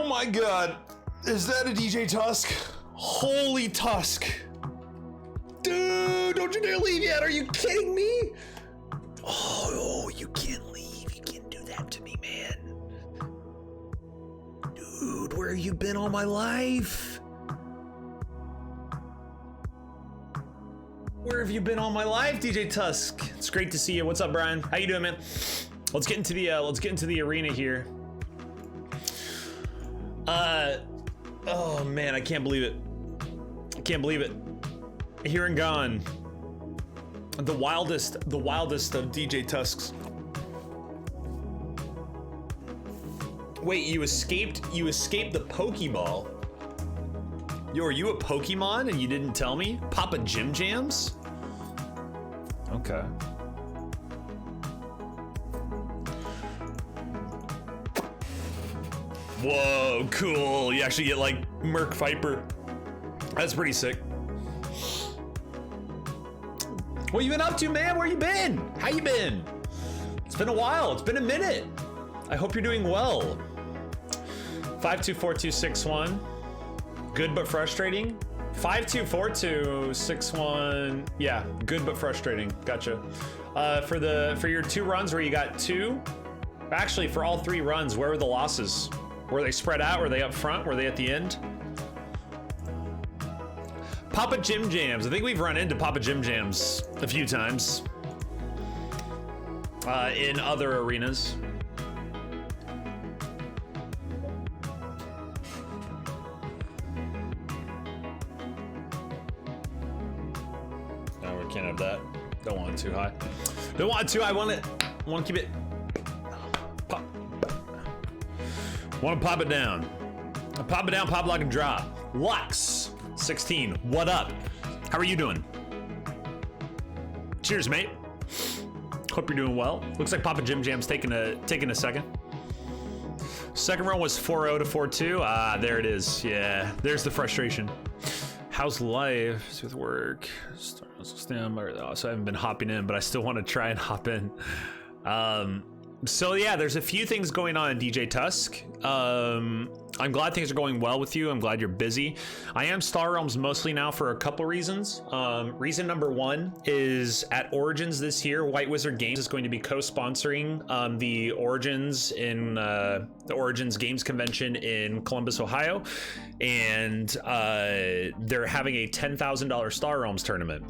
my god. Is that a DJ Tusk? Holy Tusk. Dude, don't you dare leave yet. Are you kidding me? Oh, you can't leave. You can't do that to me, man. Dude, where have you been all my life? Where have you been all my life, DJ Tusk? It's great to see you. What's up, Brian? How you doing, man? Let's get into the arena here. Oh man, I can't believe it. I can't believe it. Here and gone. The wildest of DJ Tusks. Wait, you escaped the Pokeball? Yo, are you a Pokemon and you didn't tell me? Papa Jim Jams? Okay. Whoa, cool. You actually get like Merc Viper. That's pretty sick. What you been up to, man? Where you been? How you been? It's been a while. It's been a minute. I hope you're doing well. 524261. Good but frustrating. 524261. Yeah, good but frustrating. Gotcha. For your 2 runs where you got 2, actually for all 3 runs, where were the losses? Were they spread out? Were they up front? Were they at the end? Papa Jim Jams. I think we've run into Papa Jim Jams a few times in other arenas. No, we can't have that. Don't want it too high. Don't want it too high. I want to keep it. Pop. Want to pop it down. Pop it down, pop, lock, and drop. Lux 16, what up? How are you doing? Cheers, mate. Hope you're doing well. Looks like Papa Jim Jam's taking a second. Second run was 4-0 to 4-2. Ah, there it is. Yeah, there's the frustration. How's life with work? So I haven't been hopping in, but I still want to try and hop in. So yeah, there's a few things going on in DJ Tusk. I'm glad things are going well with you. I'm glad you're busy. I am Star Realms mostly now for a couple reasons. Reason number 1 is at Origins this year, White Wizard Games is going to be co-sponsoring the Origins Games Convention in Columbus, Ohio, and they're having a $10,000 Star Realms tournament.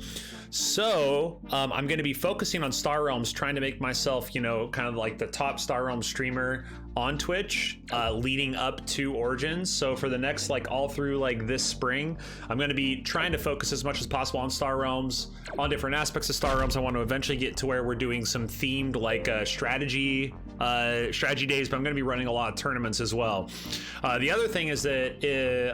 So I'm going to be focusing on Star Realms, trying to make myself, kind of like the top Star Realms streamer on Twitch, leading up to Origins. So for the next, all through this spring, I'm going to be trying to focus as much as possible on Star Realms, on different aspects of Star Realms. I want to eventually get to where we're doing some themed strategy days, but I'm going to be running a lot of tournaments as well. The other thing is that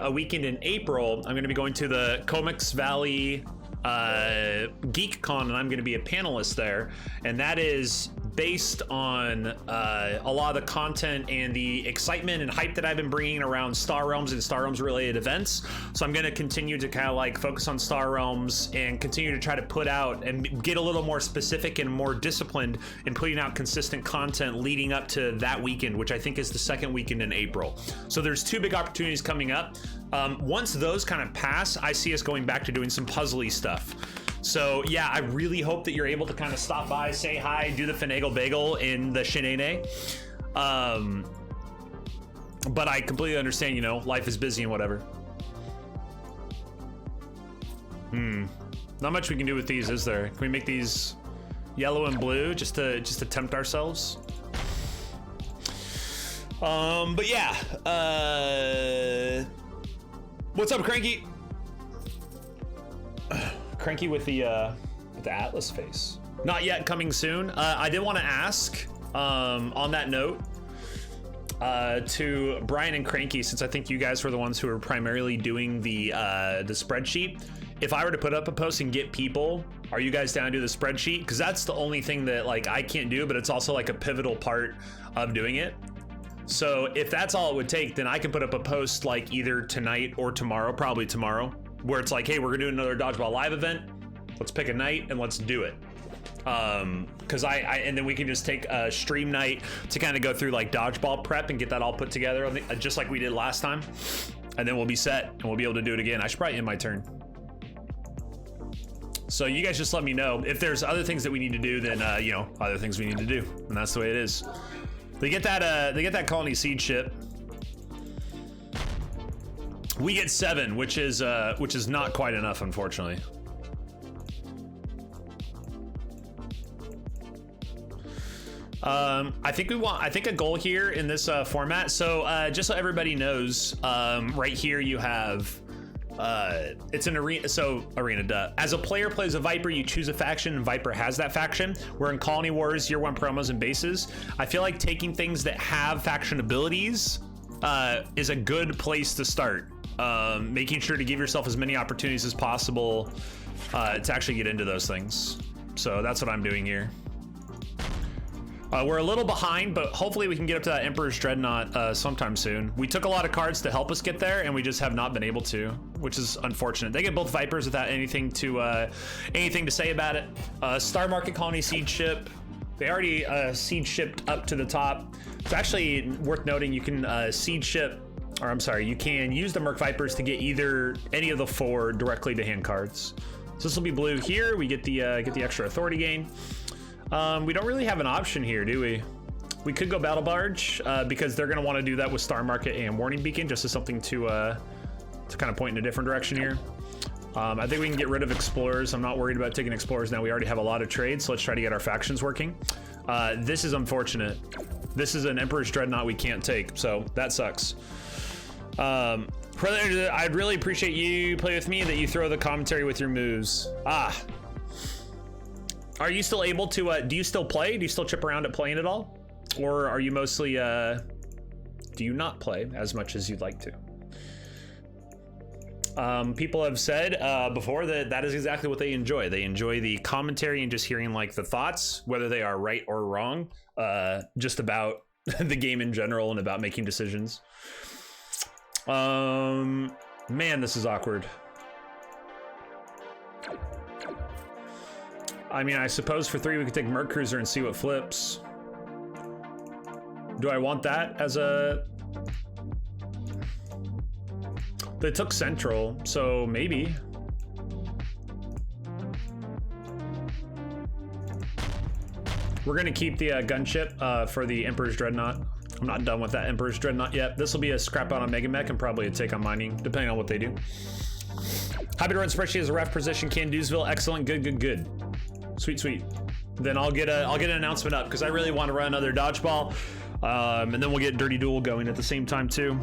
a weekend in April, I'm going to be going to the Comics Valley GeekCon, and I'm going to be a panelist there, and that is based on a lot of the content and the excitement and hype that I've been bringing around Star Realms and Star Realms related events. So I'm going to continue to kind of focus on Star Realms and continue to try to put out and get a little more specific and more disciplined in putting out consistent content leading up to that weekend, which I think is the second weekend in April. So there's 2 big opportunities coming up. Once those kind of pass, I see us going back to doing some puzzly stuff. So yeah, I really hope that you're able to kind of stop by, say hi, do the finagle bagel in the shenane. But I completely understand, life is busy and whatever. Not much we can do with these, is there? Can we make these yellow and blue just to tempt ourselves? But yeah, what's up, Cranky? Cranky with the Atlas face. Not yet, coming soon. I did want to ask, on that note, to Brian and Cranky, since I think you guys were the ones who were primarily doing the spreadsheet. If I were to put up a post and get people, are you guys down to do the spreadsheet? Because that's the only thing that I can't do, but it's also a pivotal part of doing it. So if that's all it would take, then I can put up a post either tonight or tomorrow, probably tomorrow, where it's hey, we're gonna do another Dodgeball Live event. Let's pick a night and let's do it. Because and then we can just take a stream night to kind of go through like dodgeball prep and get that all put together, just like we did last time. And then we'll be set and we'll be able to do it again. I should probably end my turn. So you guys just let me know if there's other things that we need to do. Then you know, other things we need to do, and that's the way it is. They get that colony seed ship. We get 7, which is not quite enough, unfortunately. I think a goal here in this format. So just so everybody knows, right here you have it's an arena. So arena, duh. As a player plays a Viper, you choose a faction and Viper has that faction. We're in Colony Wars, Year 1 promos and bases. I feel like taking things that have faction abilities is a good place to start. Making sure to give yourself as many opportunities as possible to actually get into those things. So that's what I'm doing here. We're a little behind, but hopefully we can get up to that Emperor's Dreadnought sometime soon. We took a lot of cards to help us get there, and we just have not been able to, which is unfortunate. They get both Vipers without anything to say about it. Star Market Colony Seed Ship. They already seed shipped up to the top. It's actually worth noting you can seed ship, or I'm sorry, you can use the Merc Vipers to get any of the 4 directly to hand cards. So this will be blue here. We get the extra authority gain. We don't really have an option here, do we? We could go Battle Barge because they're going to want to do that with Star Market and Warning Beacon, just as something to kind of point in a different direction here. I think we can get rid of Explorers. I'm not worried about taking Explorers now. We already have a lot of trades, so let's try to get our factions working. This is unfortunate. This is an Emperor's Dreadnought we can't take, so that sucks. I'd really appreciate you play with me, that you throw the commentary with your moves. Are you still able to, do you still play? Do you still chip around at playing at all? Or are you mostly, do you not play as much as you'd like to? People have said before that is exactly what they enjoy. They enjoy the commentary and just hearing like the thoughts, whether they are right or wrong, just about the game in general and about making decisions. Man, this is awkward. I mean, I suppose for 3 we could take Merc Cruiser and see what flips. Do I want that as a... They took Central, so maybe. We're gonna keep the gunship for the Emperor's Dreadnought. I'm not done with that Emperor's Dreadnought yet. This will be a scrap out on Mega Mech and probably a take on mining, depending on what they do. Happy to run spreadsheet as a ref position, Can-Do'sville. Excellent, good. Sweet. Then I'll get an announcement up because I really want to run another dodgeball, and then we'll get Dirty Duel going at the same time too.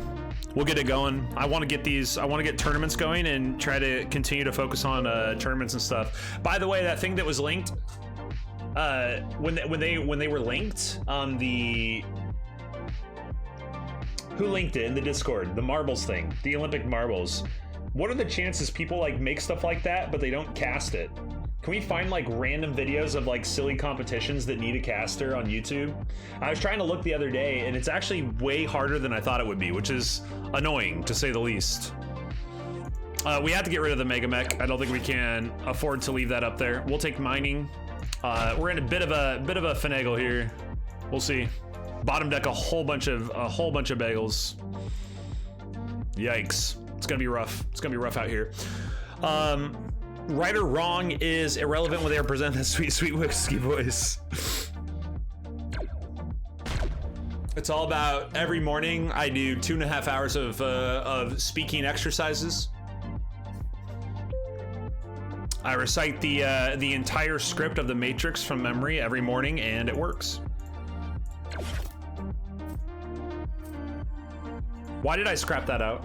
We'll get it going. I want to get tournaments going and try to continue to focus on tournaments and stuff. By the way, that thing that was linked, when they were linked on the, who linked it in the Discord? The marbles thing, the Olympic marbles. What are the chances people like make stuff like that but they don't cast it? Can we find like random videos of like silly competitions that need a caster on YouTube? I was trying to look the other day and it's actually way harder than I thought it would be, which is annoying to say the least. We have to get rid of the Mega Mech. I don't think we can afford to leave that up there. We'll take mining. We're in a bit of a finagle here. We'll see. Bottom deck a whole bunch of bagels. Yikes. It's gonna be rough. It's gonna be rough out here. Right or wrong is irrelevant when they represent that sweet whiskey voice. It's all about every morning I do 2.5 hours of speaking exercises. I recite the entire script of The Matrix from memory every morning, and it works. Why did I scrap that out?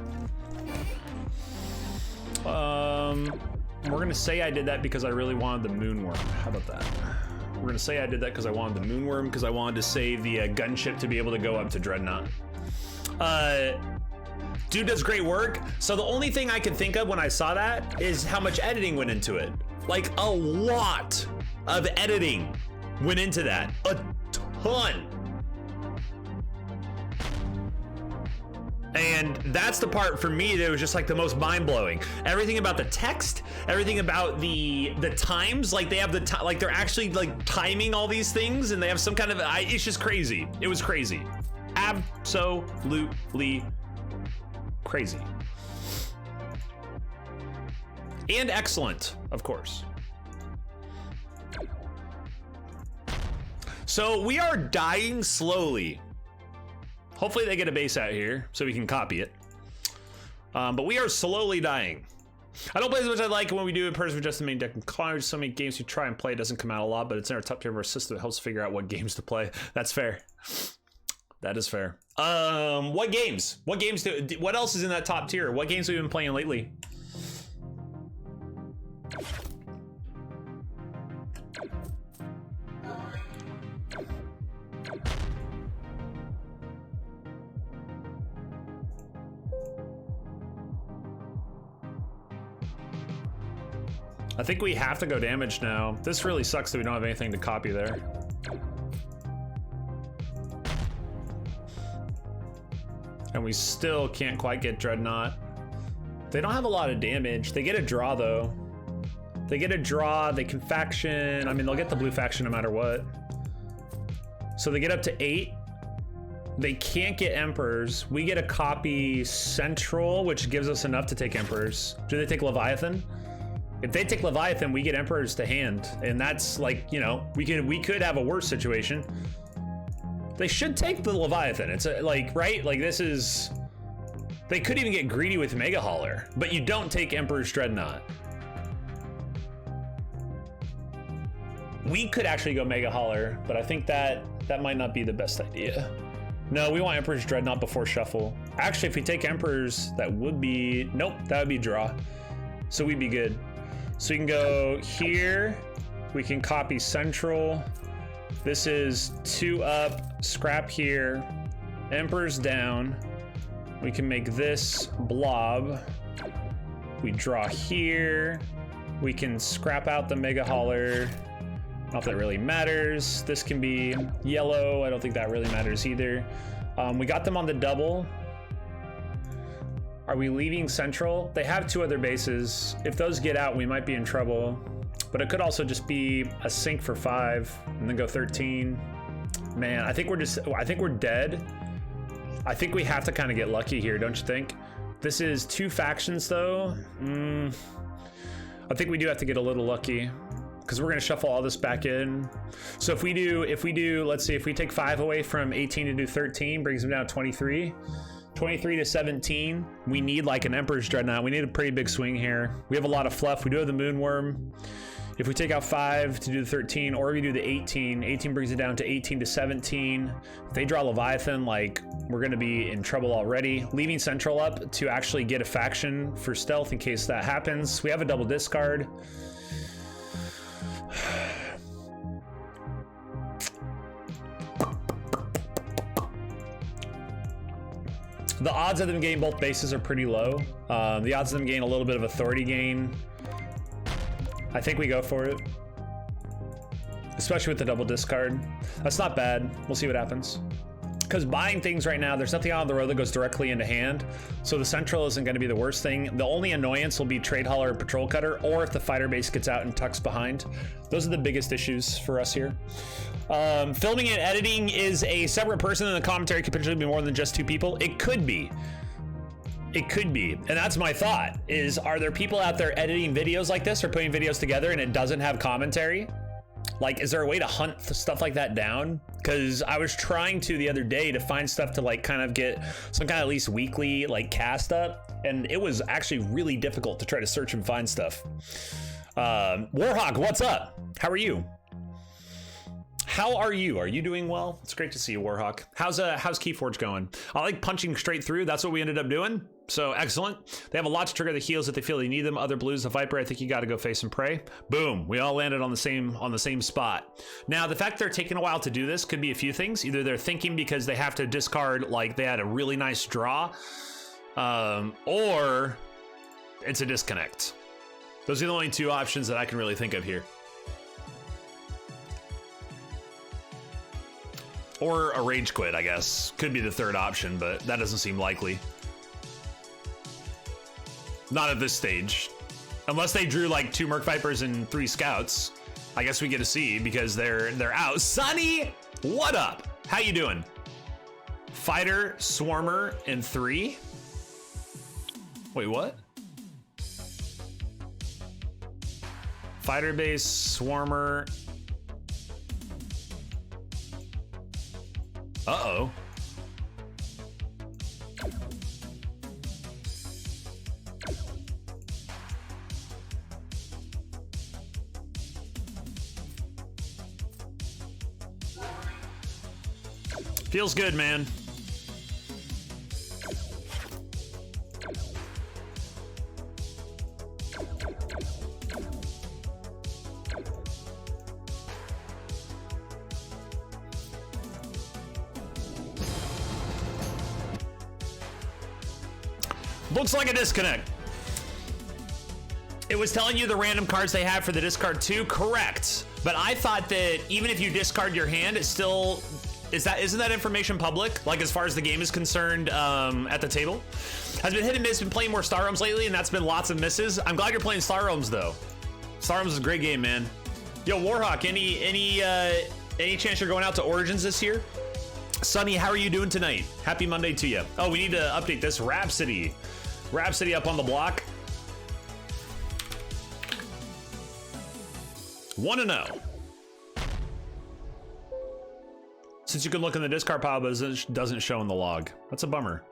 We're gonna say I did that because I really wanted the Moonworm. How about that? We're gonna say I did that because I wanted the Moonworm, because I wanted to save the gunship to be able to go up to Dreadnought. Dude does great work. So the only thing I could think of when I saw that is how much editing went into it. Like a lot of editing went into that. A ton. And that's the part for me that was just like the most mind-blowing. Everything about the text, everything about the times, like they have like they're actually like timing all these things, and they have some kind of it's just crazy. It was crazy. Absolutely crazy. And excellent, of course. So we are dying slowly. Hopefully they get a base out here so we can copy it. But we are slowly dying. I don't play as much as I like when we do in person with just the main deck. There's so many games you try and play, it doesn't come out a lot, but it's in our top tier of our system that helps figure out what games to play. That's fair. That is fair. What games? What else is in that top tier? What games have we been playing lately? I think we have to go damage now. This really sucks that we don't have anything to copy there. And we still can't quite get Dreadnought. They don't have a lot of damage. They get a draw though. They get a draw, they can faction. I mean, they'll get the blue faction no matter what. So they get up to 8. They can't get Emperors. We get a copy Central, which gives us enough to take Emperors. Do they take Leviathan? If they take Leviathan, we get Emperors to hand, and that's like, you know, we could have a worse situation. They should take the Leviathan. It's like, right? Like this is, they could even get greedy with Mega Hauler, but you don't take Emperor's Dreadnought. We could actually go Mega Hauler, but I think that might not be the best idea. No, we want Emperor's Dreadnought before shuffle. Actually, if we take Emperor's, that would be, nope, that would be draw. So we'd be good. So we can go here, we can copy Central. This is 2 up, scrap here, Emperor's down. We can make this blob. We draw here. We can scrap out the Mega Hauler. Not that it really matters. This can be yellow. I don't think that really matters either. We got them on the double. Are we leaving Central? They have 2 other bases. If those get out, we might be in trouble. But it could also just be a sink for 5 and then go 13. Man, I think we're dead. I think we have to kind of get lucky here, don't you think? This is 2 factions though. I think we do have to get a little lucky because we're gonna shuffle all this back in. So if we do, let's see, if we take 5 away from 18 to do 13, brings them down to 23. 23 to 17, we need like an Emperor's Dreadnought. We need a pretty big swing here. We have a lot of fluff. We do have the Moonworm. If we take out 5 to do the 13, or we do the 18, 18 brings it down to 18 to 17. If they draw Leviathan, like, we're gonna be in trouble already. Leaving Central up to actually get a faction for stealth in case that happens. We have a double discard. The odds of them getting both bases are pretty low. The odds of them getting a little bit of authority gain, I think we go for it. Especially with the double discard. That's not bad. We'll see what happens. Because buying things right now, there's nothing on the road that goes directly into hand. So the Central isn't going to be the worst thing. The only annoyance will be Trade Hauler or Patrol Cutter, or if the fighter base gets out and tucks behind. Those are the biggest issues for us here. Filming and editing is a separate person, and the commentary could potentially be more than just 2 people. It could be. It could be. And that's my thought, is are there people out there editing videos like this or putting videos together and it doesn't have commentary? Like, is there a way to hunt stuff like that down? Because I was trying to the other day to find stuff to like kind of get some kind of at least weekly like cast up, and it was actually really difficult to try to search and find stuff. Warhawk, what's up? How are you? How are you? Are you doing well? It's great to see you, Warhawk. How's Keyforge going? I like punching straight through. That's what we ended up doing. So excellent. They have a lot to trigger the heals if they feel they need them. Other blues, the Viper, I think you got to go face and pray. Boom. We all landed on the same spot. Now, the fact they're taking a while to do this could be a few things. Either they're thinking because they have to discard, like they had a really nice draw, or it's a disconnect. Those are the only 2 options that I can really think of here. Or a rage quit, I guess. Could be the 3rd option, but that doesn't seem likely. Not at this stage. Unless they drew like 2 Merc Vipers and 3 Scouts. I guess we get to see because they're out. Sonny, what up? How you doing? Fighter, Swarmer, and 3. Wait, what? Fighter base, Swarmer. Uh-oh. Feels good, man. Looks like a disconnect. It was telling you the random cards they have for the discard too. Correct. But I thought that even if you discard your hand, it still isn't that information public? Like as far as the game is concerned, at the table, has been hit and miss. Been playing more Star Realms lately, and that's been lots of misses. I'm glad you're playing Star Realms though. Star Realms is a great game, man. Yo, Warhawk, any chance you're going out to Origins this year? Sonny, how are you doing tonight? Happy Monday to you. Oh, we need to update this. Rhapsody up on the block. 1-0. Since you can look in the discard pile, but it doesn't show in the log. That's a bummer.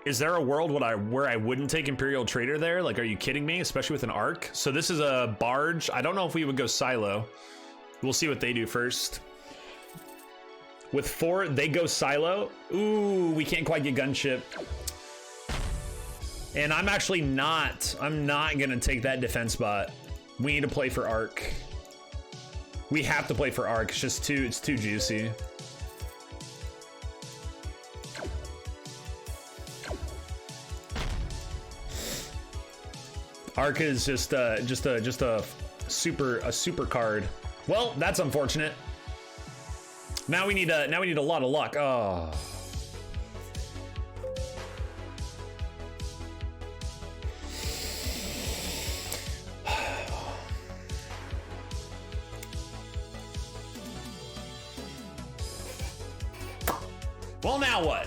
Is there a world where I wouldn't take Imperial Trader there? Like, are you kidding me? Especially with an Arc. So this is a barge. I don't know if we would go Silo. We'll see what they do first. With 4, they go Silo. Ooh, we can't quite get Gunship. And I'm not gonna take that defense bot. We need to play for Arc. We have to play for Arc. It's just it's too juicy. Arc is just a super card. Well, that's unfortunate. Now we need a lot of luck. Oh. Well, now what?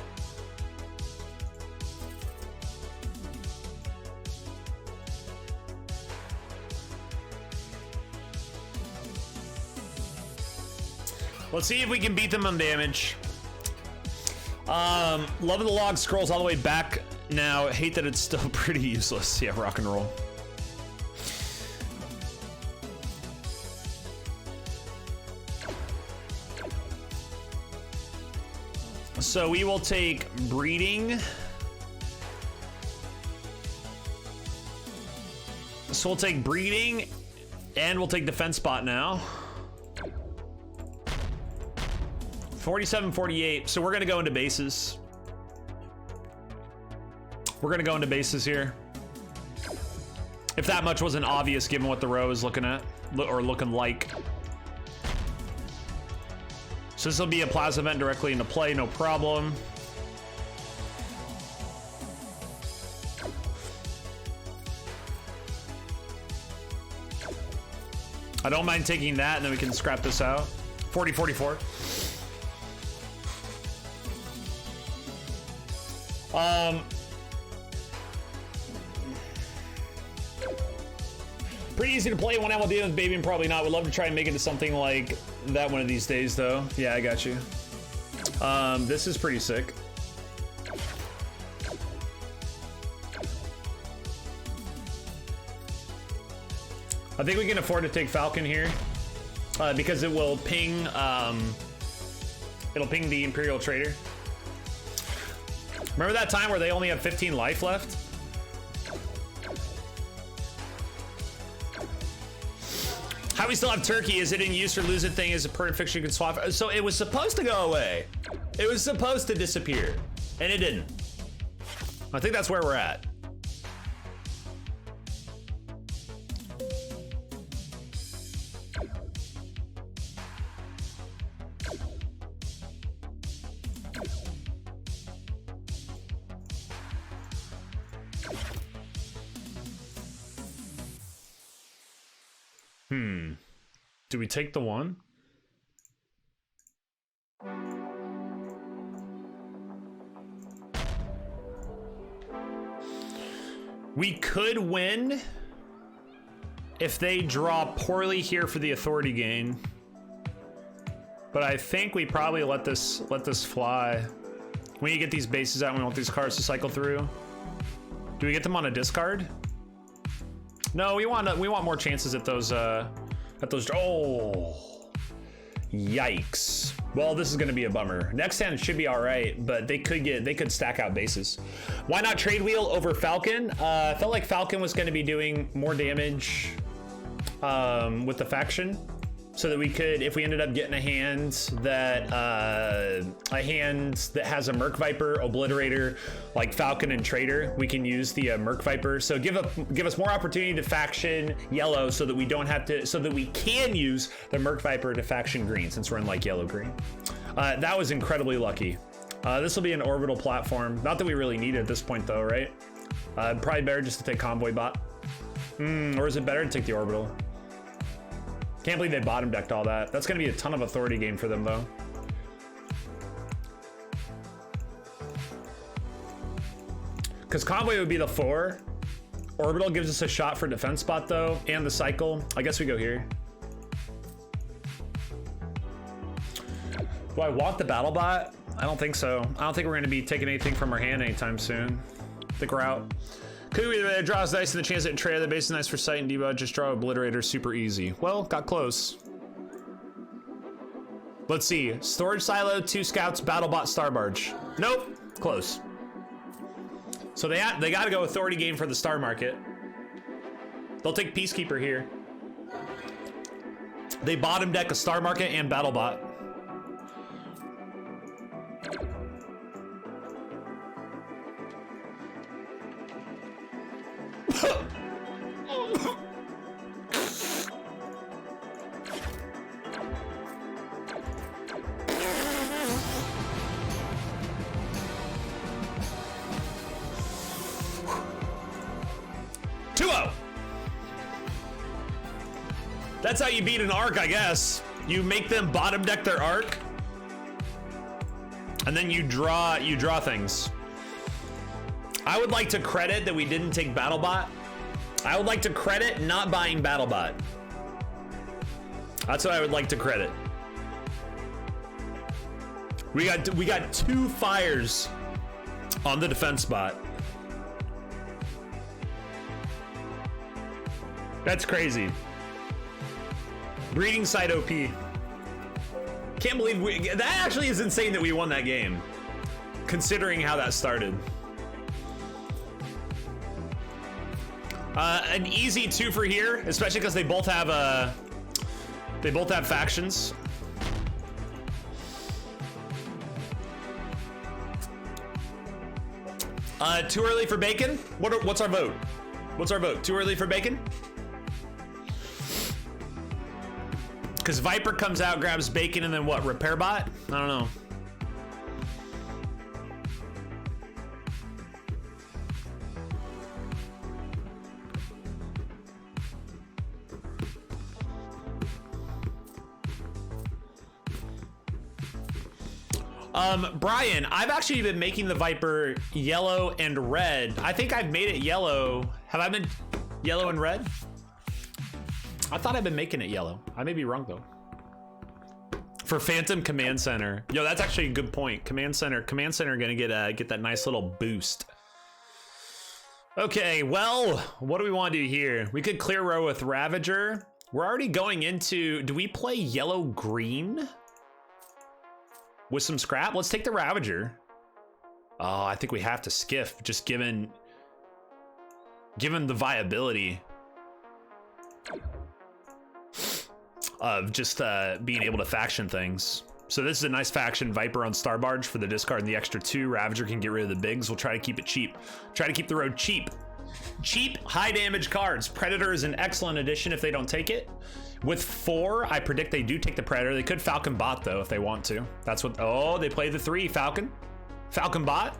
Let's see if we can beat them on damage. Love of the Log scrolls all the way back now. Hate that it's still pretty useless. Yeah, rock and roll. So we will take breeding. So we'll take breeding and we'll take defense spot now. 47, 48. So we're going to go into bases. We're going to go into bases here. If that much wasn't obvious given what the row is looking at or looking like. So this will be a Plaza event directly into play, no problem. I don't mind taking that and then we can scrap this out. 40, 44. Pretty easy to play. One out with the baby and probably not. Would love to try and make it to something like that one of these days though. Yeah, I got you. This is pretty sick. I think we can afford to take Falcon here because it will ping. It'll ping the Imperial Trader. Remember that time where they only have 15 life left? How we still have Turkey? Is it in use or lose it thing? Is a permanent fixture you can swap? So it was supposed to go away. It was supposed to disappear, and it didn't. I think that's where we're at. Do we take the one? We could win if they draw poorly here for the authority gain. But I think we probably let this fly. When you get these bases out, we want these cards to cycle through. Do we get them on a discard? No, we want more chances at those oh. Yikes. Well, this is gonna be a bummer. Next hand should be all right, but they could stack out bases. Why not trade wheel over Falcon? I felt like Falcon was gonna be doing more damage with the faction, so that we could, if we ended up getting a hand that has a Merc Viper, Obliterator, like Falcon and Trader, we can use the Merc Viper. So give us more opportunity to faction yellow, so that we don't have to, so that we can use the Merc Viper to faction green, since we're in like yellow green. That was incredibly lucky. This will be an orbital platform. Not that we really need it at this point though, right? Probably better just to take Convoy Bot. Or is it better to take the orbital? Can't believe they bottom decked all that. That's gonna be a ton of authority gain for them though. Because Convoy would be the 4. Orbital gives us a shot for defense spot though, and the cycle. I guess we go here. Do I want the battle bot? I don't think so. I don't think we're gonna be taking anything from our hand anytime soon. I think we're out. Could we draw is nice, and the chance that trade the base is nice for sight and debug. Just draw Obliterator, super easy. Well, got close. Let's see. Storage silo, 2 scouts, battlebot, star barge. Nope, close. So they got to go authority gain for the star market. They'll take Peacekeeper here. They bottom deck a star market and battlebot. That's how you beat an arc, I guess. You make them bottom deck their arc, and then you draw things. I would like to credit that we didn't take BattleBot. I would like to credit not buying BattleBot. That's what I would like to credit. We got 2 fires on the defense bot. That's crazy. Breeding side OP. Can't believe that actually is insane that we won that game, considering how that started. An easy 2 for here, especially because they both have factions. Too early for bacon? What's our vote? What's our vote? Too early for bacon? Because Viper comes out, grabs bacon, and then what? Repair bot? I don't know. Brian, I've actually been making the Viper yellow and red. I think I've made it yellow. Have I been yellow and red? I thought I've been making it yellow. I may be wrong though. For Phantom Command Center. Yo, that's actually a good point. Command Center gonna get that nice little boost. Okay, well, what do we want to do here? We could clear row with Ravager. We're already going into, do we play yellow green with some scrap? Let's take the Ravager. Oh, I think we have to skiff, just given the viability of just being able to faction things. So this is a nice faction. Viper on Star Barge for the discard and the extra 2. Ravager can get rid of the bigs. We'll try to keep it cheap. Try to keep the road cheap. Cheap, high damage cards. Predator is an excellent addition if they don't take it. With 4, I predict they do take the Predator. They could Falcon Bot though if they want to. That's what, oh, they play the 3, Falcon. Falcon Bot.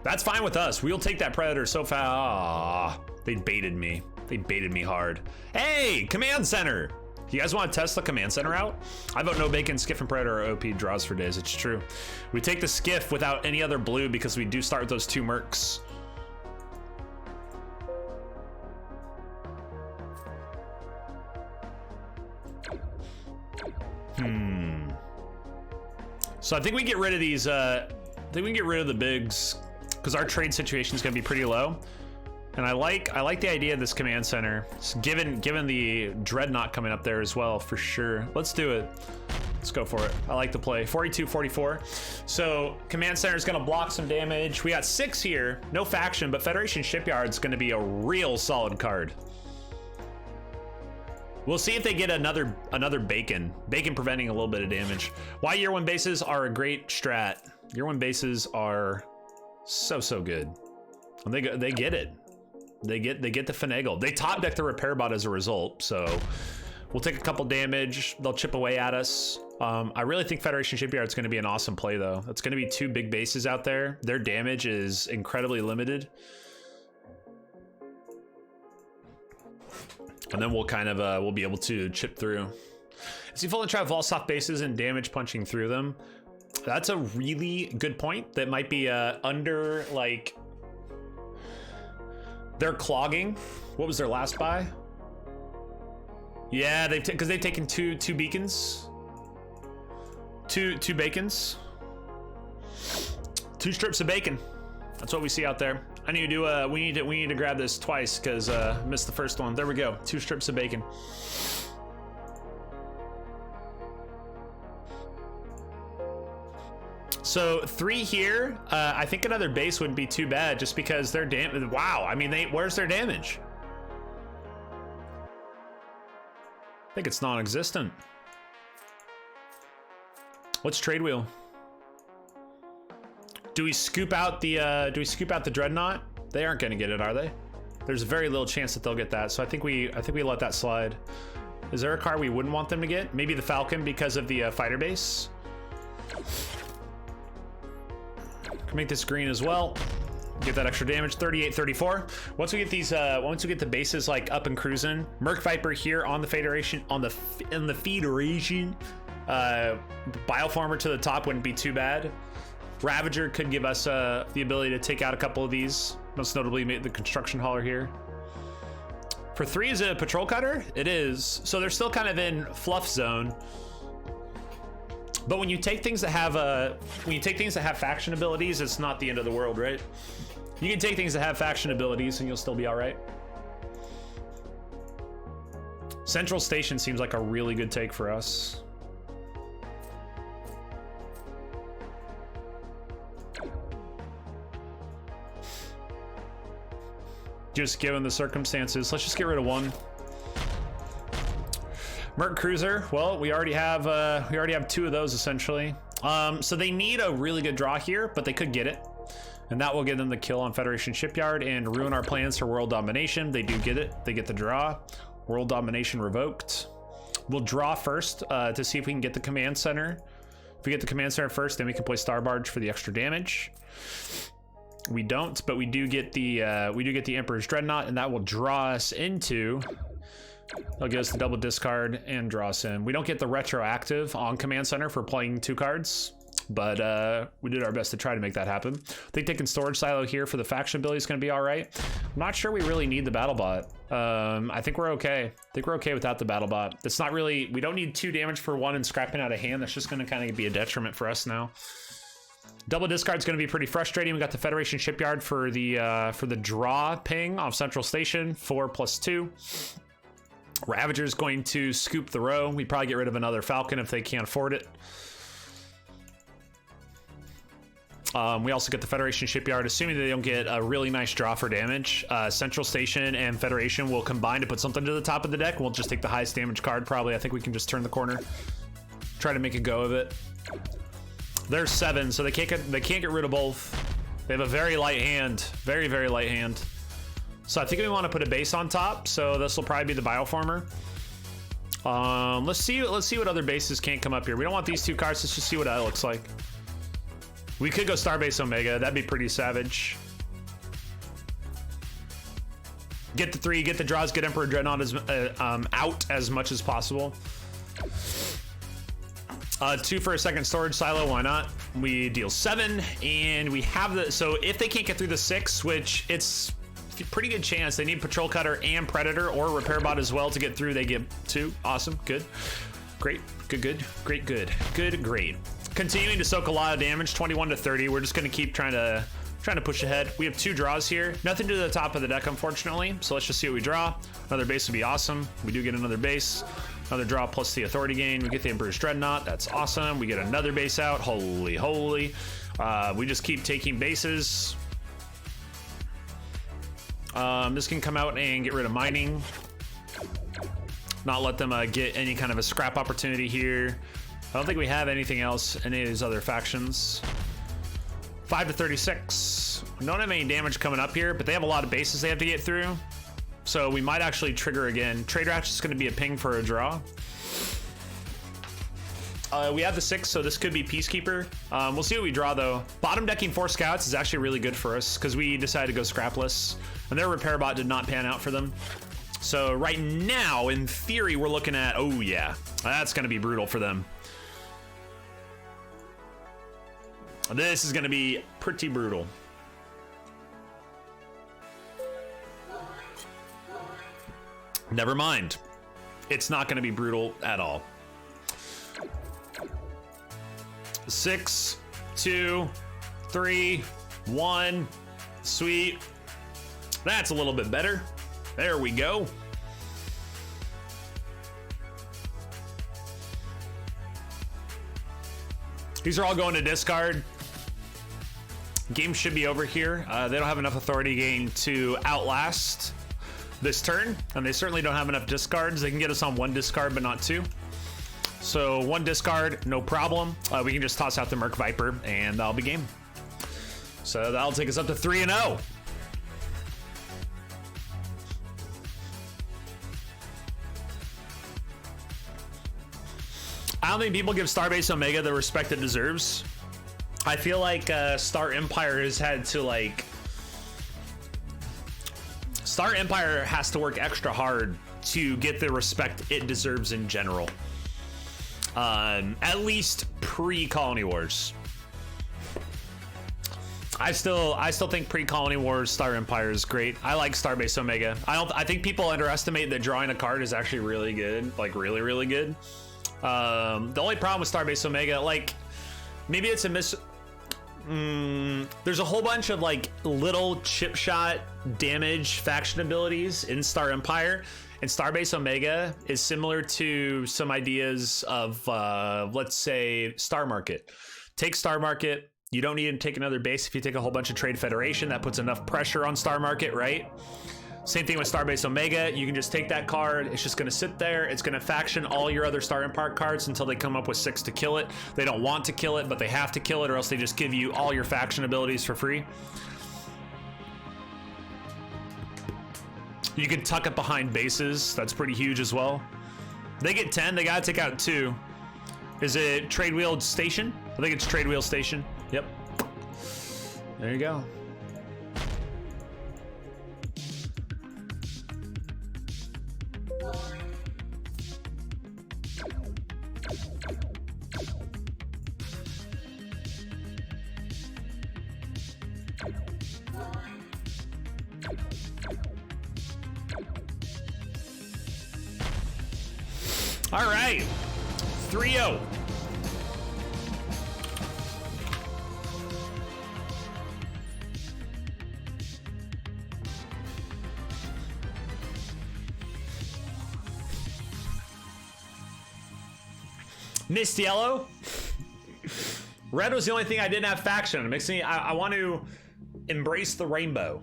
That's fine with us. We'll take that Predator so fast. Ah, they baited me. They baited me hard. Hey, command center. You guys want to test the command center out? I vote no bacon, skiff and predator are OP draws for days. It's true. We take the skiff without any other blue because we do start with those 2 mercs. So I think we get rid of these, I think we can get rid of the bigs because our trade situation is going to be pretty low. And I like the idea of this command center, given the dreadnought coming up there as well, for sure. Let's do it. Let's go for it. I like the play. 42, 44. So command center is going to block some damage. We got 6 here, no faction, but Federation Shipyard's going to be a real solid card. We'll see if they get another bacon preventing a little bit of damage. Why year 1 bases are a great strat. Year 1 bases are so good. And they get it. They get the finagle. They top deck the repair bot as a result, so we'll take a couple damage. They'll chip away at us. I really think Federation Shipyard's going to be an awesome play, though. It's going to be 2 big bases out there. Their damage is incredibly limited, and then we'll kind of we'll be able to chip through. Is he full and trap Volsoft bases and damage punching through them? That's a really good point. That might be under like. They're clogging. What was their last buy? Yeah, because they've taken two beacons, two bacons, 2 strips of bacon. That's what we see out there. I need to do we need to grab this twice because missed the first one. There we go. 2 strips of bacon. So 3 here, I think another base wouldn't be too bad just because their damage, wow, I mean, where's their damage? I think it's non-existent. Let's trade wheel. Do we scoop out the dreadnought? They aren't gonna get it, are they? There's very little chance that they'll get that, so I think we let that slide. Is there a card we wouldn't want them to get? Maybe the Falcon because of the fighter base. Make this green as well. Get that extra damage. 38, 34. Once we get these, once we get the bases like up and cruising, Merc Viper here on the Federation, in the Federation, Biofarmer to the top wouldn't be too bad. Ravager could give us the ability to take out a couple of these. Most notably, the construction hauler here. For 3, is it a patrol cutter? It is. So they're still kind of in fluff zone. But when you take things that have faction abilities, it's not the end of the world, right? You can take things that have faction abilities and you'll still be all right. Central Station seems like a really good take for us. Just given the circumstances, let's just get rid of 1. Merc Cruiser, well, we already have 2 of those essentially. So they need a really good draw here, but they could get it. And that will give them the kill on Federation Shipyard and ruin our plans for world domination. They do get it, they get the draw. World domination revoked. We'll draw first to see if we can get the command center. If we get the command center first, then we can play Star Barge for the extra damage. We don't, but we do get the Emperor's Dreadnought, and that will draw us into. They'll give us the double discard and draw us in. We don't get the retroactive on command center for playing 2 cards, but we did our best to try to make that happen. I think taking storage silo here for the faction ability is going to be all right. I'm not sure we really need the battle bot. I think we're okay. I think we're okay without the battle bot. It's not really, we don't need 2 damage for 1 and scrapping out a hand. That's just going to kind of be a detriment for us now. Double discard's going to be pretty frustrating. We got the Federation Shipyard for the draw ping off Central Station, 4+2. Ravager's going to scoop the row. We probably get rid of another Falcon if they can't afford it. We also get the Federation Shipyard, assuming they don't get a really nice draw for damage. Central Station and Federation will combine to put something to the top of the deck. We'll just take the highest damage card, probably. I think we can just turn the corner. Try to make a go of it. There's 7, so they can't get rid of both. They have a very light hand. Very, very light hand. So I think we want to put a base on top, so this will probably be the Biofarmer. Let's see what other bases can't come up here. We don't want these 2 cards. Let's just see what that looks like. We could go Starbase Omega. That'd be pretty savage. Get the 3, get the draws, get Emperor Dreadnought out as much as possible. 2 for a second storage silo, why not? We deal 7, and we have the, so if they can't get through the 6, which it's a pretty good chance, they need Patrol Cutter and Predator or Repair Bot as well to get through, they get 2, awesome, good. Great, good, great, good, great. Continuing to soak a lot of damage, 21 to 30, we're just gonna keep trying to push ahead. We have 2 draws here, nothing to the top of the deck, unfortunately, so let's just see what we draw. Another base would be awesome, we do get another base. Another draw plus the authority gain. We get the Emperor's Dreadnought. That's awesome. We get another base out. Holy, holy. We just keep taking bases. This can come out and get rid of mining. Not let them get any kind of a scrap opportunity here. I don't think we have anything else in any of these other factions. 5 to 36. We don't have any damage coming up here, but they have a lot of bases they have to get through. So we might actually trigger again. Trade Ratchet is going to be a ping for a draw. We have the 6, so this could be Peacekeeper. We'll see what we draw though. Bottom decking 4 scouts is actually really good for us because we decided to go scrapless, and their Repair Bot did not pan out for them. So right now, in theory, we're looking at, oh yeah, that's going to be brutal for them. This is going to be pretty brutal. Never mind. It's not going to be brutal at all. 6, 2, 3, 1. Sweet. That's a little bit better. There we go. These are all going to discard. Game should be over here. They don't have enough authority gain to outlast this turn, and they certainly don't have enough discards. They can get us on 1 discard, but not 2. So 1 discard, no problem. We can just toss out the Merc Viper, and that'll be game. So that'll take us up to 3-0. I don't think people give Starbase Omega the respect it deserves. I feel like Star Empire has had to like... Star Empire has to work extra hard to get the respect it deserves in general. At least pre-Colony Wars. I still think pre-Colony Wars Star Empire is great. I like Starbase Omega. I think people underestimate that drawing a card is actually really good, like really, really good. The only problem with Starbase Omega, like maybe it's a there's a whole bunch of like little chip shot damage faction abilities in Star Empire, and Starbase Omega is similar to some ideas of let's say Star Market. Take Star Market, you don't need to take another base if you take a whole bunch of Trade Federation. That puts enough pressure on Star Market, right? Same thing with Starbase Omega. You can just take that card. It's just going to sit there. It's going to faction all your other Star Empire cards until they come up with 6 to kill it. They don't want to kill it, but they have to kill it, or else they just give you all your faction abilities for free. You can tuck it behind bases. That's pretty huge as well. They get 10. They got to take out 2. Is it Trade Wheel Station? I think it's Trade Wheel Station. Yep. There you go. All right, 3-0. Missed yellow. Red was the only thing I didn't have faction. It makes me, I want to embrace the rainbow.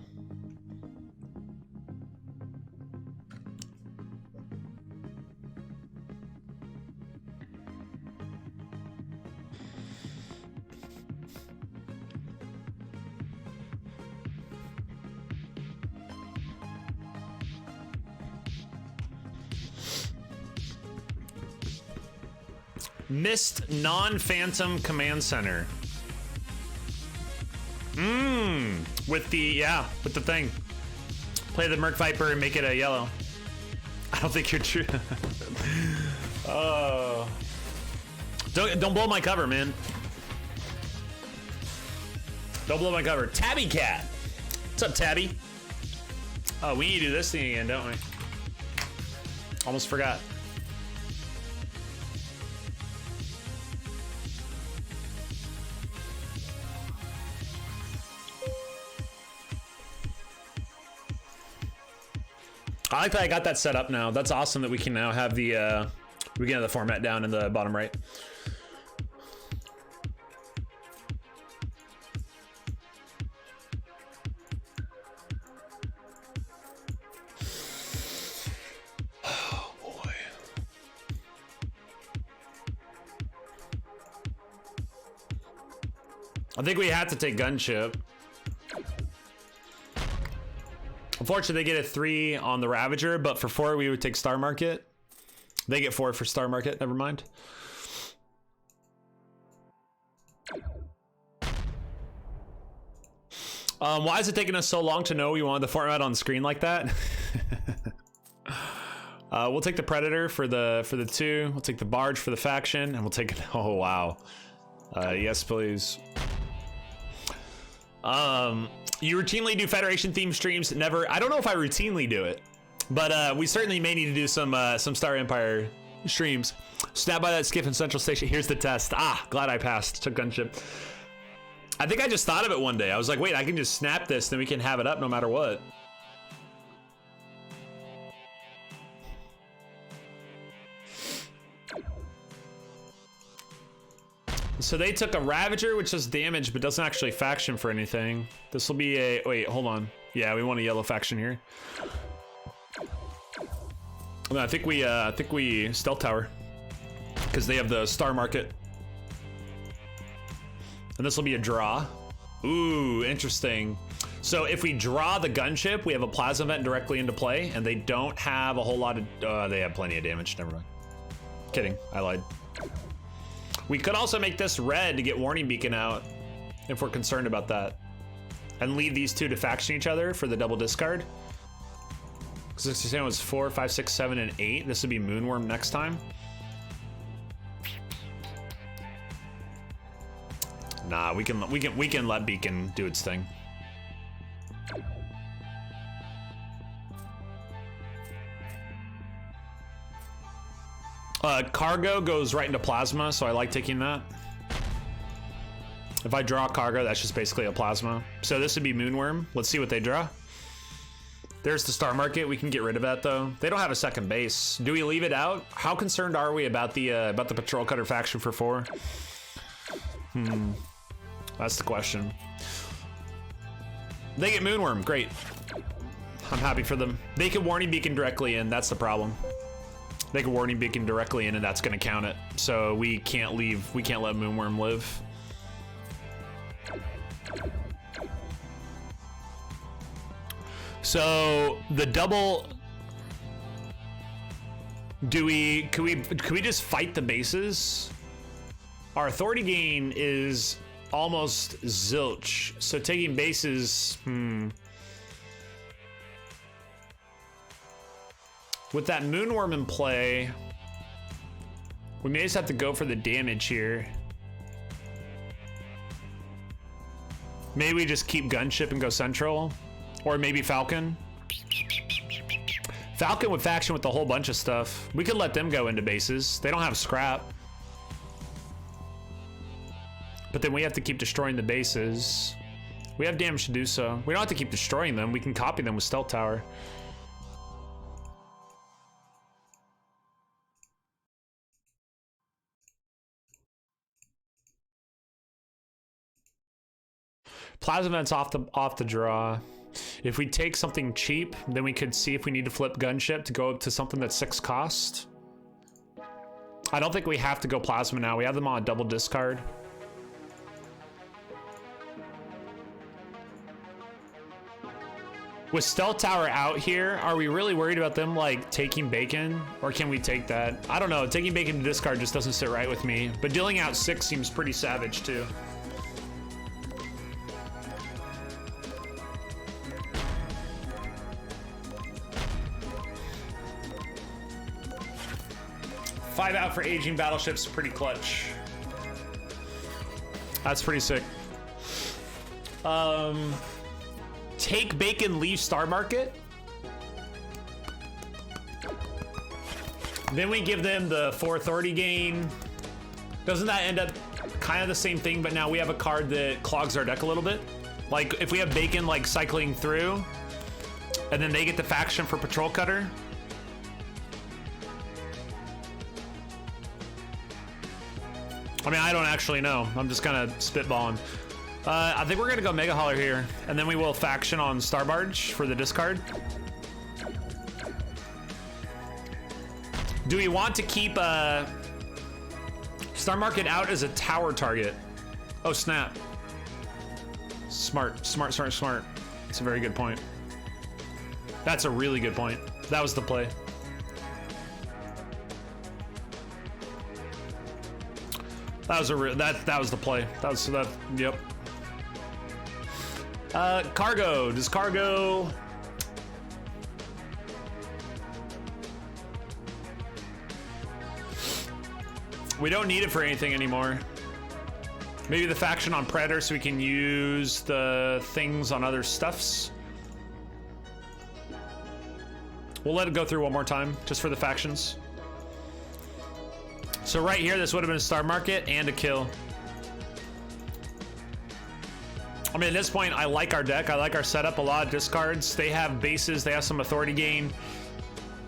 Missed non-phantom command center. With the, yeah, with the thing. Play the Merc Viper and make it a yellow. I don't think you're true. Oh. Don't blow my cover, man. Don't blow my cover. Tabby Cat. What's up, Tabby? Oh, we need to do this thing again, don't we? Almost forgot. I like that I got that set up now. That's awesome that we can now have the we can have the format down in the bottom right. Oh boy. I think we have to take gunship. Unfortunately, they get a 3 on the Ravager, but for 4, we would take Star Market. They get 4 for Star Market, never mind. Why is it taking us so long to know we wanted the format on screen like that? We'll take the Predator for the 2. We'll take the Barge for the faction, and we'll take it. Oh, wow. Yes, please. You routinely do Federation themed streams? Never. I don't know if I routinely do it, but we certainly may need to do some Star Empire streams. Snap by that skiff in Central Station. Here's the test. Ah, glad I passed. Took gunship. I think I just thought of it one day. I was like, wait, I can just snap this, then we can have it up no matter what. So they took a Ravager, which does damage, but doesn't actually faction for anything. This will be a, wait, hold on. Yeah, we want a yellow faction here. No, I think we Stealth Tower, because they have the Star Market. And this will be a draw. Ooh, interesting. So if we draw the gunship, we have a plasma vent directly into play, and they don't have a whole lot of, they have plenty of damage, never mind. Kidding, I lied. We could also make this red to get Warning Beacon out, if we're concerned about that. And leave these 2 to faction each other for the double discard. Because this was 4, 5, 6, 7, and 8. This would be Moonworm next time. Nah, we can let Beacon do its thing. Cargo goes right into plasma, so I like taking that. If I draw cargo, that's just basically a plasma. So this would be Moonworm. Let's see what they draw. There's the Star Market. We can get rid of that though. They don't have a second base. Do we leave it out? How concerned are we about the Patrol Cutter faction for 4? That's the question. They get Moonworm. Great. I'm happy for them. They can Warning Beacon directly in. That's the problem. They can Warning Beacon directly in, and that's going to count it. So we can't leave. We can't let Moonworm live. So the double. Could we just fight the bases? Our authority gain is almost zilch. So taking bases. With that Moonworm in play, we may just have to go for the damage here. Maybe we just keep Gunship and go Central. Or maybe Falcon. Falcon would faction with a whole bunch of stuff. We could let them go into bases. They don't have scrap. But then we have to keep destroying the bases. We have damage to do so. We don't have to keep destroying them. We can copy them with Stealth Tower. Plasma Vent's off the draw. If we take something cheap, then we could see if we need to flip Gunship to go up to something that's 6 cost. I don't think we have to go Plasma now. We have them on a double discard. With Stealth Tower out here, are we really worried about them like taking Bacon? Or can we take that? I don't know. Taking Bacon to discard just doesn't sit right with me. But dealing out 6 seems pretty savage too. 5 out for aging battleships, pretty clutch. That's pretty sick. Take bacon, leave Star Market. Then we give them the 4 authority gain. Doesn't that end up kind of the same thing, but now we have a card that clogs our deck a little bit? Like if we have bacon like cycling through, and then they get the faction for Patrol Cutter. I mean, I don't actually know. I'm just kind of spitballing. I think we're gonna go Mega Hauler here, and then we will faction on Star Barge for the discard. Do we want to keep Star Market out as a tower target? Oh snap. Smart. It's a very good point. That's a really good point. That was the play. That was that was the play. That was that. Yep. Cargo. Does cargo? We don't need it for anything anymore. Maybe the faction on Predator so we can use the things on other stuffs. We'll let it go through one more time just for the factions. So right here, this would have been a Star Market and a kill. I mean, at this point, I like our deck. I like our setup. A lot of discards. They have bases. They have some authority gain.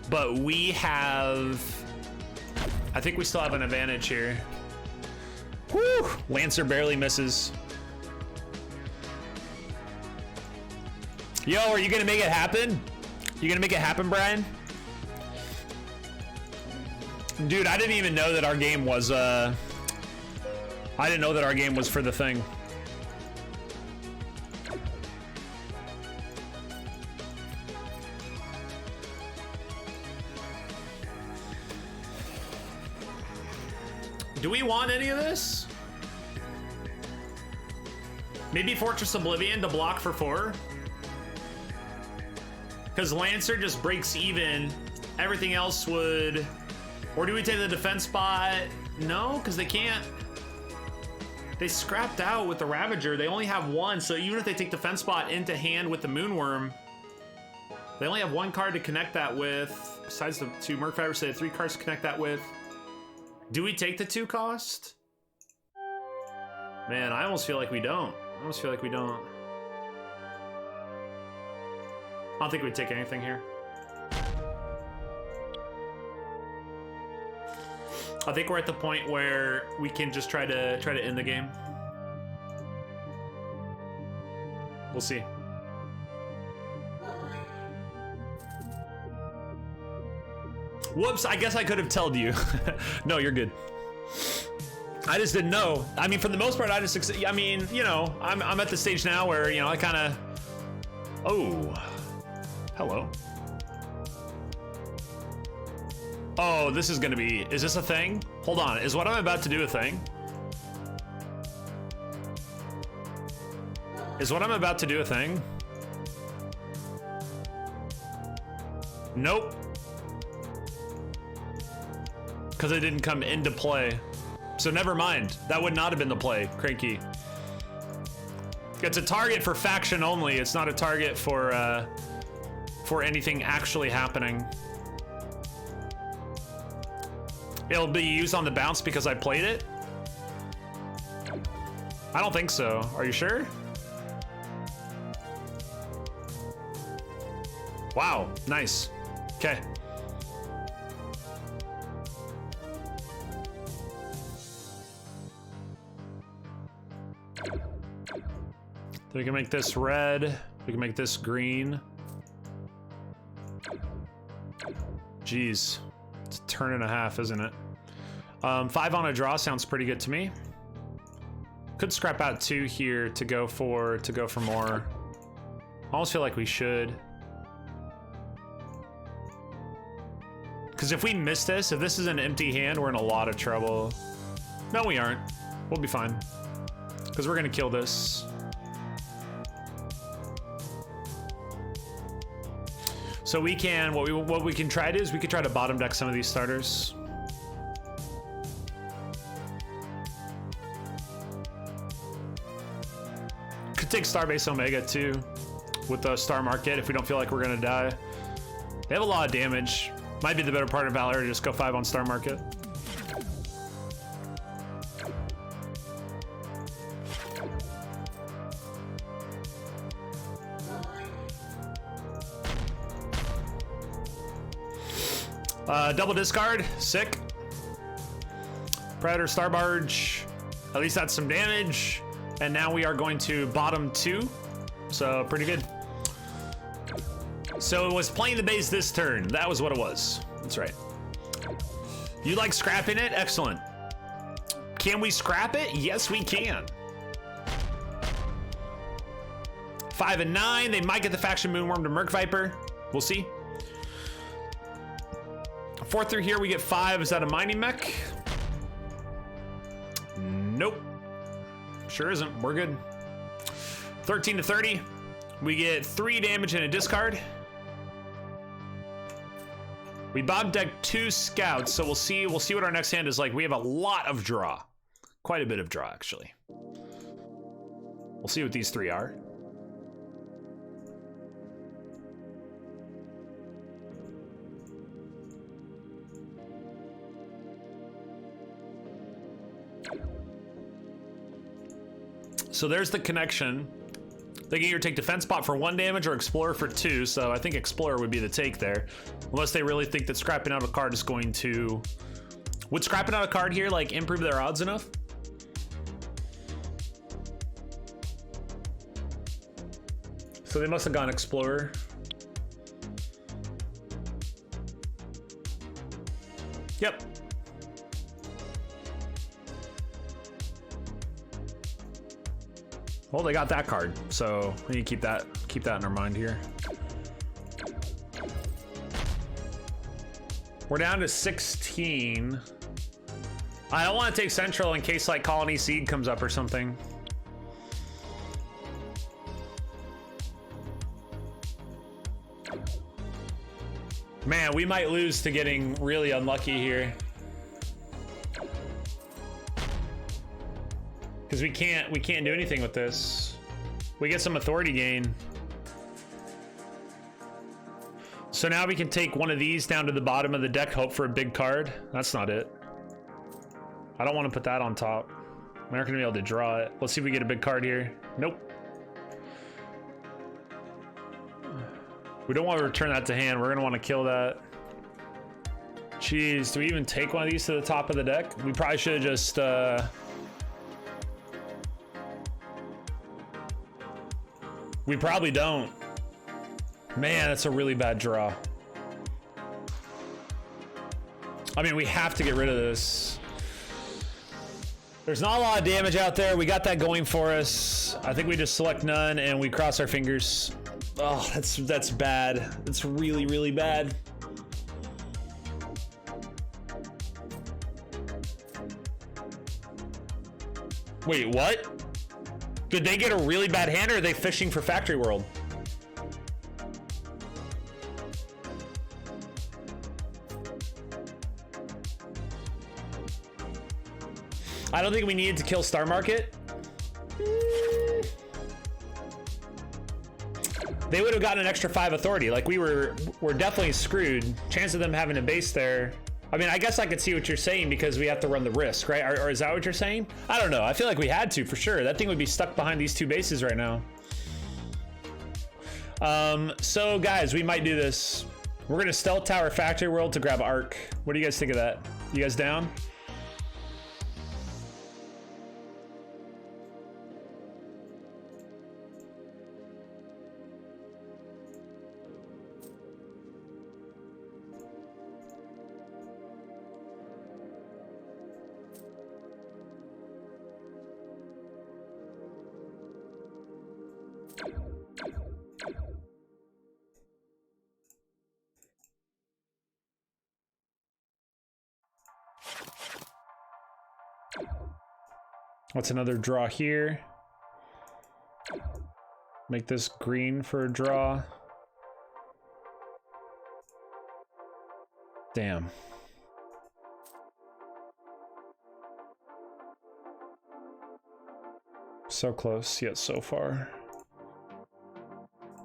But we have... I think we still have an advantage here. Whew! Lancer barely misses. Yo, are you gonna make it happen? You gonna make it happen, Brian? Dude, I didn't even know that our game was, I didn't know that our game was for the thing. Do we want any of this? Maybe Fortress Oblivion to block for 4? Because Lancer just breaks even. Everything else would... Or do we take the defense spot? No, because they can't. They scrapped out with the Ravager. They only have 1, so even if they take defense spot into hand with the Moonworm, they only have 1 card to connect that with. Besides the 2 Merc Fibers, so they have 3 cards to connect that with. Do we take the 2 cost? Man, I almost feel like we don't. I don't think we'd take anything here. I think we're at the point where we can just try to end the game. We'll see. Whoops, I guess I could have told you. No, you're good. I just didn't know. I mean, for the most part, I mean, you know, I'm at the stage now where, you know, I kind of... Oh. Hello. Oh, this is gonna be... Is this a thing? Hold on, is what I'm about to do a thing? Is what I'm about to do a thing? Nope. Because it didn't come into play. So never mind. That would not have been the play, Cranky. It's a target for faction only. It's not a target for anything actually happening. It'll be used on the bounce because I played it? I don't think so. Are you sure? Wow, nice. Okay. We can make this red. We can make this green. Jeez. It's a turn and a half, isn't it? 5 on a draw sounds pretty good to me. Could scrap out 2 here to go for more. I almost feel like we should. Because if we miss this, if this is an empty hand, we're in a lot of trouble. No, we aren't. We'll be fine. Because we're gonna kill this. So we can, what we can try to do is we could try to bottom deck some of these starters. Could take Starbase Omega too with the Star Market if we don't feel like we're gonna die. They have a lot of damage. Might be the better part of Valor to just go 5 on Star Market. Double discard, sick. Predator Star Barge, at least that's some damage. And now we are going to bottom 2, so pretty good. So it was playing the base this turn. That was what it was. That's right. You like scrapping it? Excellent. Can we scrap it? Yes, we can. 5 and 9. They might get the faction Moonworm to Merc Viper. We'll see. 4 through here, we get 5. Is that a mining mech? Nope. Sure isn't. We're good. 13 to 30. We get 3 damage and a discard. We bottom deck 2 scouts, so we'll see what our next hand is like. We have a lot of draw. Quite a bit of draw, actually. We'll see what these 3 are. So there's the connection. They can either take Defense Bot for 1 damage or Explorer for 2, so I think Explorer would be the take there. Unless they really think that scrapping out a card is going to... Would scrapping out a card here, like, improve their odds enough? So they must have gone Explorer. Yep. Well, they got that card, so we need to keep that in our mind here. We're down to 16. I don't want to take Central in case like Colony Seed comes up or something. Man, we might lose to getting really unlucky here. Because we can't do anything with this. We get some authority gain. So now we can take one of these down to the bottom of the deck, hope for a big card. That's not it. I don't want to put that on top. We're not gonna be able to draw it. Let's see if we get a big card here. Nope. We don't want to return that to hand. We're gonna want to kill that. Jeez, do we even take one of these to the top of the deck? We probably should have just we probably don't. Man, that's a really bad draw. I mean, we have to get rid of this. There's not a lot of damage out there. We got that going for us. I think we just select none and we cross our fingers. Oh, that's bad. That's really, really bad. Wait, what? Did they get a really bad hand or are they fishing for Factory World? I don't think we needed to kill Star Market. They would have gotten an extra 5 authority. Like we're definitely screwed. Chance of them having a base there. I mean, I guess I could see what you're saying because we have to run the risk, right? Or is that what you're saying? I don't know. I feel like we had to for sure. That thing would be stuck behind these 2 bases right now. So guys, we might do this. We're gonna Stealth Tower Factory World to grab Arc. What do you guys think of that? You guys down? What's another draw here? Make this green for a draw. Damn. So close, yet so far.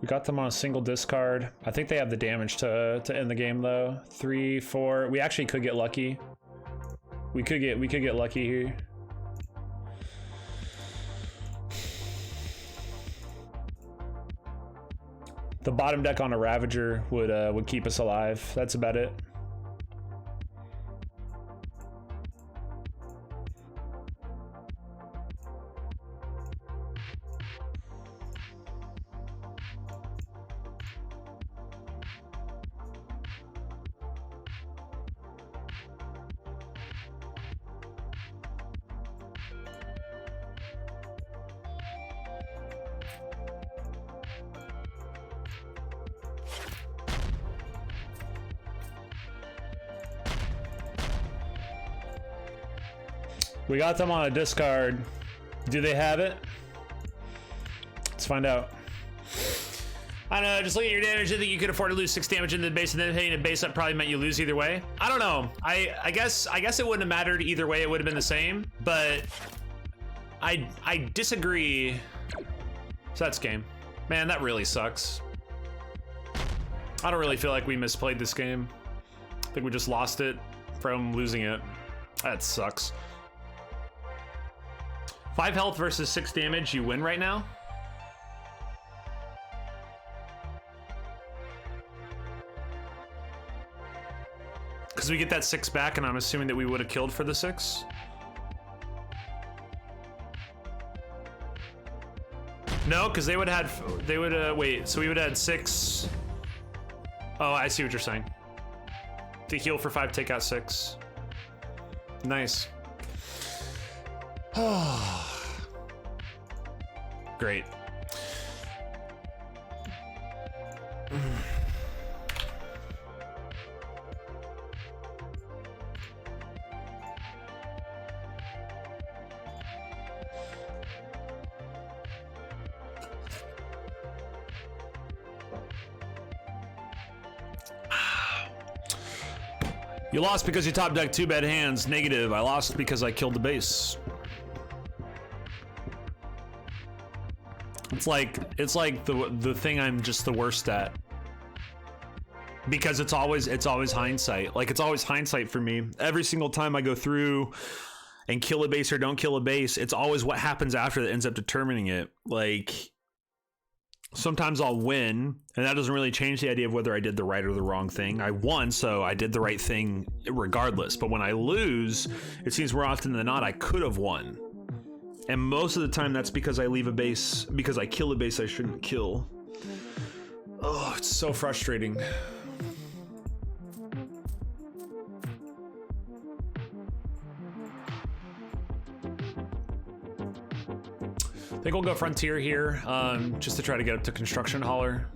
We got them on a single discard. I think they have the damage to end the game though. 3, 4. We actually could get lucky. We could get lucky here. The bottom deck on a Ravager would keep us alive. That's about it. We got them on a discard. Do they have it? Let's find out. I don't know, just look at your damage. I think you could afford to lose 6 damage in the base, and then hitting a base up probably meant you lose either way. I don't know. I guess it wouldn't have mattered either way. It would have been the same, but I disagree. So that's game. Man, that really sucks. I don't really feel like we misplayed this game. I think we just lost it from losing it. That sucks. 5 health versus 6 damage, you win right now? Because we get that 6 back, and I'm assuming that we would have killed for the 6. No, because they would have wait, so we would have had 6. Oh, I see what you're saying. To heal for 5, take out 6. Nice. Great. You lost because you top decked 2 bad hands. Negative. I lost because I killed the base. It's like the thing I'm just the worst at. Because it's always hindsight. Like, it's always hindsight for me. Every single time I go through and kill a base or don't kill a base, it's always what happens after that ends up determining it. Like, sometimes I'll win, and that doesn't really change the idea of whether I did the right or the wrong thing. I won, so I did the right thing regardless. But when I lose, it seems more often than not I could have won. And most of the time that's because I leave a base, because I kill a base I shouldn't kill. Oh, it's so frustrating. I think we'll go Frontier here, just to try to get up to Construction Hauler.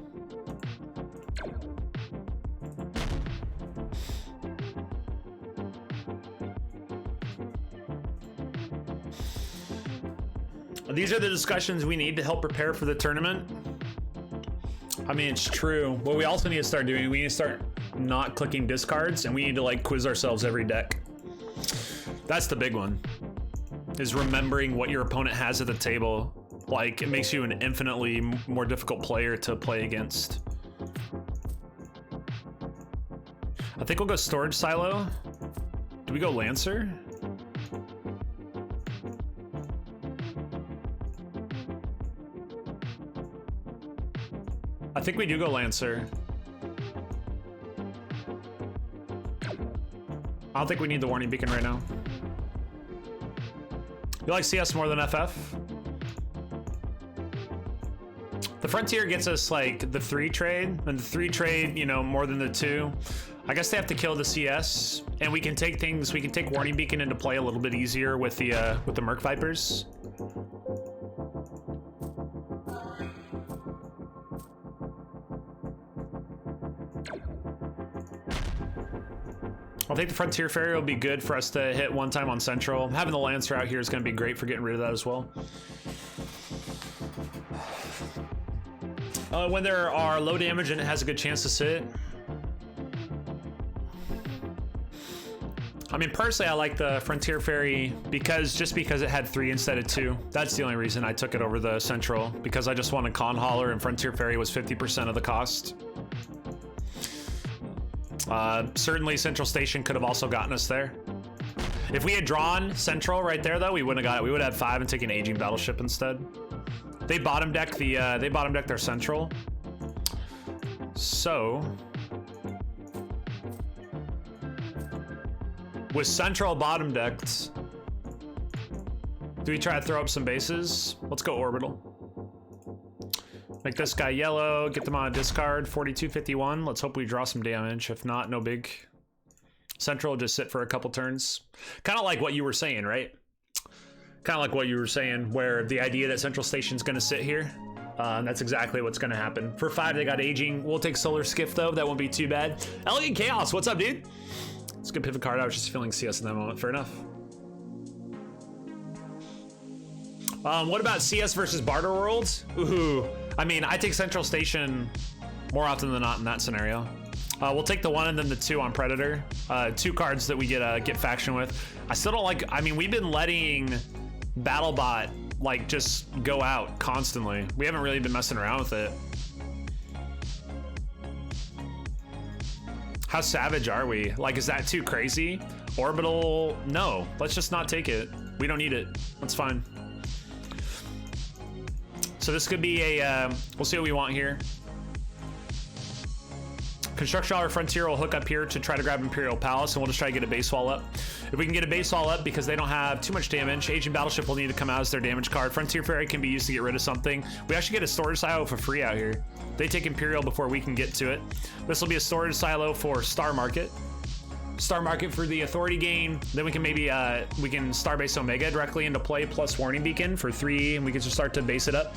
These are the discussions we need to help prepare for the tournament. I mean, it's true. What we also need to start doing, we need to start not clicking discards, and we need to like quiz ourselves every deck. That's the big one, is remembering what your opponent has at the table. Like, it makes you an infinitely more difficult player to play against. I think we'll go Storage Silo. Do we go Lancer? I think we do go Lancer. I don't think we need the Warning Beacon right now. You like CS more than FF? The Frontier gets us like the 3 trade, and the 3 trade, you know, more than the 2. I guess they have to kill the CS, and we can take things. We can take Warning Beacon into play a little bit easier with the Merc Vipers. I think the Frontier Ferry will be good for us to hit one time on Central. Having the Lancer out here is going to be great for getting rid of that as well. When there are low damage and it has a good chance to sit. I mean, personally, I like the Frontier Ferry because it had 3 instead of 2. That's the only reason I took it over the Central, because I just wanted Con Hauler and Frontier Ferry was 50% of the cost. Certainly Central Station could have also gotten us there. If we had drawn Central right there, though, we wouldn't have got it. We would have had 5 and taken Aging Battleship instead. They bottom deck their Central. So with Central bottom decked, do we try to throw up some bases? Let's go Orbital. Make this guy yellow, get them on a discard, 4251. Let's hope we draw some damage. If not, no big. Central will just sit for a couple turns. Kind of like what you were saying, right? Kind of like what you were saying, where the idea that Central Station's gonna sit here. That's exactly what's gonna happen. For 5, they got Aging. We'll take Solar Skiff though, that won't be too bad. Elegant Chaos, what's up, dude? It's a good pivot card. I was just feeling CS in that moment. Fair enough. What about CS versus Barter World? Ooh, I mean, I take Central Station more often than not in that scenario. We'll take the 1 and then the 2 on Predator. 2 cards that we get faction with. I still don't like, I mean, we've been letting BattleBot like just go out constantly. We haven't really been messing around with it. How savage are we? Like, is that too crazy? Orbital, no, let's just not take it. We don't need it, that's fine. So this could be a, we'll see what we want here. Construction or Frontier will hook up here to try to grab Imperial Palace, and we'll just try to get a base wall up. If we can get a base wall up because they don't have too much damage, Agent Battleship will need to come out as their damage card. Frontier Ferry can be used to get rid of something. We actually get a storage silo for free out here. They take Imperial before we can get to it. This will be a storage silo for Star Market. Star Market for the Authority gain. Then we can maybe, we can Starbase Omega directly into play plus Warning Beacon for 3, and we can just start to base it up.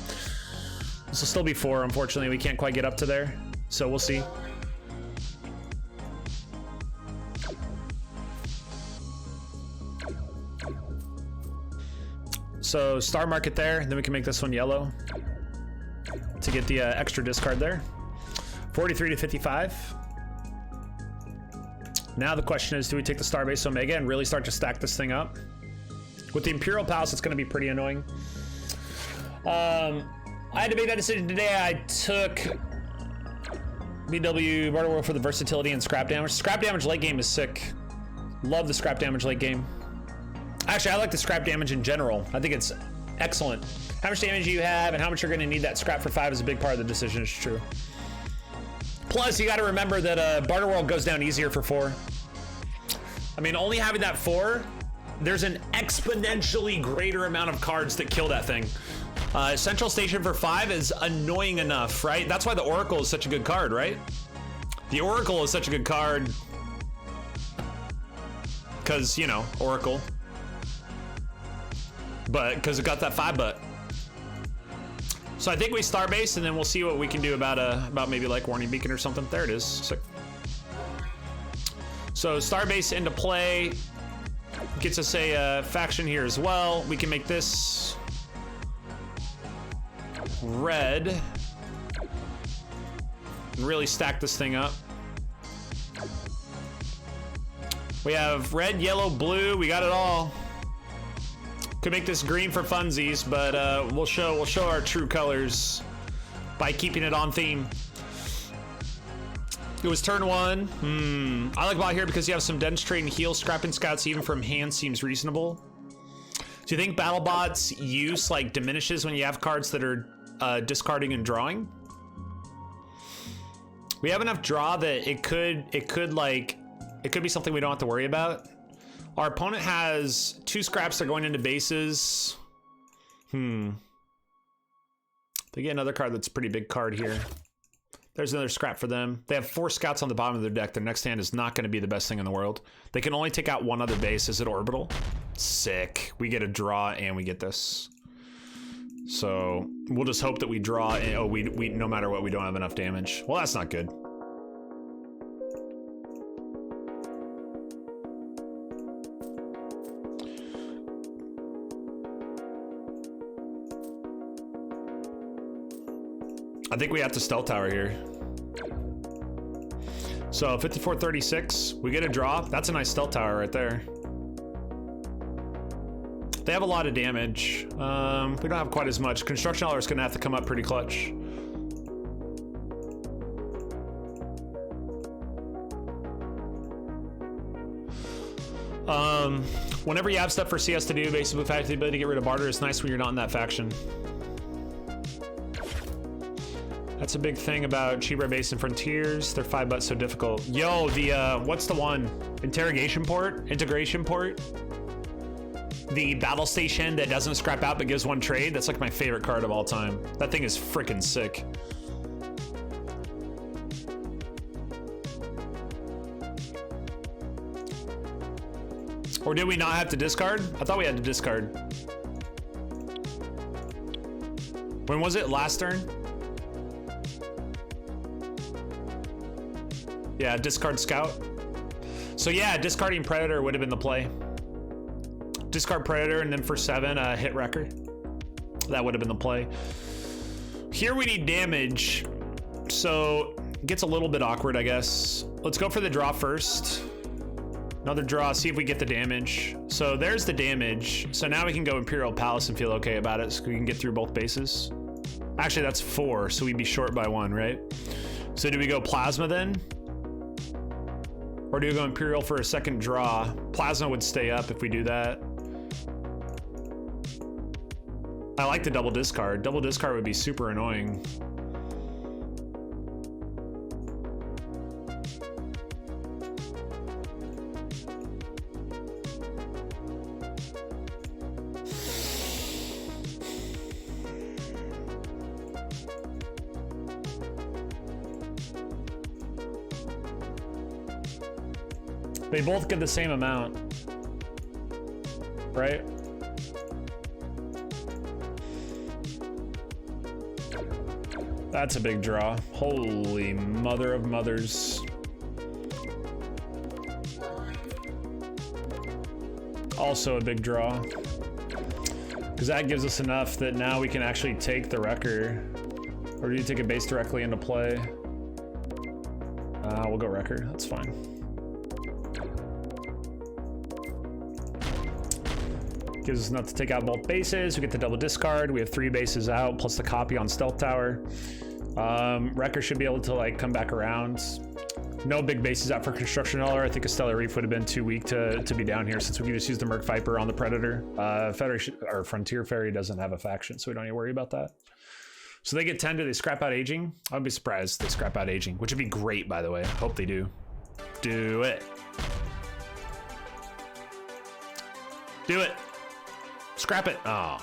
This will still be 4, unfortunately. We can't quite get up to there, so we'll see. So Star Market there, then we can make this one yellow to get the extra discard there. 43 to 55. Now the question is, do we take the Starbase Omega and really start to stack this thing up? With the Imperial Palace, it's going to be pretty annoying. I had to make that decision today. I took BW Barter World for the versatility and scrap damage. Scrap damage late game is sick. Love the scrap damage late game. Actually, I like the scrap damage in general. I think it's excellent. How much damage you have and how much you're going to need that scrap for 5 is a big part of the decision, is true. Plus, you got to remember that Barter World goes down easier for 4. I mean, only having that 4, there's an exponentially greater amount of cards that kill that thing. Central Station for 5 is annoying enough, right? That's why the Oracle is such a good card, right? The Oracle is such a good card because, you know, Oracle. But because it got that 5 butt. So I think we Starbase and then we'll see what we can do about maybe like Warning Beacon or something. There it is. Sick. So Starbase into play gets us a faction here as well. We can make this red and really stack this thing up. We have red, yellow, blue. We got it all. Could make this green for funsies, but we'll show our true colors by keeping it on theme. It was turn 1. I like bot here because you have some dense trade and heal. Scrapping scouts even from hand seems reasonable. Do you think BattleBot's use like diminishes when you have cards that are discarding and drawing? We have enough draw that it could be something we don't have to worry about. Our opponent has 2 scraps that are going into bases. They get another card that's a pretty big card here. There's another scrap for them. They have 4 scouts on the bottom of their deck. Their next hand is not going to be the best thing in the world. They can only take out 1 other base. Is it Orbital? Sick. We get a draw and we get this. So we'll just hope that we draw. And, oh, we no matter what, we don't have enough damage. Well, that's not good. I think we have to Stealth Tower here. So 5436, we get a drop. That's a nice stealth tower right there. They have a lot of damage. We don't have quite as much. Construction Dollar is gonna have to come up pretty clutch. Whenever you have stuff for CS to do, basically the fact of the ability to get rid of barter is nice when you're not in that faction. That's a big thing about Cheaper Base and Frontiers. They're 5 bucks so difficult. Yo, the what's the one? Integration port? The battle station that doesn't scrap out but gives one trade. That's like my favorite card of all time. That thing is freaking sick. Or did we not have to discard? I thought we had to discard. When was it? Last turn? Yeah, discard Scout. So yeah, discarding Predator would have been the play. Discard Predator and then for 7, hit Wrecker. That would have been the play. Here we need damage. So it gets a little bit awkward, I guess. Let's go for the draw first. Another draw, see if we get the damage. So there's the damage. So now we can go Imperial Palace and feel okay about it, so we can get through both bases. Actually, that's 4, so we'd be short by 1, right? So do we go Plasma then? Or do we go Imperial for a second draw? Plasma would stay up if we do that. I like the double discard. Double discard would be super annoying. They both get the same amount, right? That's a big draw. Holy mother of mothers. Also a big draw. Because that gives us enough that now we can actually take the Wrecker. Or do you take a base directly into play? We'll go Wrecker, that's fine. Gives us enough to take out both bases. We get the double discard. We have 3 bases out, plus the copy on Stealth Tower. Wrecker should be able to like come back around. No big bases out for Construction Dollar. I think a Stellar Reef would have been too weak to be down here since we could just use the Merc Viper on the Predator. Federation or Frontier Ferry doesn't have a faction, so we don't need to worry about that. So they get 10. Do they scrap out Aging? I'd be surprised if they scrap out Aging, which would be great, by the way. Hope they do. Do it. Do it. Scrap it. Oh.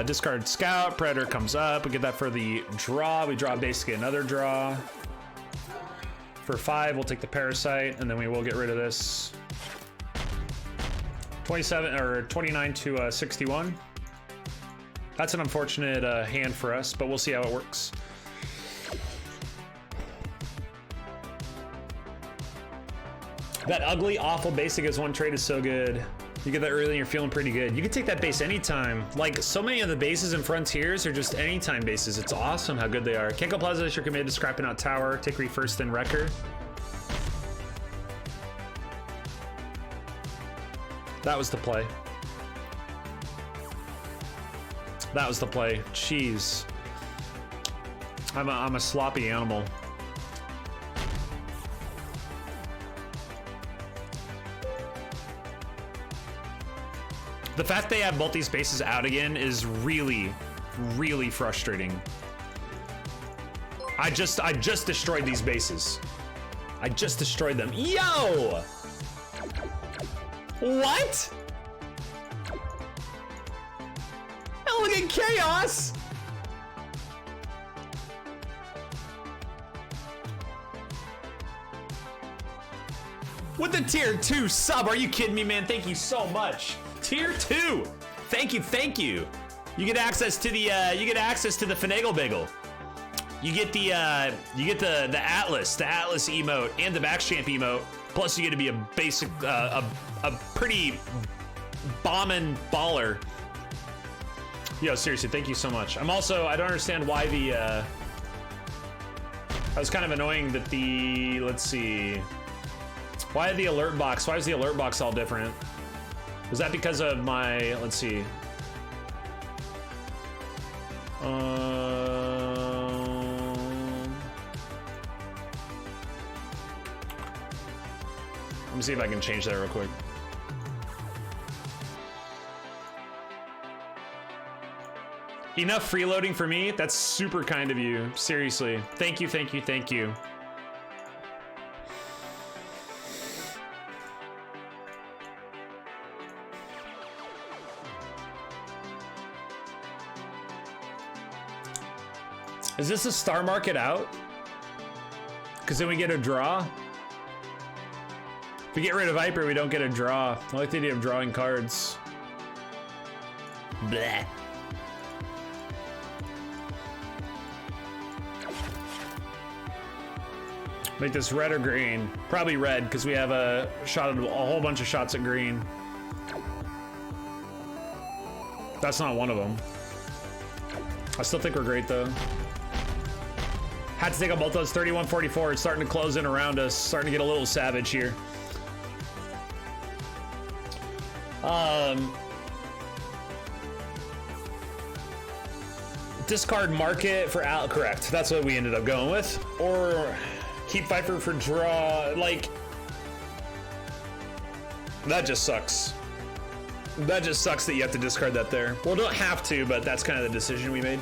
Discard Scout. Predator comes up. We get that for the draw. We draw basically another draw. For 5, we'll take the Parasite, and then we will get rid of this. 27 or 29 to 61. That's an unfortunate hand for us, but we'll see how it works. That ugly, awful basic as 1 trade is so good. You get that early and you're feeling pretty good. You can take that base anytime. Like, so many of the bases in Frontiers are just anytime bases. It's awesome how good they are. Kenko Plaza, you're committed to scrapping out Tower. Take Reef first, then Wrecker. That was the play. That was the play. Jeez. I'm a sloppy animal. The fact they have both these bases out again is really, really frustrating. I just destroyed these bases. I just destroyed them. Yo! What? Elegant Chaos! With the tier 2 sub, are you kidding me, man? Thank you so much. Tier 2. Thank you, thank you. You get access to the Finagle Bagel. You get the Atlas emote and the Backchamp emote. Plus, you get to be a basic, a pretty bombing baller. Yo, seriously, thank you so much. I'm also, I don't understand why That was kind of annoying that the, let's see. Why the alert box? Why is the alert box all different? Was that because of my, let's see. Let me see if I can change that real quick. Enough freeloading for me? That's super kind of you. Seriously. Thank you, thank you, thank you. Is this a star market out? Because then we get a draw? If we get rid of Viper, we don't get a draw. I like the idea of drawing cards. Bleh. Make this red or green? Probably red, because we have a shot at a whole bunch of shots at green. That's not one of them. I still think we're great though. Had to take out both those. 31-44. It's starting to close in around us. Starting to get a little savage here. Discard market for Al. Correct. That's what we ended up going with. Or keep Viper for draw. Like, that just sucks. That just sucks that you have to discard that there. Well, don't have to, but that's kind of the decision we made.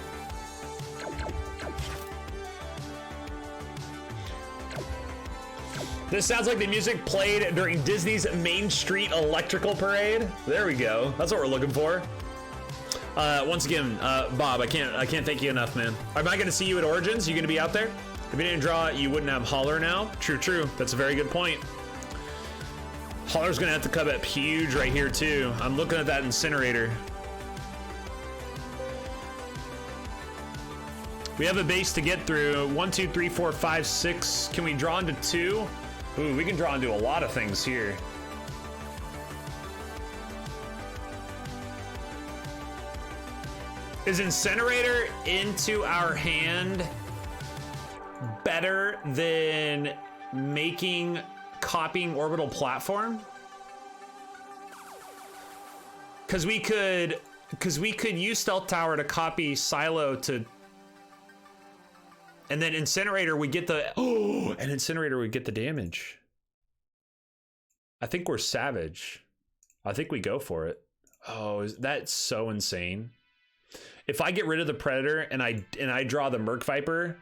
This sounds like the music played during Disney's Main Street Electrical Parade. There we go. That's what we're looking for. Once again, Bob, I can't thank you enough, man. Am I going to see you at Origins? You going to be out there? If you didn't draw, you wouldn't have Holler now. True, true. That's a very good point. Holler's going to have to come up huge right here too. I'm looking at that incinerator. We have a base to get through. 1, 2, 3, 4, 5, 6. Can we draw into 2? Ooh, we can draw into a lot of things here. Is Incinerator into our hand better than making copying orbital platform? Because we could use Stealth Tower to copy Silo to, and then Incinerator we get the and Incinerator would get the damage. I think we're savage. I think we go for it. Oh, that's so insane. If I get rid of the Predator and I draw the Merc Viper.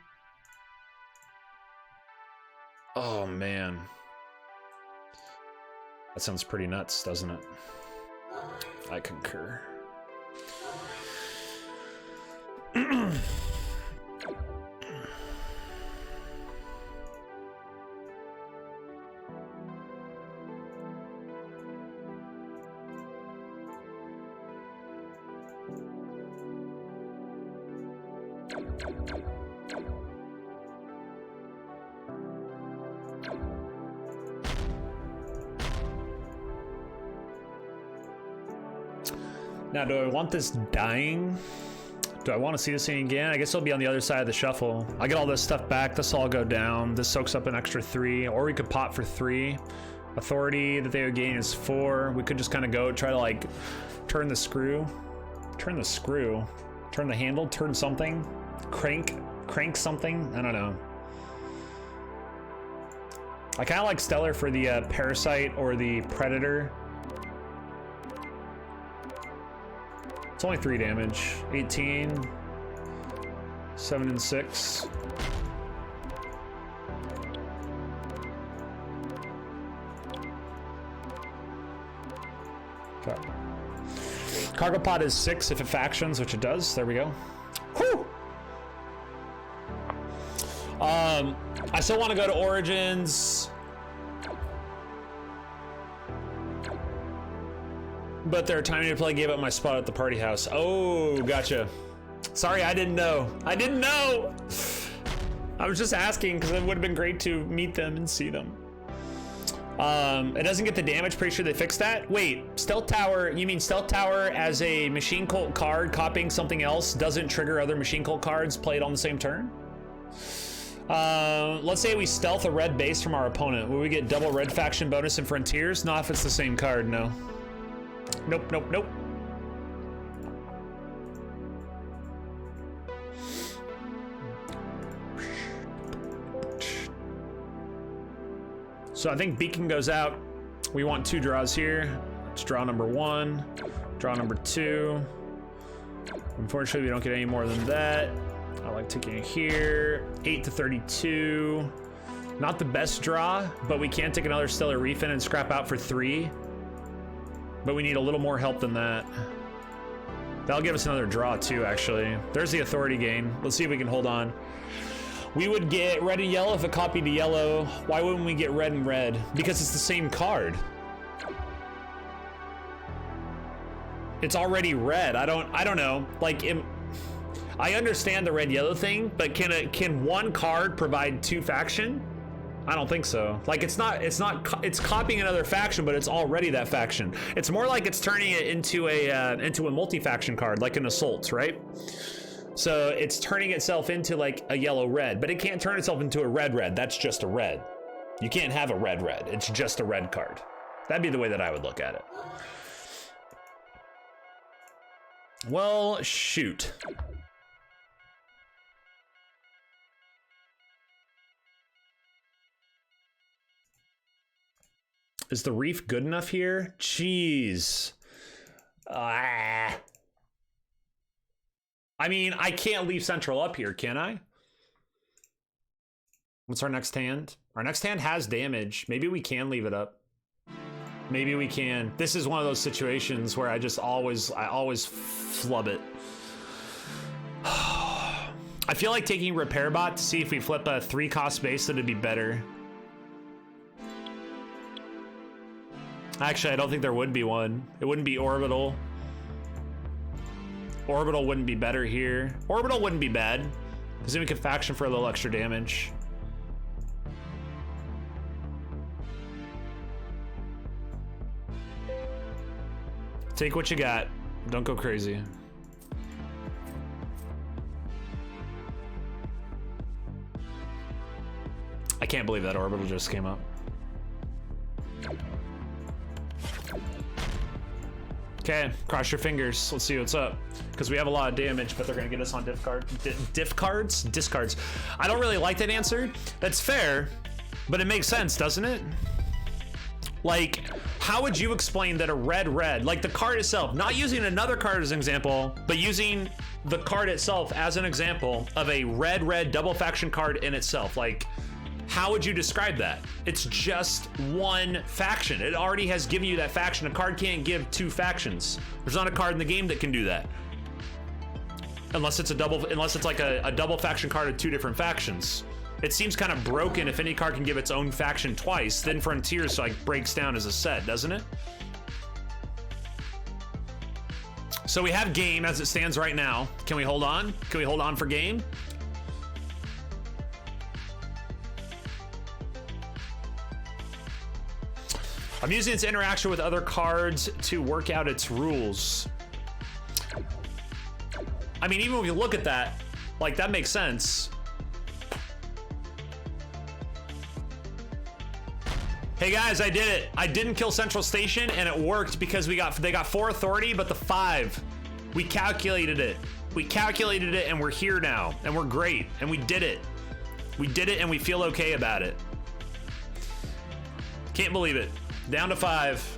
Oh man. That sounds pretty nuts, doesn't it? I concur. Now, do I want this dying? Do I want to see this thing again? I guess it'll be on the other side of the shuffle. I get all this stuff back. This will all go down. This soaks up an extra 3, or we could pop for 3. Authority that they would gain is 4. We could just kind of go try to like turn the screw, turn the handle, turn something, crank something. I don't know. I kind of like Stellar for the Parasite or the Predator. It's only 3 damage. 18, 7 and 6. Okay. Cargo pod is 6 if it factions, which it does. There we go. Whew! I still want to go to Origins, but their timing to play gave up my spot at the party house. Oh, gotcha. Sorry, I didn't know. I was just asking because it would have been great to meet them and see them. It doesn't get the damage. Pretty sure they fixed that. Wait, Stealth Tower, you mean Stealth Tower as a Machine Cult card copying something else doesn't trigger other Machine Cult cards played on the same turn? Let's say we stealth a red base from our opponent. Will we get double red faction bonus in Frontiers? Not if it's the same card, no. Nope, nope, nope. So I think Beacon goes out. We want 2 draws here. Let's draw number 1, draw number 2. Unfortunately, we don't get any more than that. I like taking it here. 8 to 32. Not the best draw, but we can take another Stellar Reef in and scrap out for 3. But we need a little more help than that. That'll give us another draw too, actually. There's the authority gain. Let's see if we can hold on. We would get red and yellow if it copied to yellow. Why wouldn't we get red and red? Because it's the same card. It's already red. I don't know. Like, I understand the red yellow thing, but can one card provide 2 faction? I don't think so. Like, it's copying another faction, but it's already that faction. It's more like it's turning it into a multi-faction card, like an assault, right? So it's turning itself into like a yellow red, but it can't turn itself into a red red. That's just a red. You can't have a red red. It's just a red card. That'd be the way that I would look at it. Well, shoot. Is the reef good enough here? Jeez. I mean, I can't leave Central up here, can I? What's our next hand? Our next hand has damage. Maybe we can leave it up. Maybe we can. This is one of those situations where I always flub it. I feel like taking Repair Bot to see if we flip a 3-cost base, that'd be better. Actually, I don't think there would be one. It wouldn't be Orbital. Orbital wouldn't be better here. Orbital wouldn't be bad, because then we could faction for a little extra damage. Take what you got. Don't go crazy. I can't believe that Orbital just came up. Okay, cross your fingers. Let's see what's up. Because we have a lot of damage, but they're gonna get us on discards. I don't really like that answer. That's fair, but it makes sense, doesn't it? Like, how would you explain that a red, like the card itself, not using another card as an example, but using the card itself as an example of a red double faction card in itself? Like, how would you describe that? It's just one faction. It already has given you that faction. A card can't give 2 factions. There's not a card in the game that can do that. Unless it's like a double faction card of 2 different factions. It seems kind of broken if any card can give its own faction twice. Then Frontiers like breaks down as a set, doesn't it? So we have game as it stands right now. Can we hold on? Can we hold on for game? I'm using its interaction with other cards to work out its rules. I mean, even when you look at that, like that makes sense. Hey guys, I did it. I didn't kill Central Station and it worked because they got 4 authority, but the 5. We calculated it. We calculated it and we're here now and we're great and we did it. We did it and we feel okay about it. Can't believe it. Down to 5.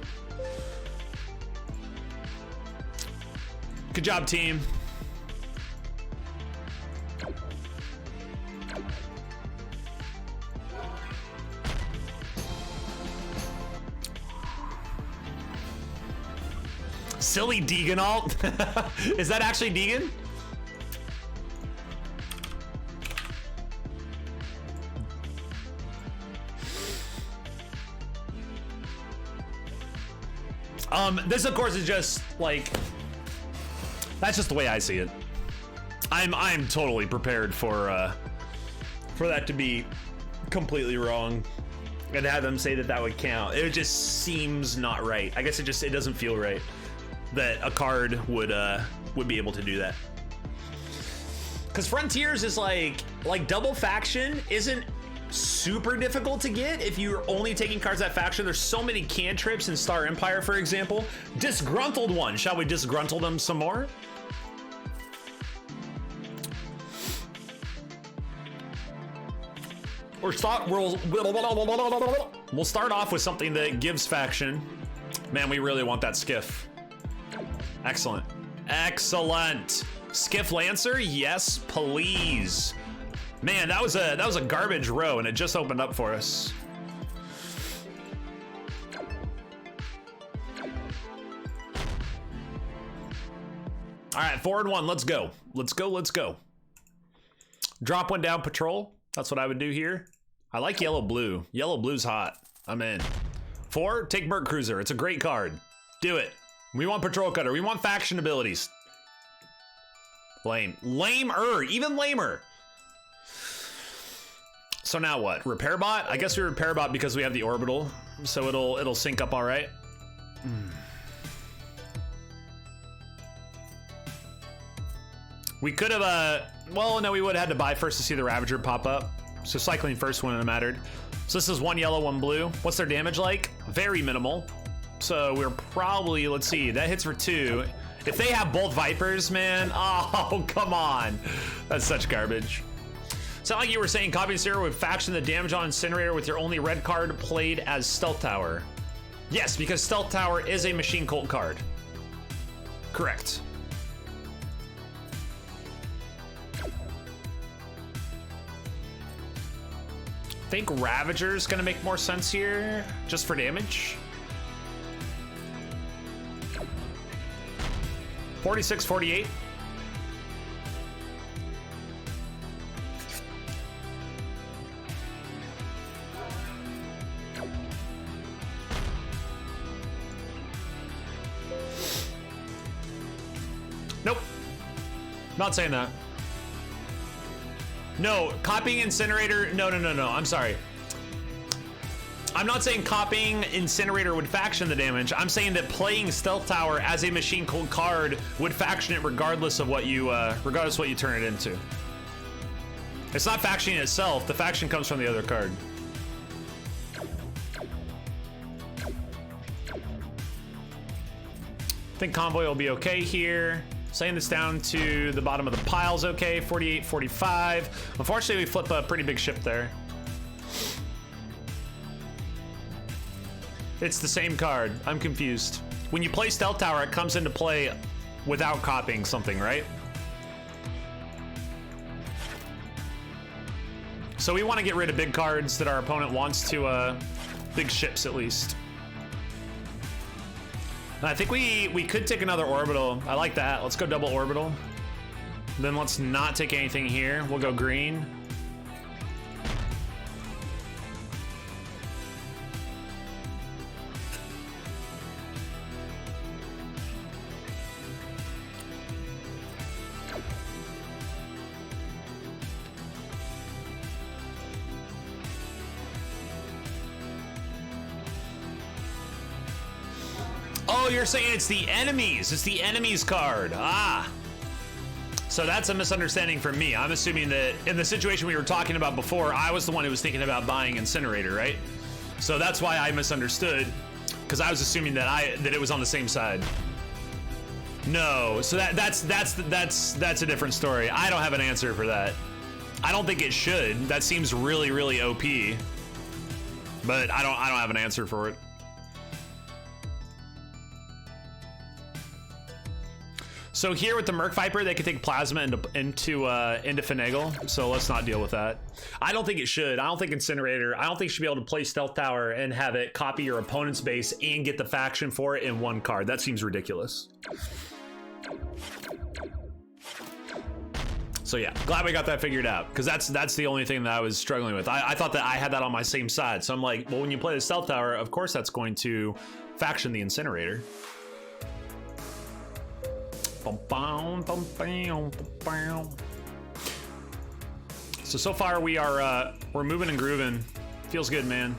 Good job, team. Silly Deegan alt. Is that actually Deegan? This of course is just like, that's just the way I see it. I'm totally prepared for that to be completely wrong and have them say that would count. It just seems not right. I guess it doesn't feel right that a card would be able to do that. Because Frontiers is like double faction isn't super difficult to get if you're only taking cards that faction. There's so many cantrips in Star Empire, for example. Disgruntled one. Shall we disgruntle them some more? We'll start off with something that gives faction. Man, we really want that skiff. Excellent. Excellent. Skiff Lancer, yes, please. Man, that was a garbage row, and it just opened up for us. All right, forward one, let's go. Let's go, let's go. Drop one down, patrol. That's what I would do here. I like yellow blue. Yellow blue's hot. I'm in. 4, take Merc Cruiser. It's a great card. Do it. We want patrol cutter. We want faction abilities. Lame. Lamer. Even lamer. So now what? Repair bot? I guess we repair bot because we have the orbital, so it'll sync up all right. We could have well, no, we would have had to buy first to see the Ravager pop up. So cycling first wouldn't have mattered. So this is 1 yellow, 1 blue. What's their damage like? Very minimal. So we're probably, let's see, that hits for 2. If they have both Vipers, man, oh, come on. That's such garbage. Sound like you were saying copy Incinerator would faction the damage on Incinerator with your only red card played as Stealth Tower. Yes, because Stealth Tower is a Machine Cult card. Correct. I think Ravager's gonna make more sense here, just for damage. 46, 48. Nope. Not saying that. No, copying Incinerator. No. I'm sorry. I'm not saying copying Incinerator would faction the damage. I'm saying that playing Stealth Tower as a Machine Cult card would faction it regardless of what you turn it into. It's not factioning itself. The faction comes from the other card. I think Convoy will be okay here. Setting this down to the bottom of the pile's okay. 48, 45. Unfortunately, we flip a pretty big ship there. It's the same card. I'm confused. When you play Stealth Tower, it comes into play without copying something, right? So we want to get rid of big cards that our opponent wants to, big ships at least. And I think we could take another orbital. I like that. Let's go double orbital. Then let's not take anything here. We'll go green. Oh, you're saying it's the enemies. It's the enemies card. Ah. So that's a misunderstanding from me. I'm assuming that in the situation we were talking about before, I was the one who was thinking about buying Incinerator, right? So that's why I misunderstood, because I was assuming that it was on the same side. No, so that's a different story. I don't have an answer for that. I don't think it should. That seems really, really OP. But I don't have an answer for it. So here with the Merc Viper, they could take Plasma into Finagle, so let's not deal with that. I don't think it should. I don't think Incinerator, I don't think you should be able to play Stealth Tower and have it copy your opponent's base and get the faction for it in one card. That seems ridiculous. So yeah, glad we got that figured out, because that's the only thing that I was struggling with. I thought that I had that on my same side. So I'm like, well, when you play the Stealth Tower, of course that's going to faction the Incinerator. So far we are we're moving and grooving. Feels good, man.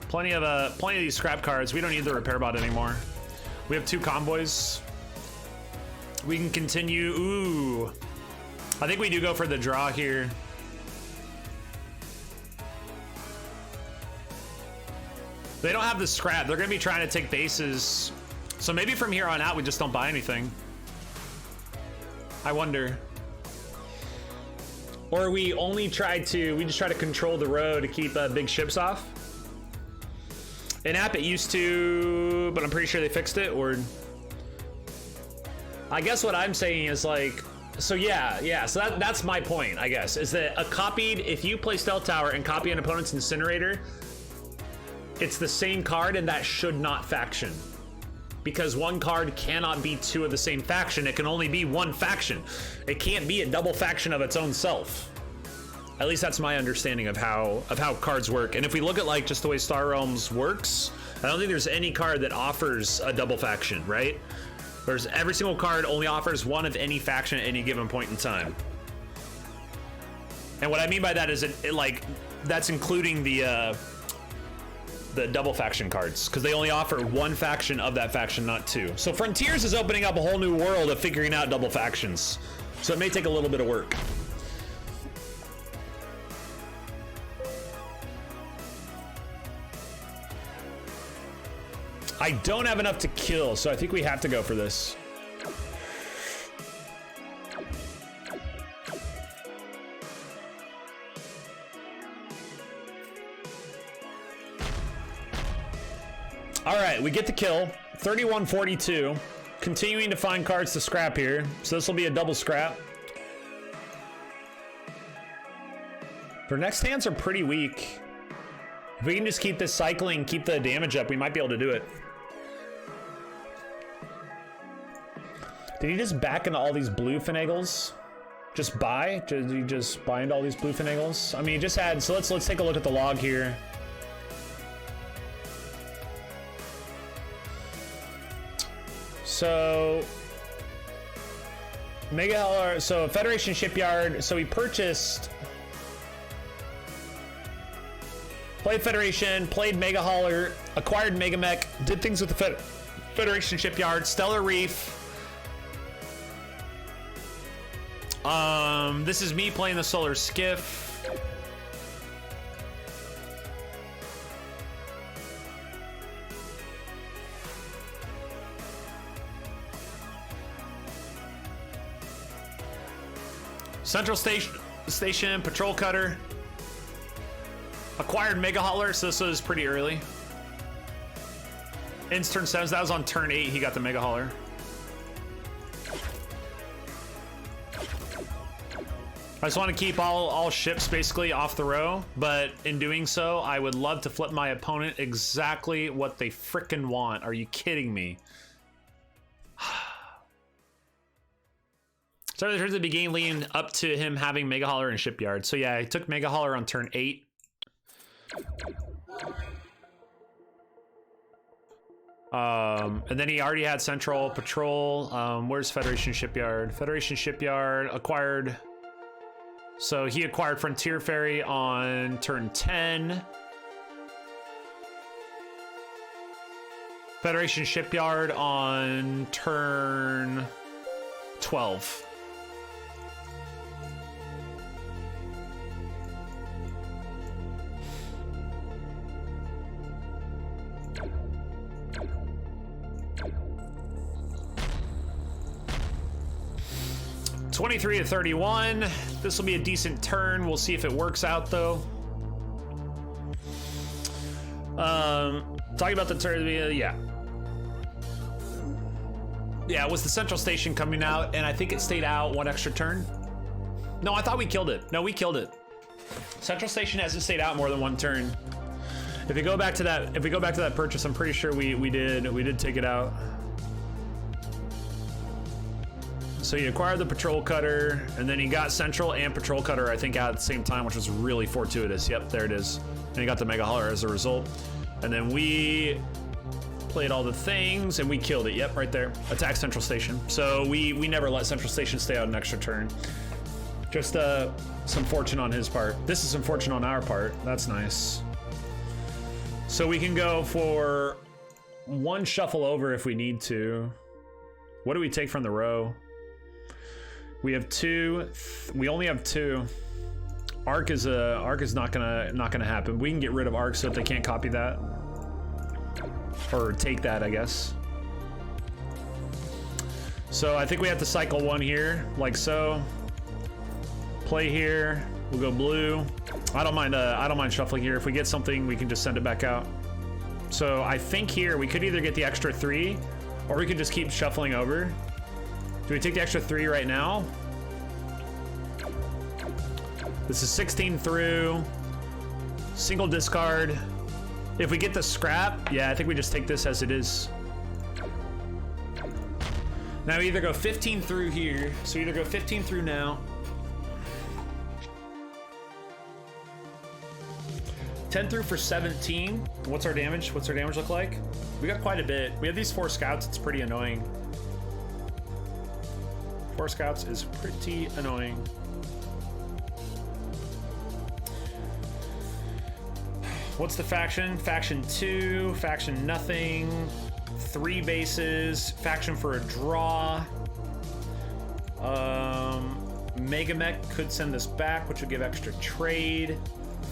Plenty of these scrap cards. We don't need the repair bot anymore. We have 2 convoys. We can continue. Ooh. I think we do go for the draw here. They don't have the scrap. They're going to be trying to take bases. So maybe from here on out, we just don't buy anything. I wonder. Or we just try to control the row to keep big ships off. In app it used to, but I'm pretty sure they fixed it. Or I guess what I'm saying is like, so yeah. So that's my point, I guess, is that if you play Stealth Tower and copy an opponent's Incinerator, it's the same card and that should not faction. Because one card cannot be two of the same faction. It can only be one faction. It can't be a double faction of its own self. At least that's my understanding of how cards work. And if we look at like just the way Star Realms works, I don't think there's any card that offers a double faction, right? There's every single card only offers one of any faction at any given point in time. And what I mean by that is that's including the double faction cards, because they only offer one faction of that faction, not two. So Frontiers is opening up a whole new world of figuring out double factions. So it may take a little bit of work. I don't have enough to kill, so I think we have to go for this. All right, we get the kill. 31-42. Continuing to find cards to scrap here. So this will be a double scrap. Their next hands are pretty weak. If we can just keep this cycling, keep the damage up, we might be able to do it. Did he just back into all these blue finagles? Just buy? Did he just buy into all these blue finagles? I mean, he just had, so let's take a look at the log here. So Mega Hauler, so Federation Shipyard, so he purchased, played Federation, played Mega Hauler, acquired Mega Mech, did things with the Federation Shipyard, Stellar Reef. This is me playing the Solar Skiff. Central Station, Patrol Cutter. Acquired Mega Hauler, so this was pretty early. Ends turn 7, that was on turn 8, he got the Mega Hauler. I just want to keep all ships basically off the row, but in doing so, I would love to flip my opponent exactly what they frickin' want. Are you kidding me? So the turns of the game leading up to him having Mega Hauler and Shipyard. So yeah, I took Mega Hauler on turn 8. And then he already had Central Patrol. Where's Federation Shipyard? Federation Shipyard acquired. So he acquired Frontier Ferry on turn 10. Federation Shipyard on turn 12. $23-31. This will be a decent turn. We'll see if it works out though. Talking about the turn, yeah. Yeah, it was the Central Station coming out, and I think it stayed out one extra turn. No, I thought we killed it. No, we killed it. Central Station hasn't stayed out more than one turn. If we go back to that, purchase, I'm pretty sure we did take it out. So he acquired the Patrol Cutter, and then he got Central and Patrol Cutter, I think, out at the same time, which was really fortuitous. Yep, there it is. And he got the Mega Hauler as a result. And then we played all the things, and we killed it. Yep, right there. Attack Central Station. So we never let Central Station stay out an extra turn. Just some fortune on his part. This is some fortune on our part. That's nice. So we can go for one shuffle over if we need to. What do we take from the row? We have two. We only have two. Arc is not gonna happen. We can get rid of Arc so if they can't copy that or take that, I guess. So I think we have to cycle one here, like so. Play here. We'll go blue. I don't mind shuffling here. If we get something, we can just send it back out. So I think here we could either get the extra 3, or we could just keep shuffling over. Do we take the extra 3 right now? This is 16 through. Single discard. If we get the scrap, yeah, I think we just take this as it is. Now we either go 15 through here, so either go 15 through now. 10 through for 17. What's our damage? What's our damage look like? We got quite a bit. We have these 4 scouts. It's pretty annoying. 4 scouts is pretty annoying. What's the faction? Faction 2, faction nothing, 3 bases, faction for a draw. Megamech could send this back, which would give extra trade.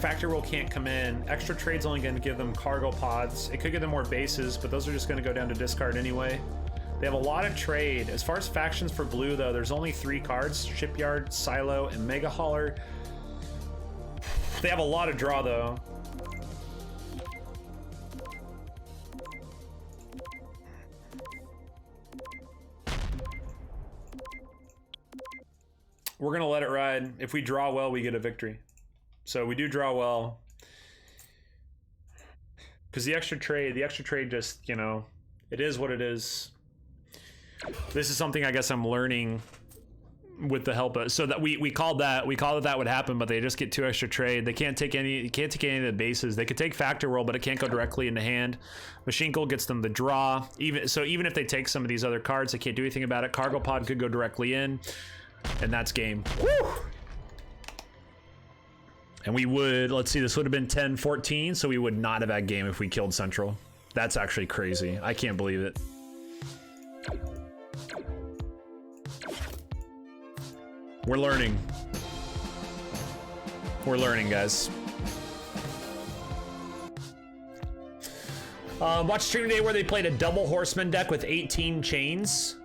Factory roll can't come in. Extra trade's only going to give them cargo pods. It could give them more bases, but those are just going to go down to discard anyway. They have a lot of trade. As far as factions for blue, though, there's only 3 cards: Shipyard, Silo, and Mega Hauler. They have a lot of draw, though. We're going to let it ride. If we draw well, we get a victory. So we do draw well. Because the extra trade just, you know, it is what it is. This is something I guess I'm learning with the help of, so that we called that would happen, but they just get 2 extra trade. They can't take any of the bases. They could take factor roll, but it can't go directly into hand. Machine Gold gets them the draw. Even if they take some of these other cards, they can't do anything about it. Cargo pod could go directly in, and that's game. Woo! And we would, let's see, this would have been 10-14, so we would not have had game if we killed Central. That's actually crazy. I can't believe it. We're learning. We're learning, guys. Watched a stream today where they played a double horseman deck with 18 chains.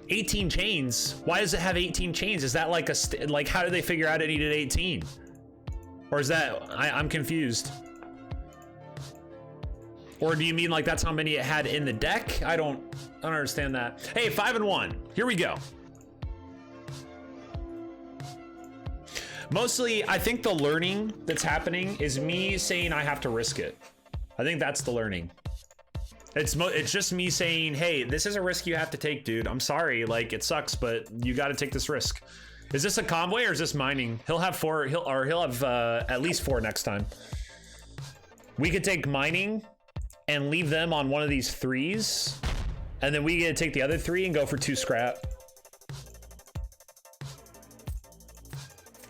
18 chains? Why does it have 18 chains? Is that like like how did they figure out it needed 18? Or is that, I'm confused. Or do you mean like that's how many it had in the deck? I don't understand that. Hey, 5-1. Here we go. Mostly, I think the learning that's happening is me saying I have to risk it. I think that's the learning. It's just me saying, hey, this is a risk you have to take, dude. I'm sorry, like it sucks, but you got to take this risk. Is this a convoy or is this mining? He'll have 4. He'll have at least 4 next time. We could take mining and leave them on one of these 3s, and then we get to take the other 3 and go for 2 scrap.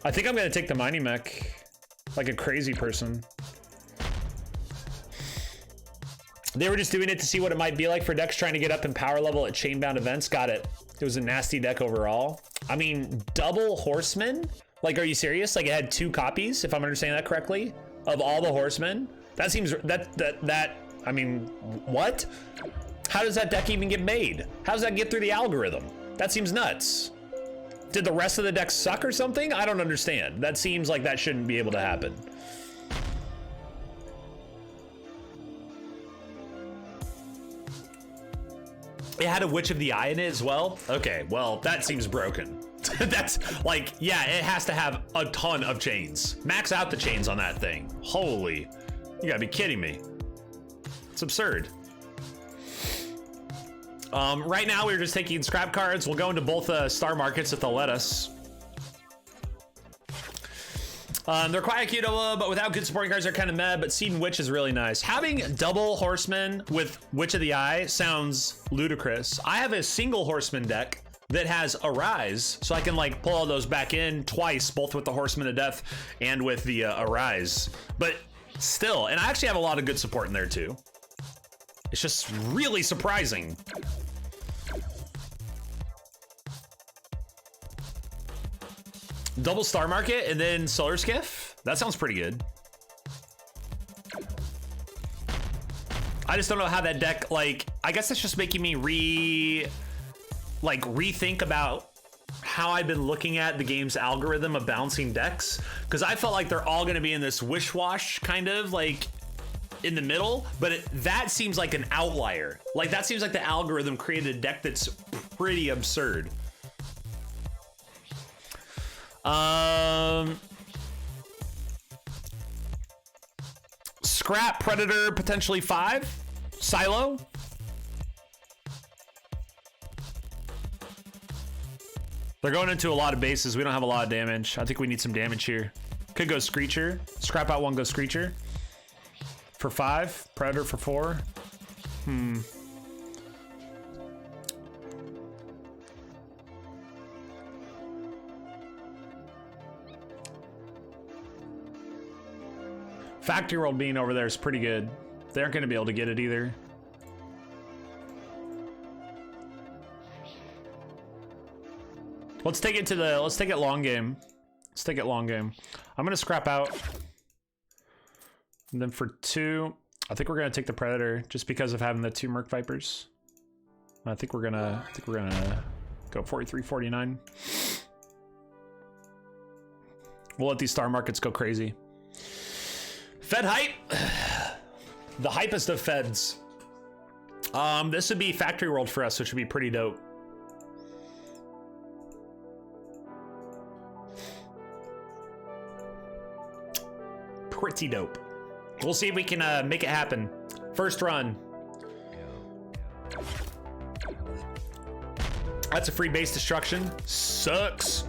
I think I'm gonna take the mining mech like a crazy person. They were just doing it to see what it might be like for decks trying to get up in power level at chainbound events. Got it. It was a nasty deck overall. I mean, double horsemen? Like, are you serious? Like, it had 2 copies, if I'm understanding that correctly, of all the horsemen? That seems, I mean, what? How does that deck even get made? How does that get through the algorithm? That seems nuts. Did the rest of the deck suck or something? I don't understand. That seems like that shouldn't be able to happen. It had a Witch of the Eye in it as well? Okay, well, that seems broken. That's like, yeah, it has to have a ton of chains. Max out the chains on that thing. Holy, you gotta be kidding me. It's absurd. Right now, we're just taking scrap cards. We'll go into both star markets if they'll let us. They're quite cute, but without good supporting cards, they're kind of meh, but Seed and Witch is really nice. Having double Horseman with Witch of the Eye sounds ludicrous. I have a single Horseman deck that has Arise, so I can like pull all those back in twice, both with the Horseman of Death and with the Arise. But still, and I actually have a lot of good support in there too. It's just really surprising. Double Star Market and then Solar Skiff? That sounds pretty good. I just don't know how that deck, like, I guess that's just making me rethink about how I've been looking at the game's algorithm of balancing decks. Because I felt like they're all gonna be in this wish-wash kind of like in the middle, but that seems like an outlier. Like that seems like the algorithm created a deck that's pretty absurd. Scrap Predator, potentially 5. Silo. They're going into a lot of bases. We don't have a lot of damage. I think we need some damage here. Could go Screecher. Scrap out 1, go Screecher. For 5. Predator for 4. Factory World being over there is pretty good. They aren't going to be able to get it either. Let's take it long game. Let's take it long game. I'm going to scrap out. And then for 2, I think we're going to take the Predator just because of having the 2 Merc Vipers. I think we're going to go 43, 49. We'll let these star markets go crazy. Fed hype. The hypest of feds. This would be Factory World for us, which would be pretty dope. Pretty dope. We'll see if we can make it happen. First run. That's a free base destruction. Sucks.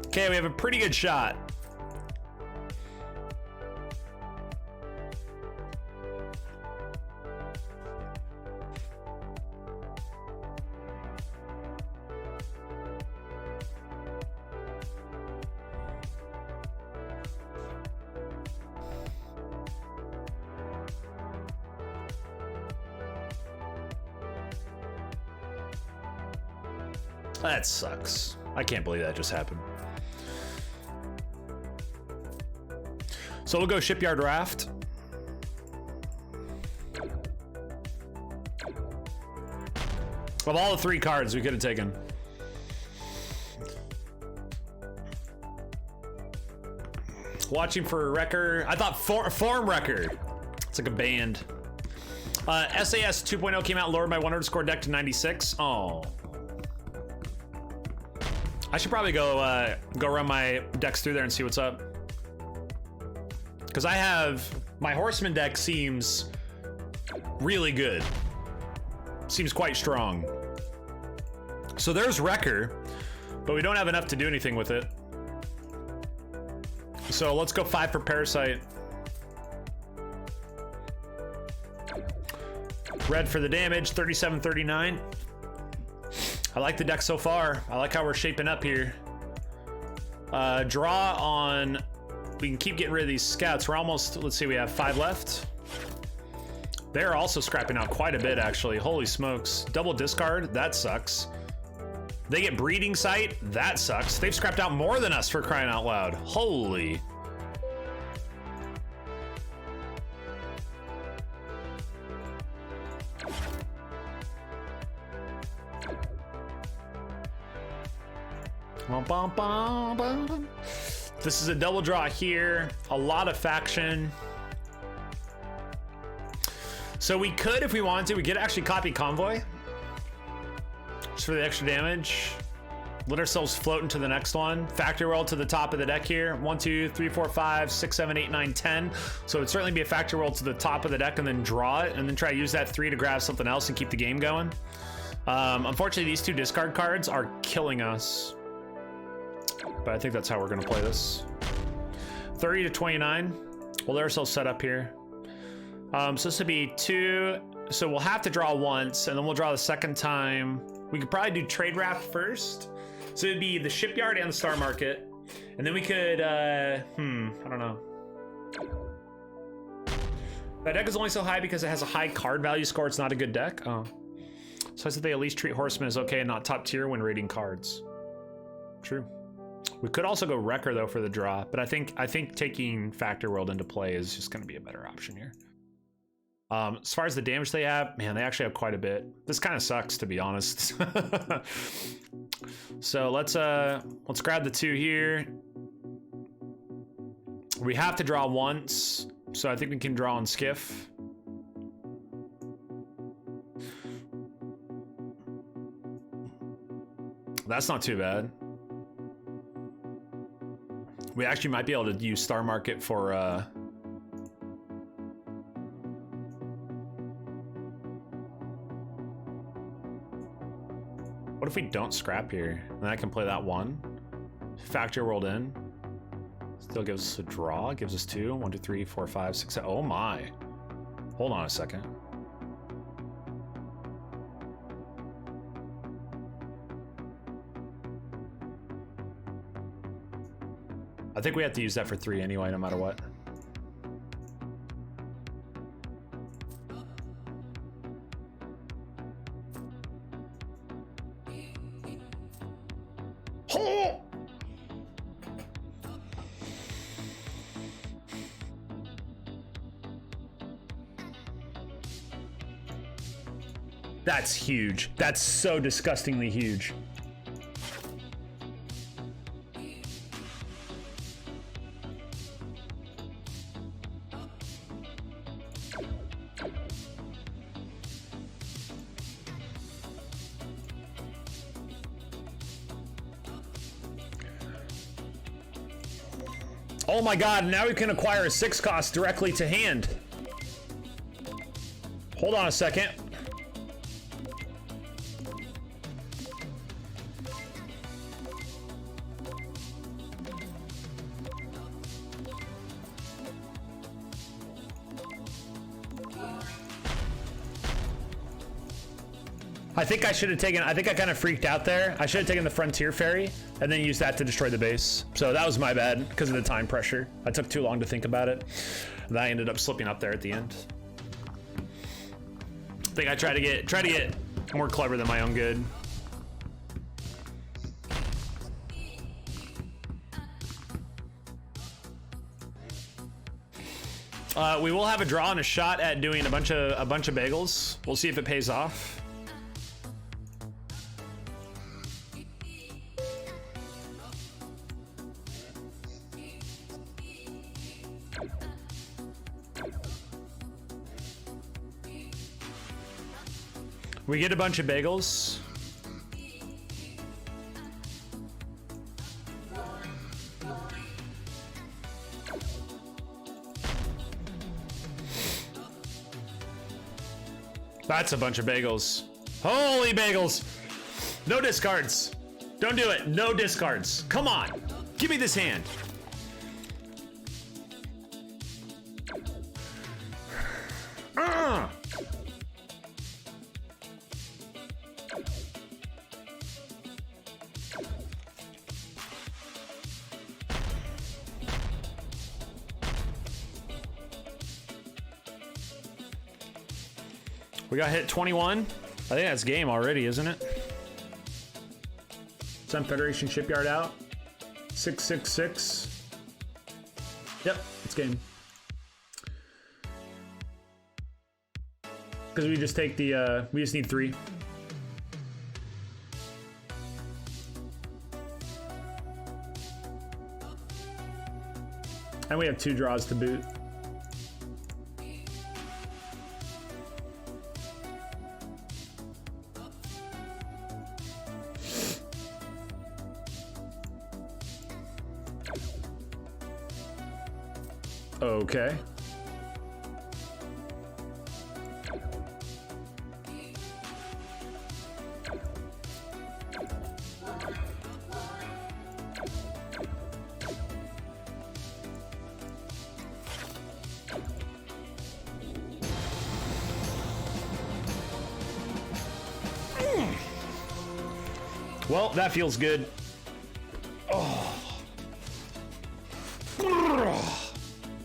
Okay, we have a pretty good shot. That sucks. I can't believe that just happened. So we'll go Shipyard Raft. Of all the 3 cards we could have taken. Watching for a Wrecker. I thought Form Wrecker. It's like a band. SAS 2.0 came out, lowered my 100 score deck to 96. Oh. I should probably go run my decks through there and see what's up. Because I have, my Horseman deck seems really good. Seems quite strong. So there's Wrecker, but we don't have enough to do anything with it. So let's go 5 for Parasite. Red for the damage, 37, 39. I like the deck so far. I like how we're shaping up here. Draw on, we can keep getting rid of these scouts. We're almost, let's see, we have 5 left. They're also scrapping out quite a bit, actually. Holy smokes. Double discard, that sucks. They get Breeding Sight, that sucks. They've scrapped out more than us, for crying out loud. Holy. This is a double draw here. A lot of faction. So we could, if we wanted to, we could actually copy Convoy. Just for the extra damage. Let ourselves float into the next one. Factory World to the top of the deck here. 1, 2, 3, 4, 5, 6, 7, 8, 9, 10. So it'd certainly be a Factory World to the top of the deck and then draw it and then try to use that 3 to grab something else and keep the game going. Unfortunately, these 2 discard cards are killing us. But I think that's how we're gonna play this. 30 to 29. We'll let ourselves set up here. So this would be 2. So we'll have to draw once, and then we'll draw the second time. We could probably do Trade Raft first. So it'd be the Shipyard and the Star Market. And then we could, I don't know. That deck is only so high because it has a high card value score. It's not a good deck. Oh. So I said they at least treat horsemen as okay and not top tier when raiding cards. True. We could also go Wrecker though for the draw, but I think taking Factor World into play is just going to be a better option here. As far as the damage they have, man, they actually have quite a bit. This kind of sucks, to be honest. So let's grab the 2 here. We have to draw once, so I think we can draw on Skiff. That's not too bad. We actually might be able to use Star Market for what if we don't scrap here? Then I can play that 1. Factor World in. Still gives us a draw. Gives us 2. 1, 2, 3, 4, 5, 6, 7. Oh my. Hold on a second. I think we have to use that for 3 anyway, no matter what. Oh! That's huge. That's so disgustingly huge. Oh my god, now we can acquire a 6 cost directly to hand. Hold on a second. I think I should have taken, I think I kind of freaked out there. I should have taken the Frontier Ferry and then used that to destroy the base. So that was my bad because of the time pressure. I took too long to think about it. And I ended up slipping up there at the end. I think I tried to get more clever than my own good. We will have a draw and a shot at doing a bunch of bagels. We'll see if it pays off. We get a bunch of bagels. That's a bunch of bagels. Holy bagels! No discards. Don't do it. No discards. Come on. Give me this hand. We got hit 21. I think that's game already, isn't it? Sun Federation Shipyard out. 666. Yep, it's game. Because we just take the, we just need 3. And we have 2 draws to boot. Okay. Well, that feels good. Oh.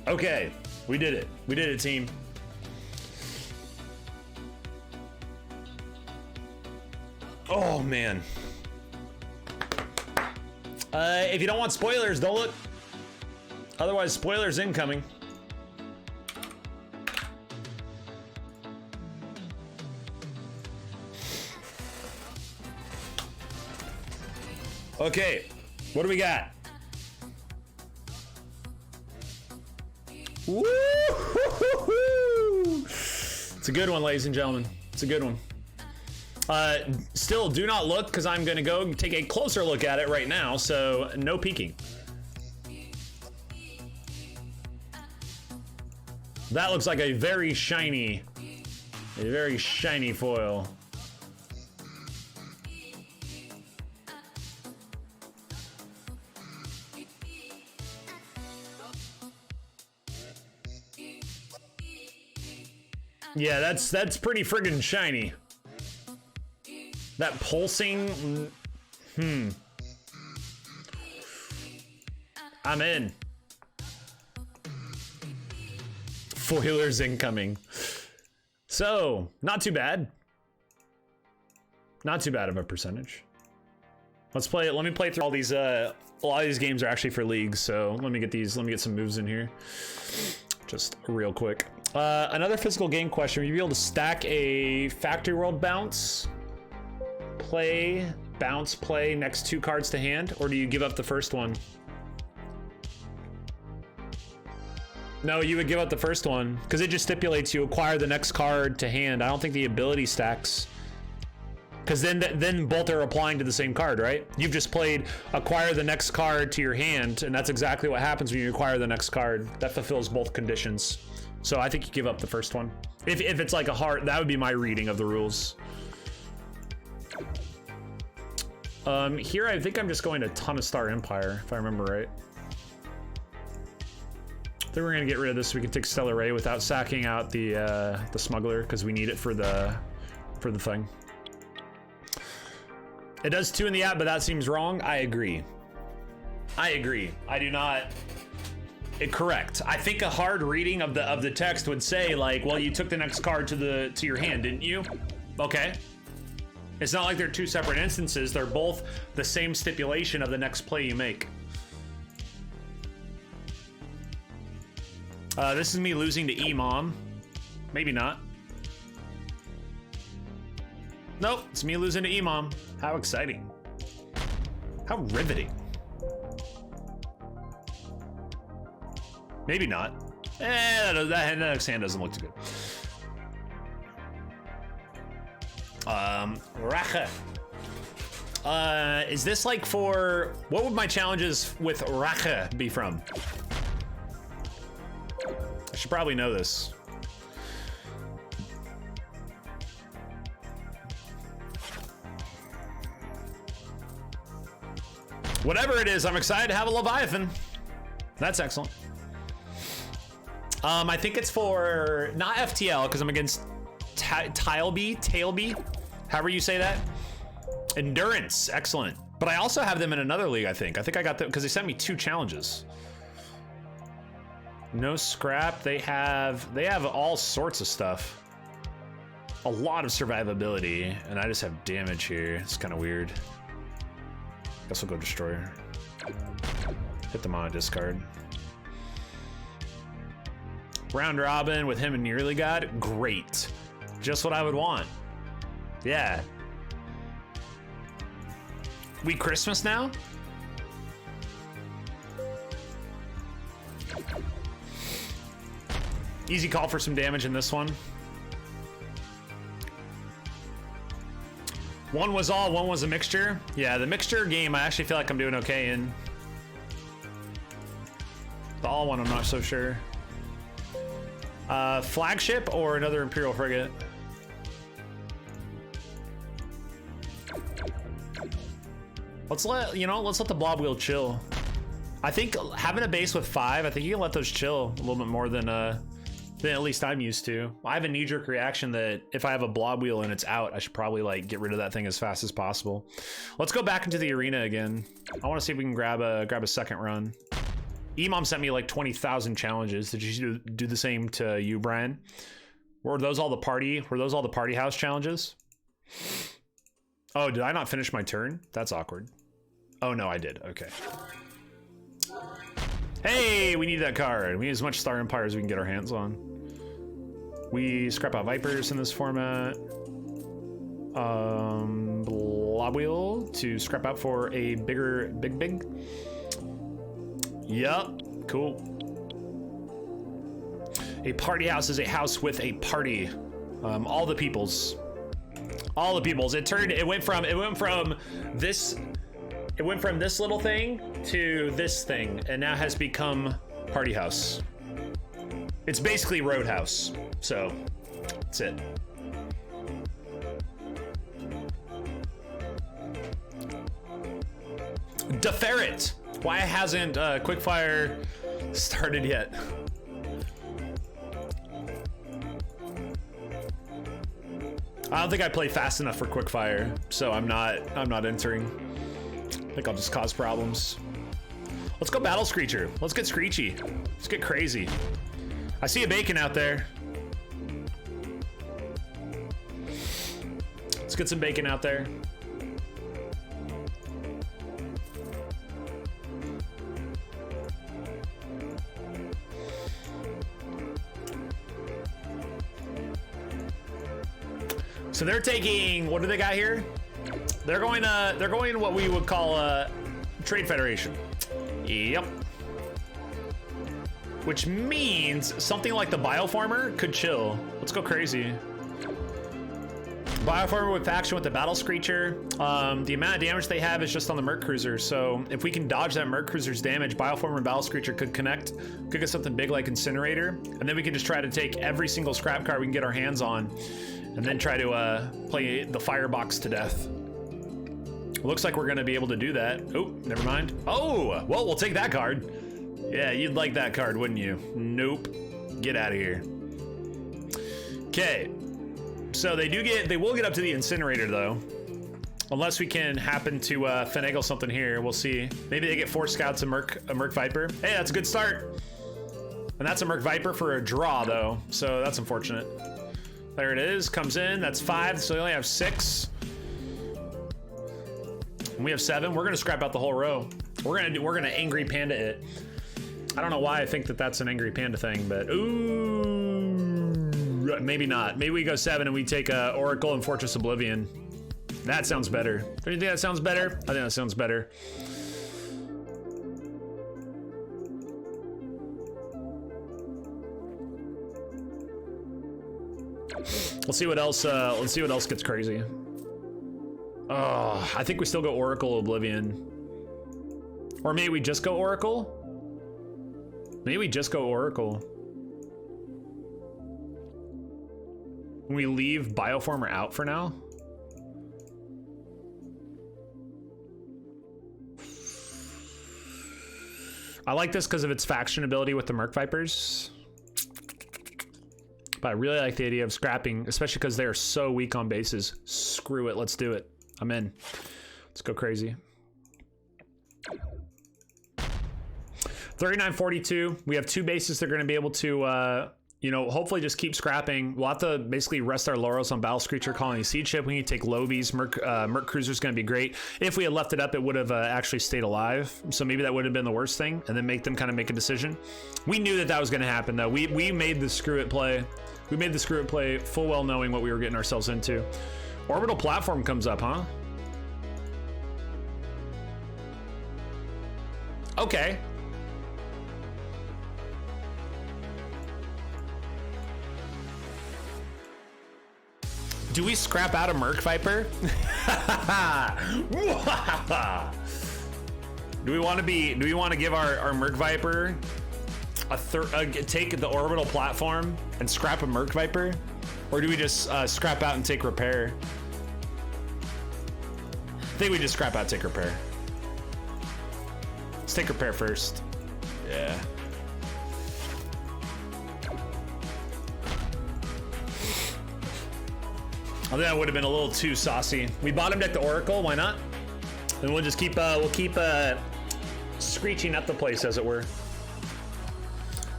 Okay, we did it. We did it, team. man. If you don't want spoilers, don't look. Otherwise, spoilers incoming. Okay, what do we got? Woo-hoo-hoo-hoo! It's a good one, ladies and gentlemen. It's a good one. Still, do not look, because I'm going to go take a closer look at it right now, so no peeking. That looks like a very shiny foil. Yeah, that's pretty friggin' shiny. That pulsing, I'm in. Foilers incoming. So, not too bad. Not too bad of a percentage. Let's play it. Let me play through all these. A lot of these games are actually for leagues, so let me get some moves in here. Just real quick. Another physical game question. Will you be able to stack a Factory World bounce? Bounce, play, next 2 cards to hand, or do you give up the first one? No, you would give up the first one, because it just stipulates you acquire the next card to hand. I don't think the ability stacks. Because then both are applying to the same card, right? You've just played acquire the next card to your hand, and that's exactly what happens when you acquire the next card. That fulfills both conditions. So I think you give up the first one. If it's like a heart, that would be my reading of the rules. Here I think I'm just going to Ton of Star Empire, if I remember right. I think we're gonna get rid of this so we can take Stellar Ray without sacking out the Smuggler, because we need it for the thing. It does 2 in the app, but that seems wrong. I agree. I do not. Correct. I think a hard reading of the text would say like, well, you took the next card to your hand, didn't you? Okay. It's not like they're 2 separate instances. They're both the same stipulation of the next play you make. This is me losing to Emom. Maybe not. Nope, it's me losing to Emom. How exciting. How riveting. Maybe not. That next hand doesn't look too good. Rache. Is this like for... What would my challenges with Rache be from? I should probably know this. Whatever it is, I'm excited to have a Leviathan. That's excellent. I think it's for not FTL because I'm against Tailby, however you say that. Endurance, excellent. But I also have them in another league. I think I got them because they sent me 2 challenges. No scrap. They have all sorts of stuff. A lot of survivability, and I just have damage here. It's kind of weird. Guess we'll go Destroyer. Hit them on a discard. Round robin with him and Nearly God. Great. Just what I would want. Yeah. We Christmas now? Easy call for some damage in this one. One was all, one was a mixture. Yeah, the mixture game I actually feel like I'm doing okay in. The all one I'm not so sure. Flagship or another Imperial frigate? Let's let the blob wheel chill. I think having a base with 5, I think you can let those chill a little bit more than at least I'm used to. I have a knee-jerk reaction that if I have a blob wheel and it's out, I should probably like get rid of that thing as fast as possible. Let's go back into the arena again. I want to see if we can grab a second run. Emom sent me like 20,000 challenges. Did you do the same to you, Brian? Were those all the party house challenges? Oh, did I not finish my turn? That's awkward. Oh no, I did. Okay. Hey, we need that card. We need as much Star Empire as we can get our hands on. We scrap out Vipers in this format. Blob Wheel to scrap out for a bigger big. Yup, cool. A party house is a house with a party. All the peoples. All the peoples. It went from this little thing to this thing, and now has become party house. It's basically Roadhouse. So that's it. Deferret. Why hasn't Quickfire started yet? I don't think I play fast enough for Quickfire, so I'm not entering. I think I'll just cause problems. Let's go Battle Screecher. Let's get Screechy. Let's get crazy. I see a bacon out there. Let's get some bacon out there. So they're taking, what do they got here? They're going what we would call a Trade Federation. Yep. Which means something like the Biofarmer could chill. Let's go crazy. Biofarmer with faction with the Battle Screecher. The amount of damage they have is just on the Merc Cruiser. So if we can dodge that Merc Cruiser's damage, Biofarmer and Battle Screecher could connect. Could get something big like Incinerator. And then we can just try to take every single scrap card we can get our hands on. And then try to play the Firebox to death. Looks like we're gonna be able to do that. Oh, never mind. Oh, well, we'll take that card. Yeah, you'd like that card, wouldn't you? Nope. Get out of here. Okay. So they will get up to the Incinerator though. Unless we can happen to finagle something here, we'll see. Maybe they get 4 scouts, a Merc Viper. Hey, that's a good start. And that's a Merc Viper for a draw though, so that's unfortunate. There it is, comes in, that's 5, so they only have 6. And we have 7, we're gonna scrap out the whole row. We're gonna Angry Panda it. I don't know why I think that that's an Angry Panda thing, but ooh, maybe not. Maybe we go 7 and we take Oracle and Fortress Oblivion. That sounds better. Do you think that sounds better? I think that sounds better. Let's see what else. Let's see what else gets crazy. Oh, I think we still go Oracle Oblivion, or maybe we just go Oracle. Maybe we just go Oracle. We leave Bioformer out for now. I like this because of its faction ability with the Merc Vipers. But I really like the idea of scrapping, especially because they're so weak on bases. Screw it, let's do it. I'm in. Let's go crazy. 3942. We have 2 bases they're going to be able to, you know, hopefully just keep scrapping. We'll have to basically rest our laurels on Battle Screecher, Colony Siege Ship. We need to take Lobies. Merc Cruiser's going to be great. If we had left it up, it would have actually stayed alive. So maybe that would have been the worst thing, and then make them kind of make a decision. We knew that that was going to happen, though. We made the screw it play. We made the screw it play full well knowing what we were getting ourselves into. Orbital Platform comes up, huh? Okay. Do we scrap out a Merc Viper? Do we want to give our Merc Viper take the Orbital Platform and scrap a Merc Viper? Or do we just scrap out and take Repair? I think we just scrap out, take Repair. Let's take Repair first. Yeah. I think that would have been a little too saucy. We bottom deck the Oracle, why not? And we'll just keep screeching up the place, as it were.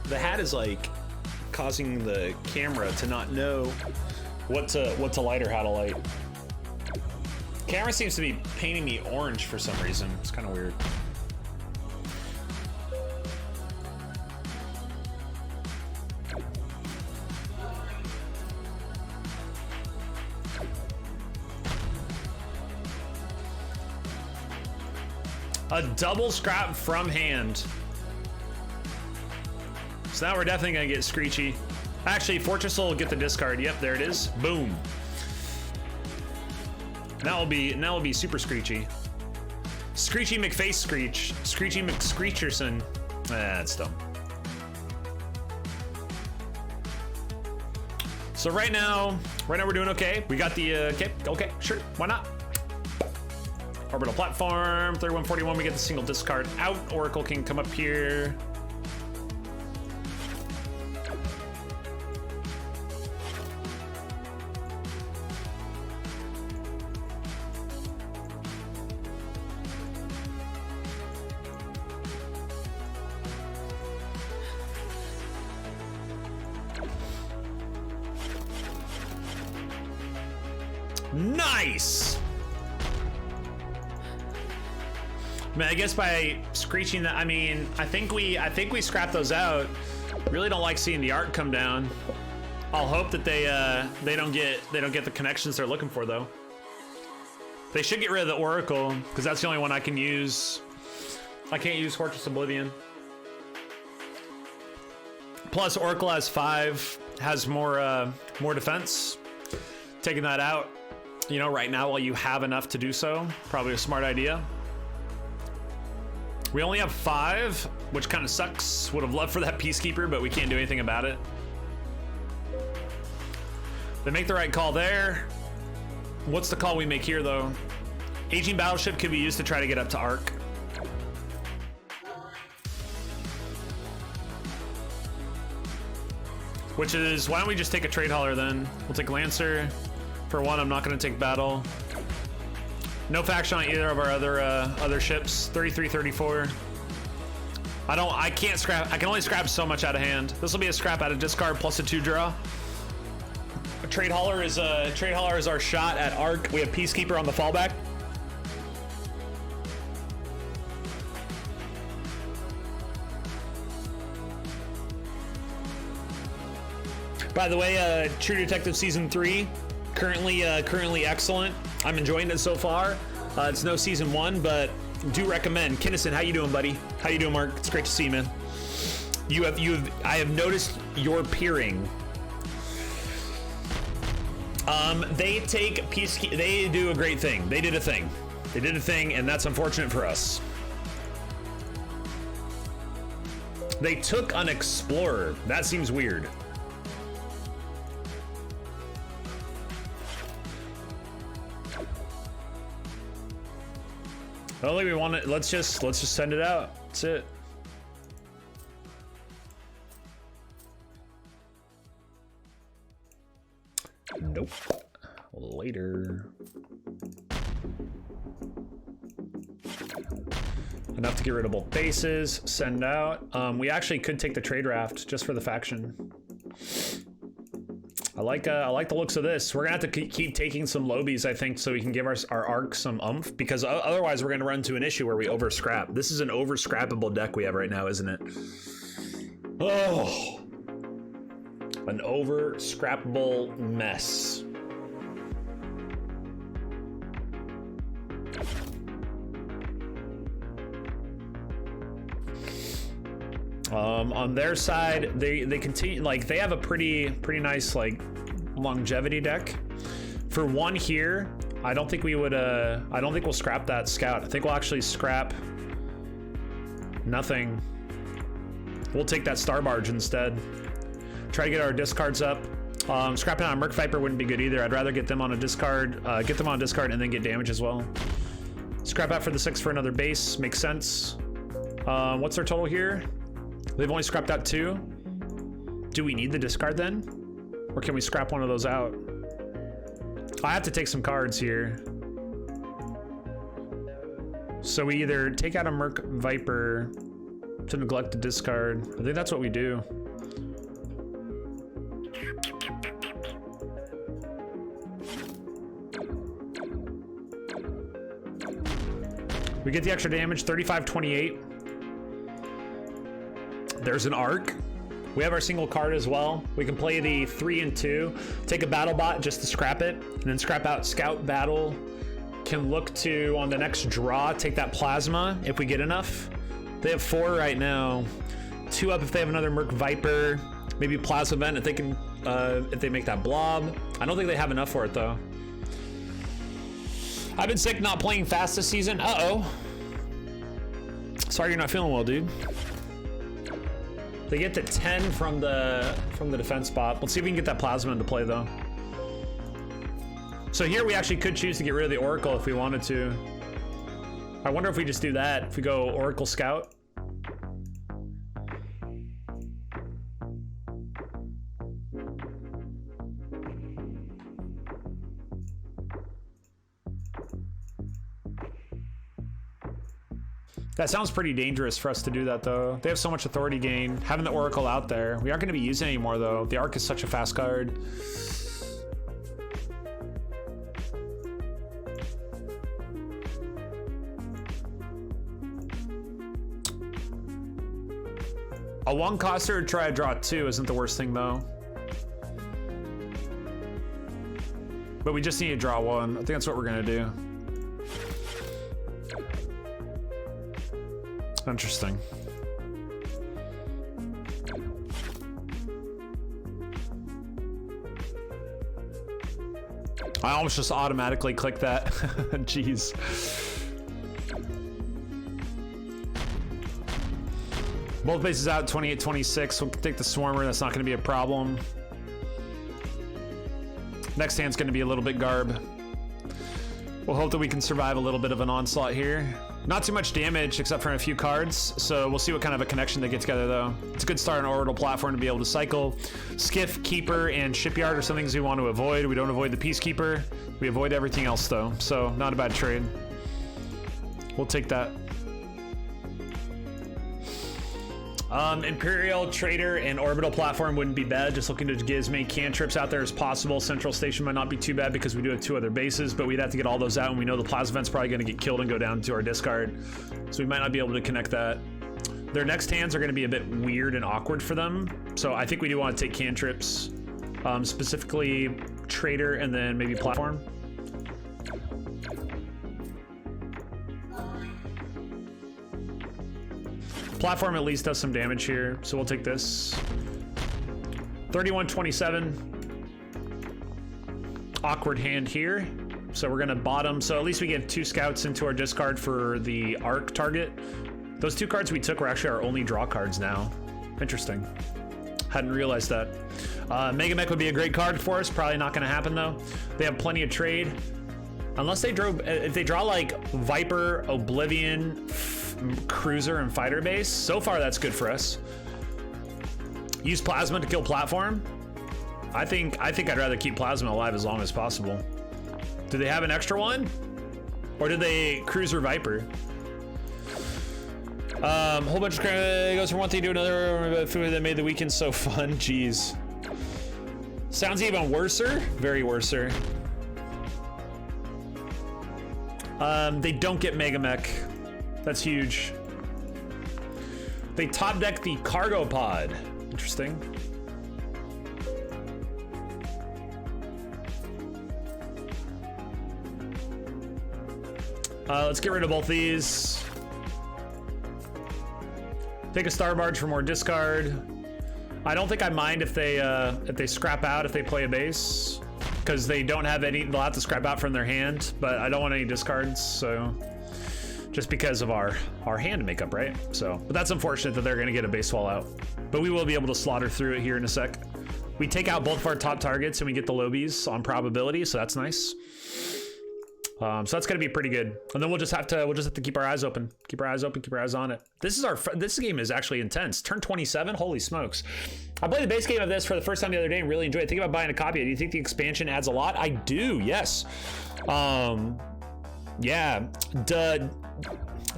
The hat is like causing the camera to not know what to light or how to light. Camera seems to be painting me orange for some reason. It's kind of weird. A double scrap from hand. So now we're definitely gonna get screechy. Actually, Fortress will get the discard. Yep, there it is. Boom. Now will be super screechy. Screechy McFace Screech. Screechy McScreecherson. That's dumb. So right now we're doing okay. We got the okay, sure, why not? Orbital platform, 3141. We get the single discard out. Oracle can come up here. Nice. Man, I guess by screeching that, I mean, I think we scrap those out. Really don't like seeing the art come down. I'll hope that they don't get the connections they're looking for though. They should get rid of the Oracle because that's the only one I can use. I can't use Fortress Oblivion. Plus Oracle has 5, has more defense. Taking that out, you know, right now while you have enough to do so, probably a smart idea. We only have 5, which kind of sucks. Would have loved for that Peacekeeper, but we can't do anything about it. They make the right call there. What's the call we make here, though? Aging Battleship could be used to try to get up to Arc. Which is, why don't we just take a trade hauler then? We'll take Lancer. For one, I'm not going to take Battle. No faction on either of our other ships. 33, 34. I can't scrap. I can only scrap so much out of hand. This will be a scrap out of discard plus a 2 draw. A trade hauler is our shot at Arc. We have Peacekeeper on the fallback. By the way, True Detective Season 3, currently excellent. I'm enjoying it so far. It's no Season 1, but do recommend. Kinnison, how you doing, buddy? How you doing, Mark? It's great to see you, man. I have noticed your peering. They take Peacekeeper. They do a great thing. They did a thing. They did a thing, and that's unfortunate for us. They took an Explorer. That seems weird. Well, we want it. Let's just send it out. That's it. Nope. Later. Enough to get rid of both bases. Send out. We actually could take the trade raft just for the faction. I like the looks of this. We're gonna have to keep taking some lobies, I think, so we can give our arc some oomph, because otherwise we're gonna run into an issue where we over scrap. This is an over scrappable deck we have right now, isn't it? Oh, an over scrappable mess. On their side, they continue, like, they have a pretty nice, like, longevity deck. For one here, I don't think we would I don't think we'll scrap that scout. I think we'll actually scrap nothing. We'll take that Star Barge instead. Try to get our discards up. Scrapping on a Merc Viper wouldn't be good either. I'd rather get them on a discard, and then get damage as well. Scrap out for the 6 for another base, makes sense. What's their total here? They've only scrapped out 2. Do we need the discard then? Or can we scrap one of those out? I have to take some cards here. So we either take out a Merc Viper to neglect the discard. I think that's what we do. We get the extra damage, 35-28. There's an arc. We have our single card as well. We can play the 3 and 2, take a battle bot just to scrap it, and then scrap out scout battle. Can look to, on the next draw, take that plasma if we get enough. They have 4 right now. 2 up if they have another Merc Viper. Maybe plasma vent if they can, if they make that blob. I don't think they have enough for it though. I've been sick not playing fast this season. Uh-oh. Sorry you're not feeling well, dude. They get to 10 from the defense spot. Let's see if we can get that plasma into play though. So here we actually could choose to get rid of the Oracle if we wanted to. I wonder if we just do that. If we go Oracle Scout. That sounds pretty dangerous for us to do that though. They have so much authority gain. Having the Oracle out there. We aren't going to be using it anymore though. The Arc is such a fast card. A 1 coster to try to draw 2 isn't the worst thing though. But we just need to draw 1. I think that's what we're going to do. Interesting. I almost just automatically clicked that. Jeez. Both bases out, 28-26. We'll take the Swarmer. That's not going to be a problem. Next hand's going to be a little bit garb. We'll hope that we can survive a little bit of an onslaught here. Not too much damage except for a few cards, so we'll see what kind of a connection they get together though. It's a good start on Orbital Platform to be able to cycle. Skiff, Keeper, and Shipyard are some things we want to avoid. We don't avoid the Peacekeeper. We avoid everything else though, so not a bad trade. We'll take that. Imperial, Trader, and Orbital Platform wouldn't be bad. Just looking to get as many cantrips out there as possible. Central Station might not be too bad because we do have 2 other bases, but we'd have to get all those out, and we know the Plasma Vent's probably going to get killed and go down to our discard. So we might not be able to connect that. Their next hands are going to be a bit weird and awkward for them. So I think we do want to take cantrips, specifically Trader and then maybe Platform. Platform at least does some damage here, so we'll take this. 31-27. Awkward hand here. So we're gonna bottom, so at least we get 2 scouts into our discard for the arc target. Those 2 cards we took were actually our only draw cards now. Interesting. Hadn't realized that. Mega Mech would be a great card for us, probably not gonna happen though. They have plenty of trade. Unless they draw, if they draw like Viper, Oblivion, Cruiser, and Fighter base, so far that's good for us. Use Plasma to kill Platform. I think I'd rather keep Plasma alive as long as possible. Do they have an extra one? Or did they Cruiser Viper? Whole bunch of goes from one thing to another. Food that made the weekend so fun. Jeez. Sounds even worser. Very worser. They don't get Mega Mech. That's huge. They top deck the cargo pod. Interesting. Let's get rid of both these. Take a Star Barge for more discard. I don't think I mind if they scrap out if they play a base, because they don't have any. They'll have to scrap out from their hand, but I don't want any discards. So just because of our hand makeup, right? So, but that's unfortunate that they're going to get a base wall out, but we will be able to slaughter through it here in a sec. We take out both of our top targets and we get the lobies on probability, so that's nice. So that's gonna be pretty good, and then we'll just have to keep our eyes open, keep our eyes on it. This game is actually intense. Turn 27, holy smokes! I played the base game of this for the first time the other day and really enjoyed it. Think about buying a copy. Do you think the expansion adds a lot? I do, yes. Yeah,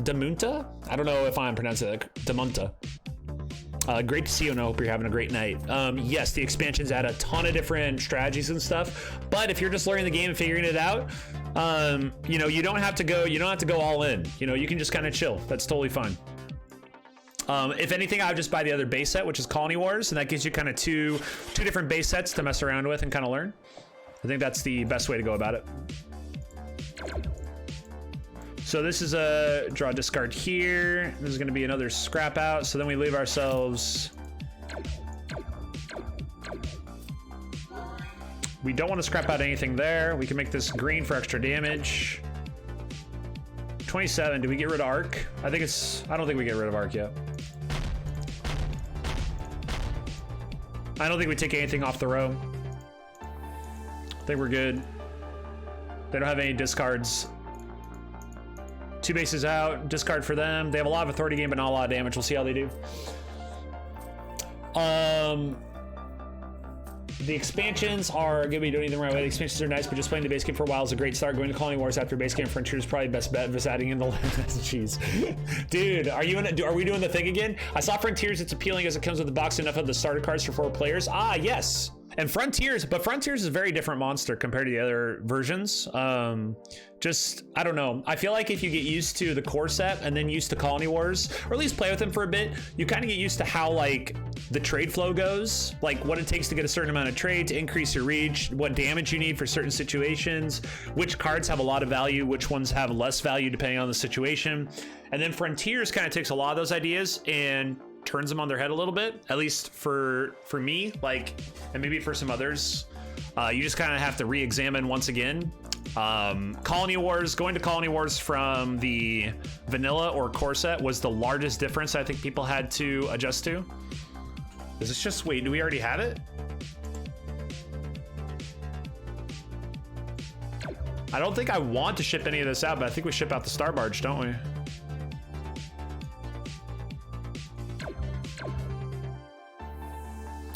Damunta? I don't know if I'm pronouncing it. Damunta. Great to see you, and I hope you're having a great night. Yes, the expansions add a ton of different strategies and stuff, but if you're just learning the game and figuring it out, You know, you don't have to go all in. You know, you can just kind of chill. That's totally fine. If anything, I would just buy the other base set, which is Colony Wars, and that gives you kind of two different base sets to mess around with and kind of learn. I think that's the best way to go about it. So this is a draw discard here. This is going to be another scrap out. So then we leave ourselves. We don't want to scrap out anything there. We can make this green for extra damage. 27. Do we get rid of Arc? I don't think we get rid of Arc yet. I don't think we take anything off the row. I think we're good. They don't have any discards. 2 bases out, discard for them. They have a lot of authority gain, but not a lot of damage. We'll see how they do. The expansions are gonna be doing anything right away. The expansions are nice, but just playing the base game for a while is a great start. Going to Colony Wars after base game Frontier is probably best bet. Just adding in the jeez, dude, are we doing the thing again? I saw Frontiers. It's appealing as it comes with the box enough of the starter cards for 4 players. Ah, yes. And Frontiers is a very different monster compared to the other versions. Just, I don't know. I feel like if you get used to the core set and then used to Colony Wars, or at least play with them for a bit, you kind of get used to how like the trade flow goes, like what it takes to get a certain amount of trade to increase your reach, what damage you need for certain situations, which cards have a lot of value, which ones have less value depending on the situation. And then Frontiers kind of takes a lot of those ideas and turns them on their head a little bit, at least for me, like, and maybe for some others. You just kind of have to re-examine once again. Colony Wars, going to Colony Wars from the vanilla or core set was the largest difference I think people had to adjust to. Is this just, wait, do we already have it? I don't think I want to ship any of this out, but I think we ship out the Star Barge, don't we?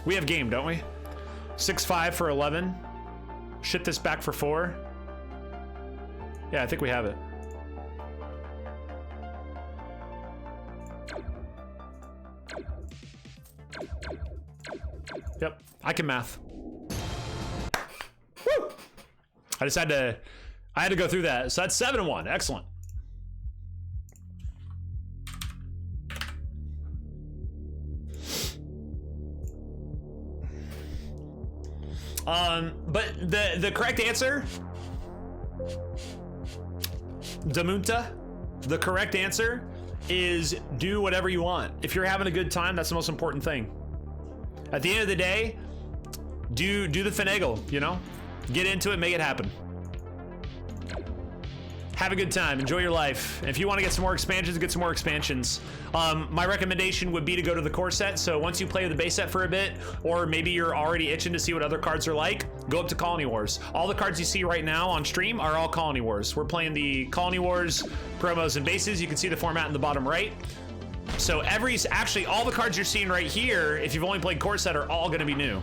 We have game, don't we? 6-5 for 11. Ship this back for 4. Yeah, I think we have it. Yep, I can math. Woo! I had to go through that. So that's 7-1, excellent. But the correct answer, Damunta, the correct answer is do whatever you want. If you're having a good time, that's the most important thing. At the end of the day, do the finagle, you know? Get into it, make it happen. Have a good time, enjoy your life. And if you want to get some more expansions, get some more expansions. My recommendation would be to go to the core set. So once you play the base set for a bit, or maybe you're already itching to see what other cards are like, go up to Colony Wars. All the cards you see right now on stream are all Colony Wars. We're playing the Colony Wars promos and bases. You can see the format in the bottom right. So actually all the cards you're seeing right here, if you've only played core set, are all gonna be new.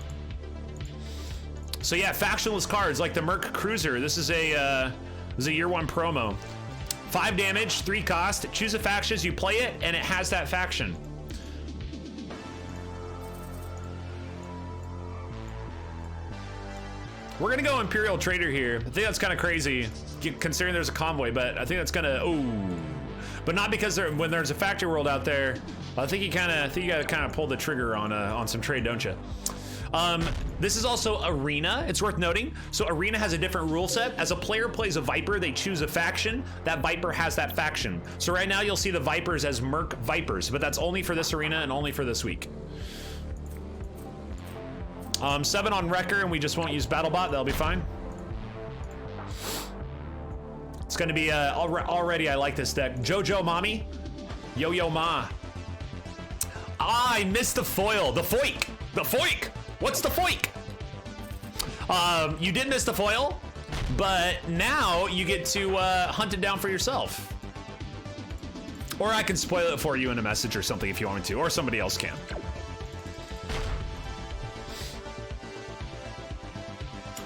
So yeah, factionless cards like the Merc Cruiser. This is a year 1 promo. 5 damage, 3 cost. Choose a faction as you play it, and it has that faction. We're gonna go Imperial Trader here. I think that's kind of crazy, considering there's a convoy, but I think that's gonna, but not because when there's a factory world out there. I think you gotta kind of pull the trigger on some trade, don't you? This is also Arena. It's worth noting. So Arena has a different rule set. As a player plays a Viper, they choose a faction. That Viper has that faction. So right now you'll see the Vipers as Merc Vipers, but that's only for this arena and only for this week. 7 on Wrecker, and we just won't use BattleBot. That'll be fine. It's gonna be already. I like this deck. Jojo Mommy, Yo-Yo Ma. Ah, I missed the foil. The foik. The foik. What's the foik? You did miss the foil, but now you get to hunt it down for yourself. Or I can spoil it for you in a message or something if you want me to, or somebody else can.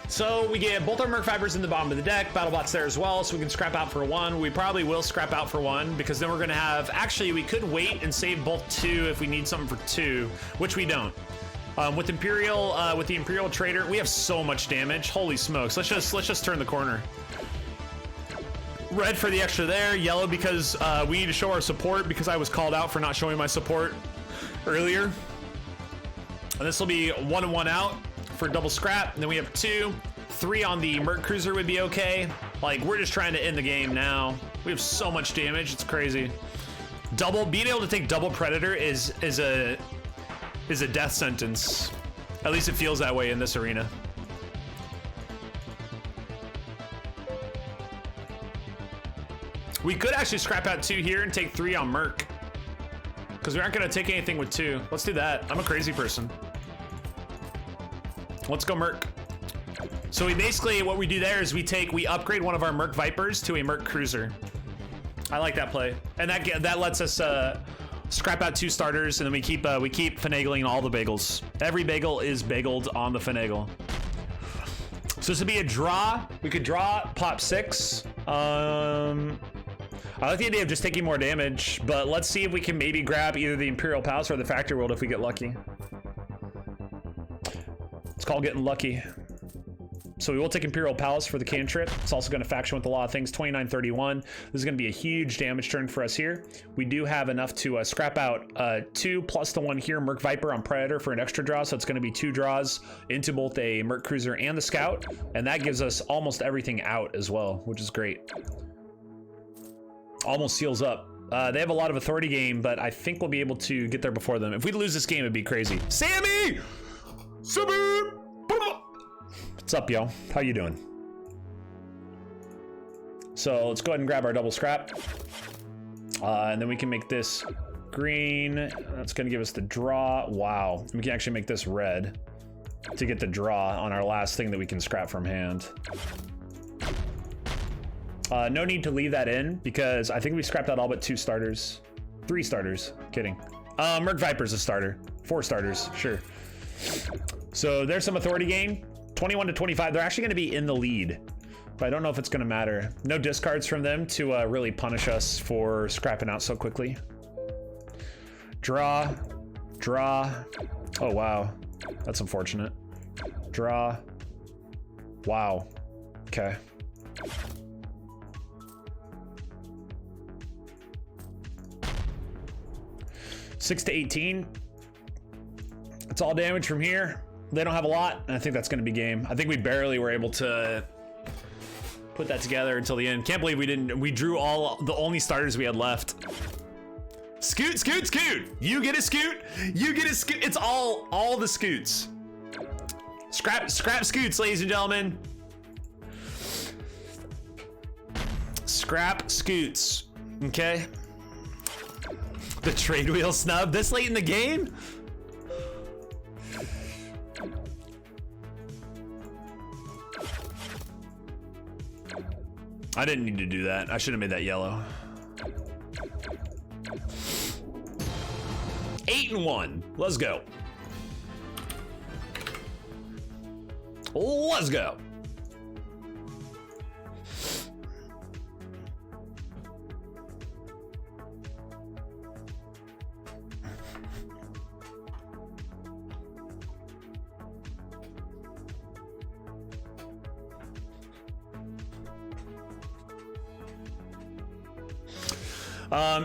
So we get both our Merc Vipers in the bottom of the deck. BattleBot's there as well, so we can scrap out for 1. We probably will scrap out for 1 because then we're gonna have, actually we could wait and save both 2 if we need something for 2, which we don't. With the Imperial Trader, we have so much damage. Holy smokes! Let's just turn the corner. Red for the extra there. Yellow because we need to show our support because I was called out for not showing my support earlier. And this will be 1 and 1 out for double scrap. And then we have 2, 3 on the Merc Cruiser would be okay. Like, we're just trying to end the game now. We have so much damage, it's crazy. Being able to take double Predator is a death sentence. At least it feels that way in this arena. We could actually scrap out 2 here and take 3 on Merc. Because we aren't going to take anything with 2. Let's do that. I'm a crazy person. Let's go Merc. So we basically, what we do there is we upgrade one of our Merc Vipers to a Merc Cruiser. I like that play. And that lets us scrap out 2 starters, and then we keep finagling all the bagels. Every bagel is bageled on the finagle. So this would be a draw. We could draw, pop 6. I like the idea of just taking more damage, but let's see if we can maybe grab either the Imperial Palace or the Factory World if we get lucky. It's called getting lucky. So we will take Imperial Palace for the cantrip. It's also going to faction with a lot of things. 29-31. This is going to be a huge damage turn for us here. We do have enough to scrap out 2 plus the 1 here, Merc Viper on Predator for an extra draw. So it's going to be 2 draws into both a Merc Cruiser and the Scout. And that gives us almost everything out as well, which is great. Almost seals up. They have a lot of authority game, but I think we'll be able to get there before them. If we lose this game, it'd be crazy. Sammy! Sammy! What's up, yo? How you doing? So let's go ahead and grab our double scrap. And then we can make this green. That's gonna give us the draw. Wow. We can actually make this red to get the draw on our last thing that we can scrap from hand. No need to leave that in because I think we scrapped out all but 2 starters. 3 starters. Kidding. Merc Viper's a starter. 4 starters, sure. So there's some authority gain. 21-25. They're actually going to be in the lead, but I don't know if it's going to matter. No discards from them to really punish us for scrapping out so quickly. Draw. Draw. Oh, wow. That's unfortunate. Draw. Wow. Okay. $6 to 18. It's all damage from here. They don't have a lot, and I think that's going to be game. I think we barely were able to put that together until the end. Can't believe we didn't. We drew the only starters we had left. Scoot, scoot, scoot. You get a scoot. You get a scoot. It's all the scoots. Scrap scoots, ladies and gentlemen. Scrap scoots. Okay. The trade wheel snub this late in the game? I didn't need to do that. I should have made that yellow. 8-1. Let's go. Let's go.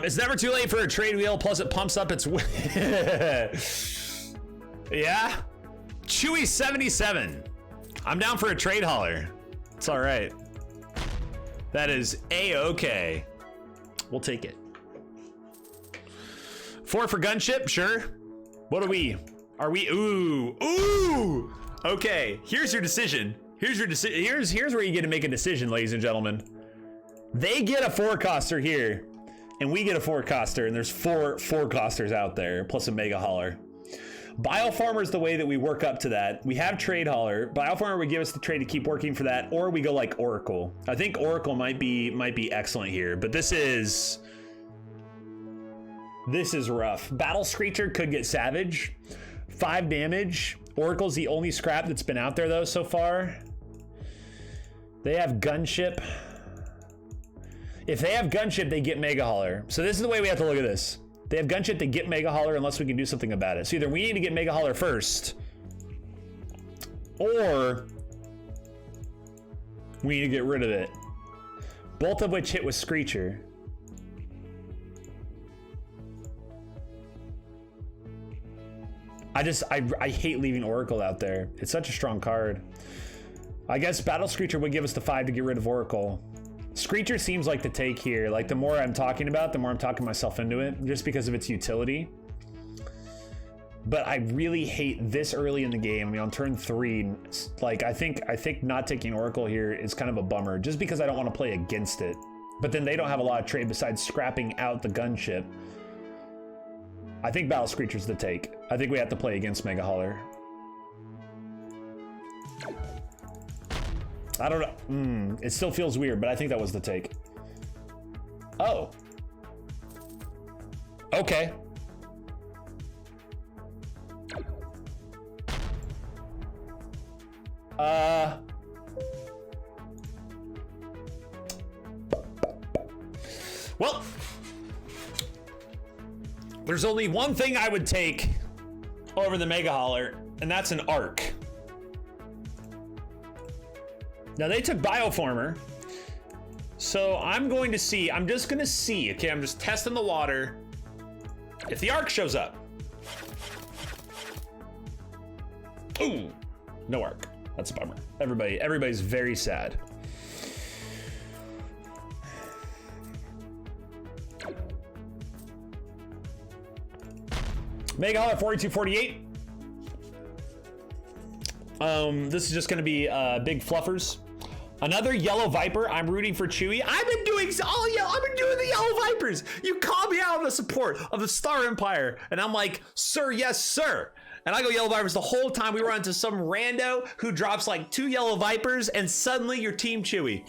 It's never too late for a trade wheel, plus it pumps up its yeah. Chewy 77. I'm down for a trade hauler. It's all right. That is a-okay. We'll take it. 4 for gunship, sure. What are we? Ooh. Okay, here's your decision. Here's where you get to make a decision, ladies and gentlemen. They get a 4-coster here. And we get a 4-coster, and there's 4 4-costers out there, plus a mega hauler. Biofarmer is the way that we work up to that. We have trade hauler. Biofarmer would give us the trade to keep working for that, or we go like Oracle. I think Oracle might be excellent here, but this is rough. Battle Screecher could get Savage. 5 damage. Oracle's the only scrap that's been out there though so far. They have Gunship. If they have Gunship, they get Mega Hauler. So this is the way we have to look at this. They have Gunship, they get Mega Hauler unless we can do something about it. So either we need to get Mega Hauler first, or we need to get rid of it. Both of which hit with Screecher. I hate leaving Oracle out there. It's such a strong card. I guess Battle Screecher would give us the 5 to get rid of Oracle. Screecher seems like the take here. Like, the more I'm talking about, the more I'm talking myself into it, just because of its utility. But I really hate this early in the game. I mean, on turn 3, like, I think not taking Oracle here is kind of a bummer, just because I don't want to play against it. But then they don't have a lot of trade besides scrapping out the gunship. I think Battle Screecher's the take. I think we have to play against Mega Hauler. I don't know. It still feels weird, but I think that was the take. Oh. Okay. Well, there's only one thing I would take over the Mega Hauler, and that's an Arc. Now they took Bioformer, so I'm just gonna see, okay, I'm just testing the water. If the Arc shows up. Ooh, no Arc, that's a bummer. Everybody's very sad. Mega Hauler 4248. This is just gonna be big fluffers. Another Yellow Viper. I'm rooting for Chewy. I've been doing the Yellow Vipers. You called me out on the support of the Star Empire, and I'm like, sir, yes, sir. And I go Yellow Vipers the whole time. We run into some rando who drops like 2 Yellow Vipers, and suddenly you're Team Chewy.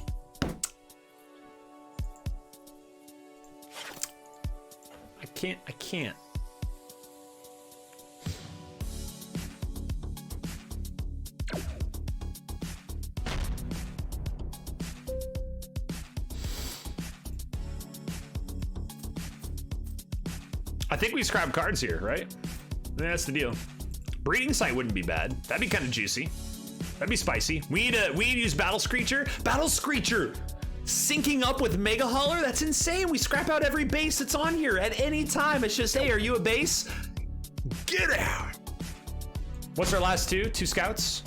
I can't. I think we scrap cards here, right? That's the deal. Breeding Site wouldn't be bad. That'd be kind of juicy. That'd be spicy. We need to use Battle Screecher. Battle Screecher syncing up with Mega Hauler. That's insane. We scrap out every base that's on here at any time. It's just, hey, are you a base? Get out. What's our last two? 2 scouts?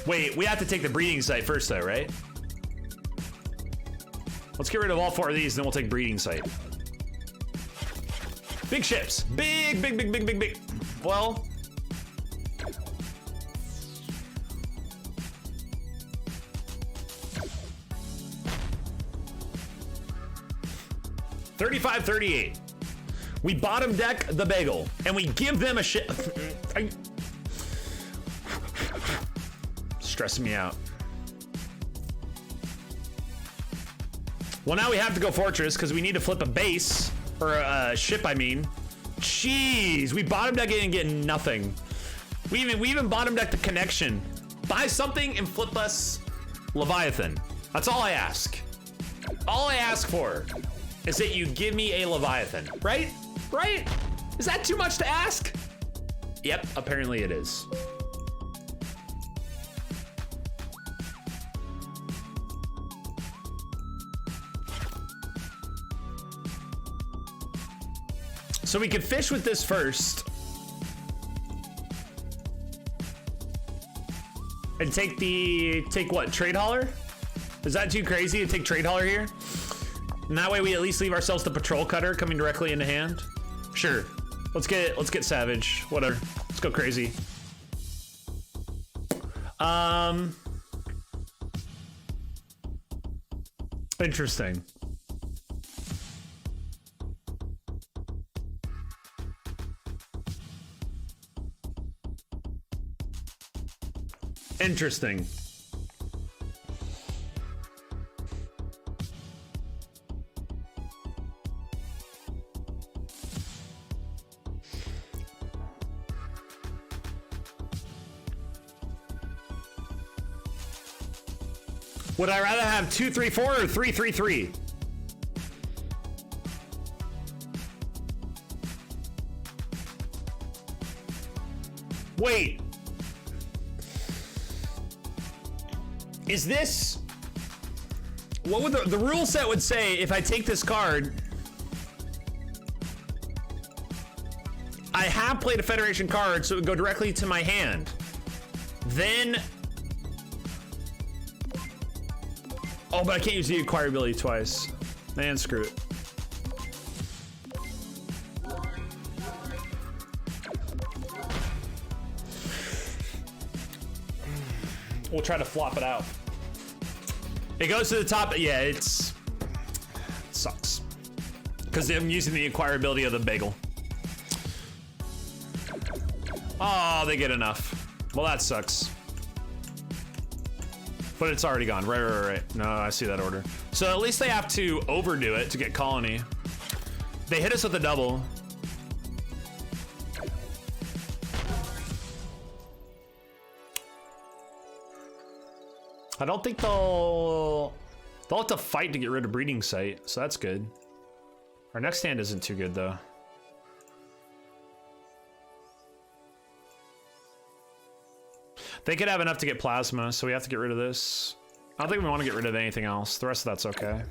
Wait, we have to take the Breeding Site first though, right? Let's get rid of all 4 of these, then we'll take Breeding Site. Big ships. Big. Well. $35.38. We bottom deck the bagel and we give them a ship. Stressing me out. Well, now we have to go Fortress because we need to flip a base. Or a ship, I mean. Jeez, we bottom deck it and get nothing. We even bottom deck the connection. Buy something and flip us Leviathan. That's all I ask. All I ask for is that you give me a Leviathan, right? Right? Is that too much to ask? Yep, apparently it is. So we could fish with this first. And take what, Trade Hauler? Is that too crazy to take Trade Hauler here? And that way we at least leave ourselves the Patrol Cutter coming directly into hand. Sure, let's get Savage, whatever. Let's go crazy. Interesting. Interesting. Would I rather have 2-3-4 or 3-3-3? Wait. Is this What would the rule set would say if I take this card? I have played a Federation card, so it would go directly to my hand. Then... Oh, but I can't use the acquire ability twice. Man, screw it. We'll try to flop it out. It goes to the top. Yeah, it sucks. Because I'm using the acquire ability of the bagel. Oh, they get enough. Well, that sucks. But it's already gone. Right. No, I see that order. So at least they have to overdo it to get colony. They hit us with a double. I don't think they'll have to fight to get rid of breeding site, so that's good. Our next hand isn't too good though. They could have enough to get plasma, so we have to get rid of this. I don't think we want to get rid of anything else. The rest of that's okay.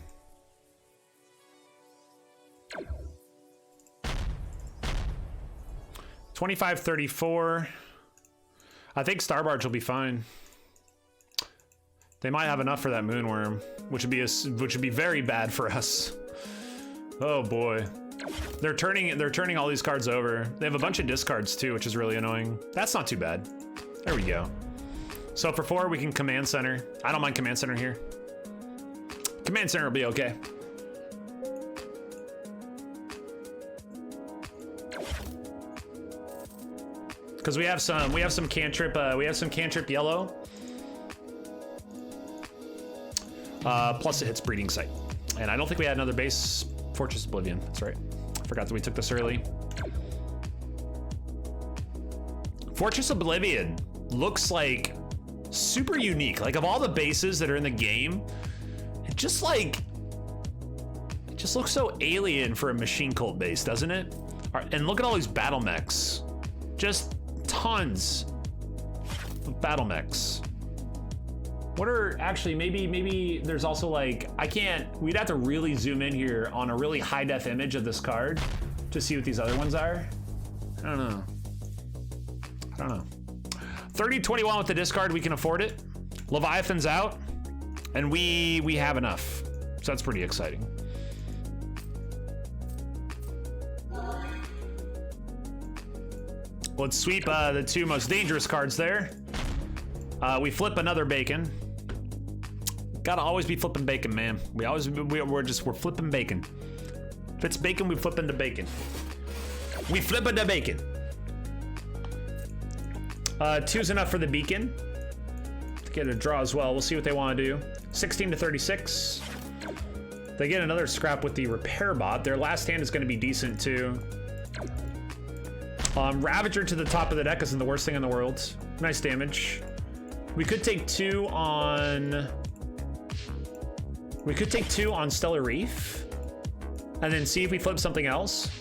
$25.34. I think Starbarge will be fine. They might have enough for that Moonworm, which would be very bad for us. Oh boy. They're turning all these cards over. They have a bunch of discards too, which is really annoying. That's not too bad. There we go. So for 4, we can Command Center. I don't mind Command Center here. Command Center will be okay. Because we have some cantrip yellow. Plus it hits breeding site. And I don't think we had another base. Fortress Oblivion, that's right. I forgot that we took this early. Fortress Oblivion looks like super unique. Like of all the bases that are in the game, it just looks so alien for a machine cult base, doesn't it? All right, and look at all these battle mechs. Just tons of battle mechs. What are actually, maybe there's also like, we'd have to really zoom in here on a really high def image of this card to see what these other ones are. I don't know. 30-21 with the discard, we can afford it. Leviathan's out, and we have enough. So that's pretty exciting. Let's sweep the 2 most dangerous cards there. We flip another bacon. Gotta always be flipping bacon, man. We're flipping bacon. If it's bacon, we flip into bacon. We flip into bacon. 2's enough for the beacon. To get a draw as well. We'll see what they want to do. 16-36. They get another scrap with the repair bot. Their last hand is going to be decent too. Ravager to the top of the deck isn't the worst thing in the world. Nice damage. We could take 2 on... We could take 2 on Stellar Reef. And then see if we flip something else.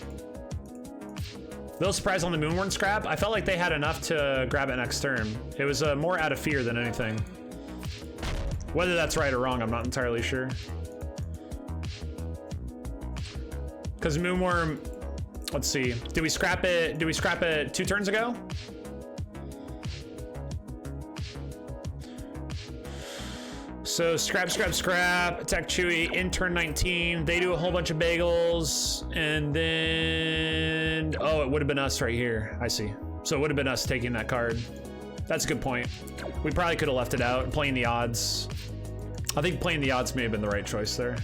Little surprise on the Moonworm scrap. I felt like they had enough to grab it next turn. It was more out of fear than anything. Whether that's right or wrong, I'm not entirely sure. Because Moonworm, let's see. Did we scrap it 2 turns ago? So scrap, attack Chewy in turn 19. They do a whole bunch of bagels, and then, oh, it would have been us right here. I see. So it would have been us taking that card. That's a good point. We probably could have left it out and playing the odds. I think playing the odds may have been the right choice there.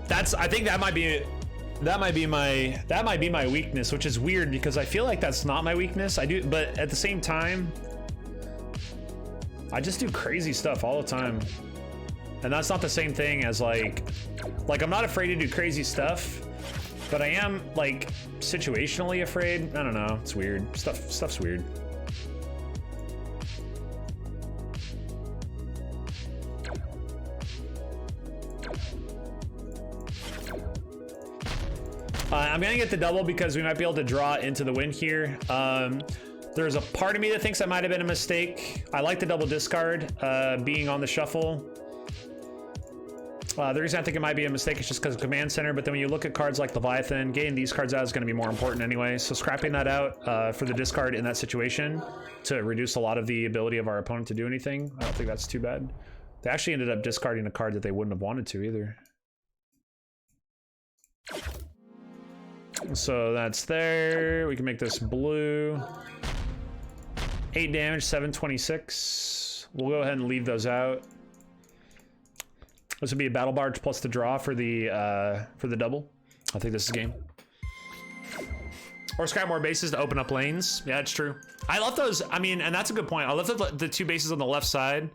I think that might be my weakness, which is weird because I feel like that's not my weakness. I do, but at the same time, I just do crazy stuff all the time. And that's not the same thing as like I'm not afraid to do crazy stuff, but I am like situationally afraid. I don't know, it's weird. Stuff's weird. I'm gonna get the double because we might be able to draw into the win here. There's a part of me that thinks that might have been a mistake. I like the double discard being on the shuffle. The reason I think it might be a mistake is just because of Command Center, but then when you look at cards like Leviathan, getting these cards out is going to be more important anyway. So scrapping that out for the discard in that situation to reduce a lot of the ability of our opponent to do anything, I don't think that's too bad. They actually ended up discarding a card that they wouldn't have wanted to either. So that's there. We can make this blue. 8 damage, 726. We'll go ahead and leave those out. This would be a battle barge plus the draw for the double. I think this is game. Or scrap more bases to open up lanes. Yeah, it's true. I left those. I mean, and that's a good point. I left the 2 bases on the left side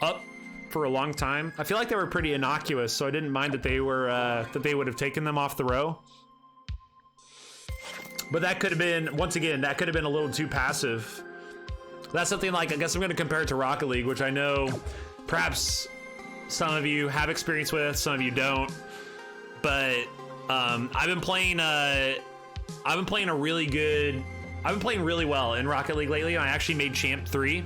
up for a long time. I feel like they were pretty innocuous, so I didn't mind that they were that they would have taken them off the row. But that could have been, once again, that could have been a little too passive. That's something like, I guess I'm going to compare it to Rocket League, which I know perhaps some of you have experience with, some of you don't. But I've been playing really well in Rocket League lately. I actually made Champ 3,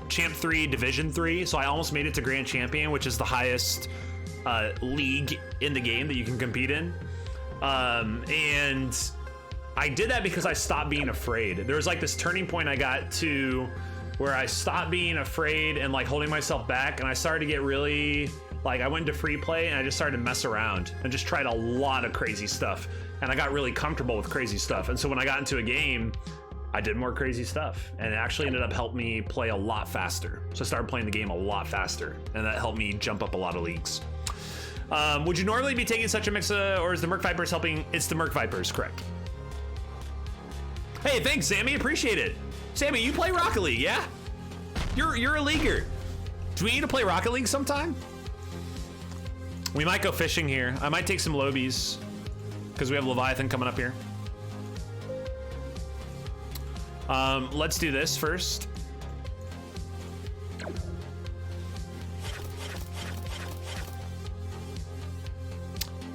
Champ 3 Division 3, so I almost made it to Grand Champion, which is the highest league in the game that you can compete in. And I did that because I stopped being afraid. There was like this turning point I got to where I stopped being afraid and like holding myself back, and I started to get really, like, I went into free play and I just started to mess around and just tried a lot of crazy stuff, and I got really comfortable with crazy stuff. And so when I got into a game, I did more crazy stuff, and it actually ended up helping me play a lot faster. So I started playing the game a lot faster, and that helped me jump up a lot of leagues. Would you normally be taking such a mix or is the Merc Vipers helping? It's the Merc Vipers, correct. Hey, thanks, Sammy. Appreciate it. Sammy, you play Rocket League, yeah? You're a leaguer. Do we need to play Rocket League sometime? We might go fishing here. I might take some lobies because we have Leviathan coming up here. Let's do this first.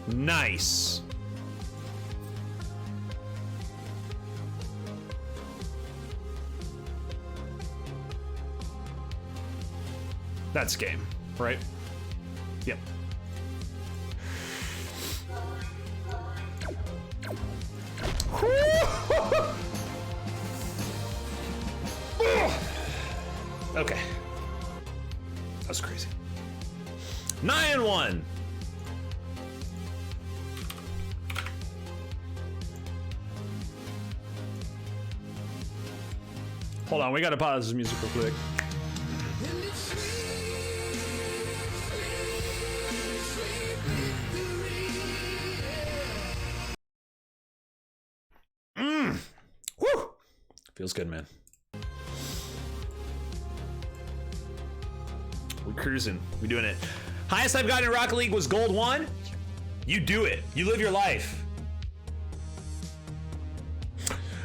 Nice. That's game, right? Yep. Okay. That was crazy. 9-1. Hold on, we gotta pause this music real quick. Woo! Feels good, man. We're cruising. We're doing it. Highest I've gotten in Rocket League was Gold 1. You do it. You live your life.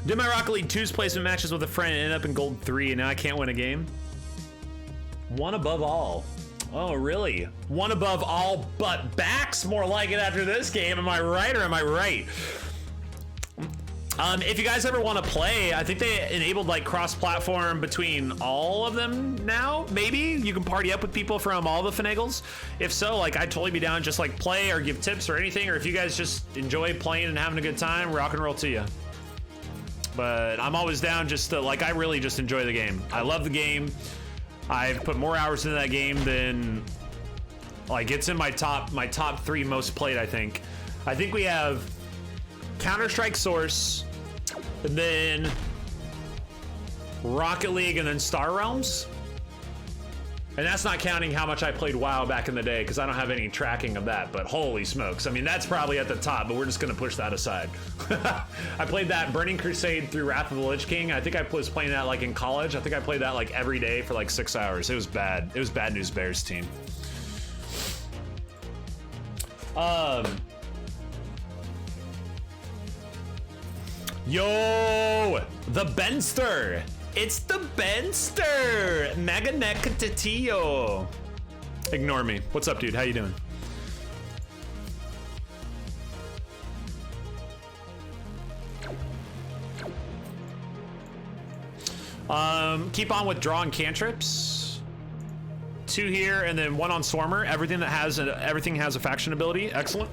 Did my Rocket League 2's placement matches with a friend and ended up in Gold 3, and now I can't win a game? One above all. Oh, really? One above all but backs? More like it after this game. Am I right or am I right? If you guys ever want to play, I think they enabled like cross-platform between all of them now. Maybe you can party up with people from all the finagles. If so, like, I'd totally be down just like play or give tips or anything. Or if you guys just enjoy playing and having a good time, rock and roll to you. But I'm always down just to, like, I really just enjoy the game. I love the game. I've put more hours into that game than, like, it's in my top 3 most played, I think. I think we have Counter-Strike Source, and then Rocket League, and then Star Realms. And that's not counting how much I played WoW back in the day, because I don't have any tracking of that, but holy smokes. I mean, that's probably at the top, but we're just going to push that aside. I played that Burning Crusade through Wrath of the Lich King. I think I was playing that like in college. I think I played that like every day for like 6 hours. It was bad. It was Bad News Bears team. Yo, the Benster. It's the Benster. Mega Necatio. Ignore me. What's up, dude? How you doing? Keep on with drawing cantrips. 2 here, and then 1 on Swarmer. Everything has a faction ability. Excellent.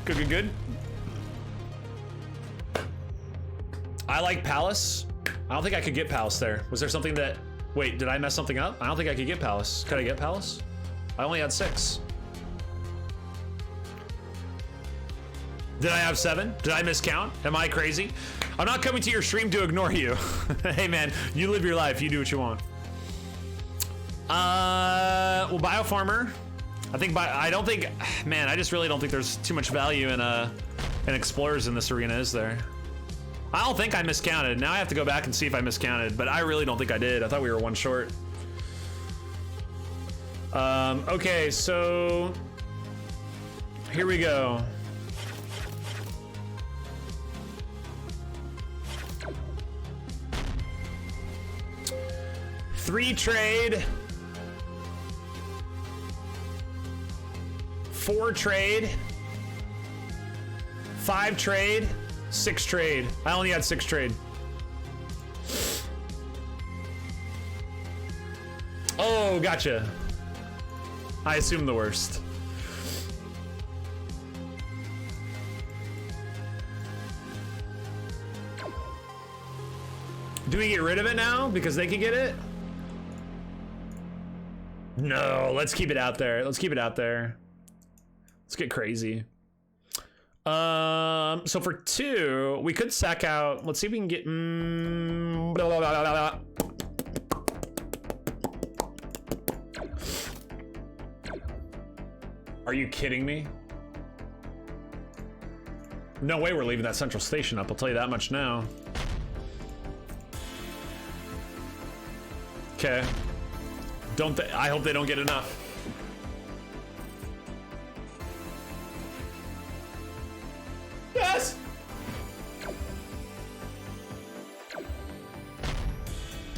Good, good, good. I like Palace. I don't think I could get Palace there. Was there something that... Wait, did I mess something up? I don't think I could get Palace. Could I get Palace? I only had 6. Did I have 7? Did I miscount? Am I crazy? I'm not coming to your stream to ignore you. Hey man, you live your life. You do what you want. Well, Biofarmer. I don't think, man, I just really don't think there's too much value in Explorers in this arena, is there? I don't think I miscounted. Now I have to go back and see if I miscounted, but I really don't think I did. I thought we were 1 short. Okay, so here we go. Three trade, 4 trade, 5 trade, 6 trade. I only had 6 trade. Oh, gotcha. I assume the worst. Do we get rid of it now because they can get it? No, let's keep it out there. Let's keep it out there. Let's get crazy. So for 2, we could sack out. Let's see if we can get. Blah, blah, blah, blah, blah. Are you kidding me? No way we're leaving that central station up. I'll tell you that much now. Okay. I hope they don't get enough. Yes!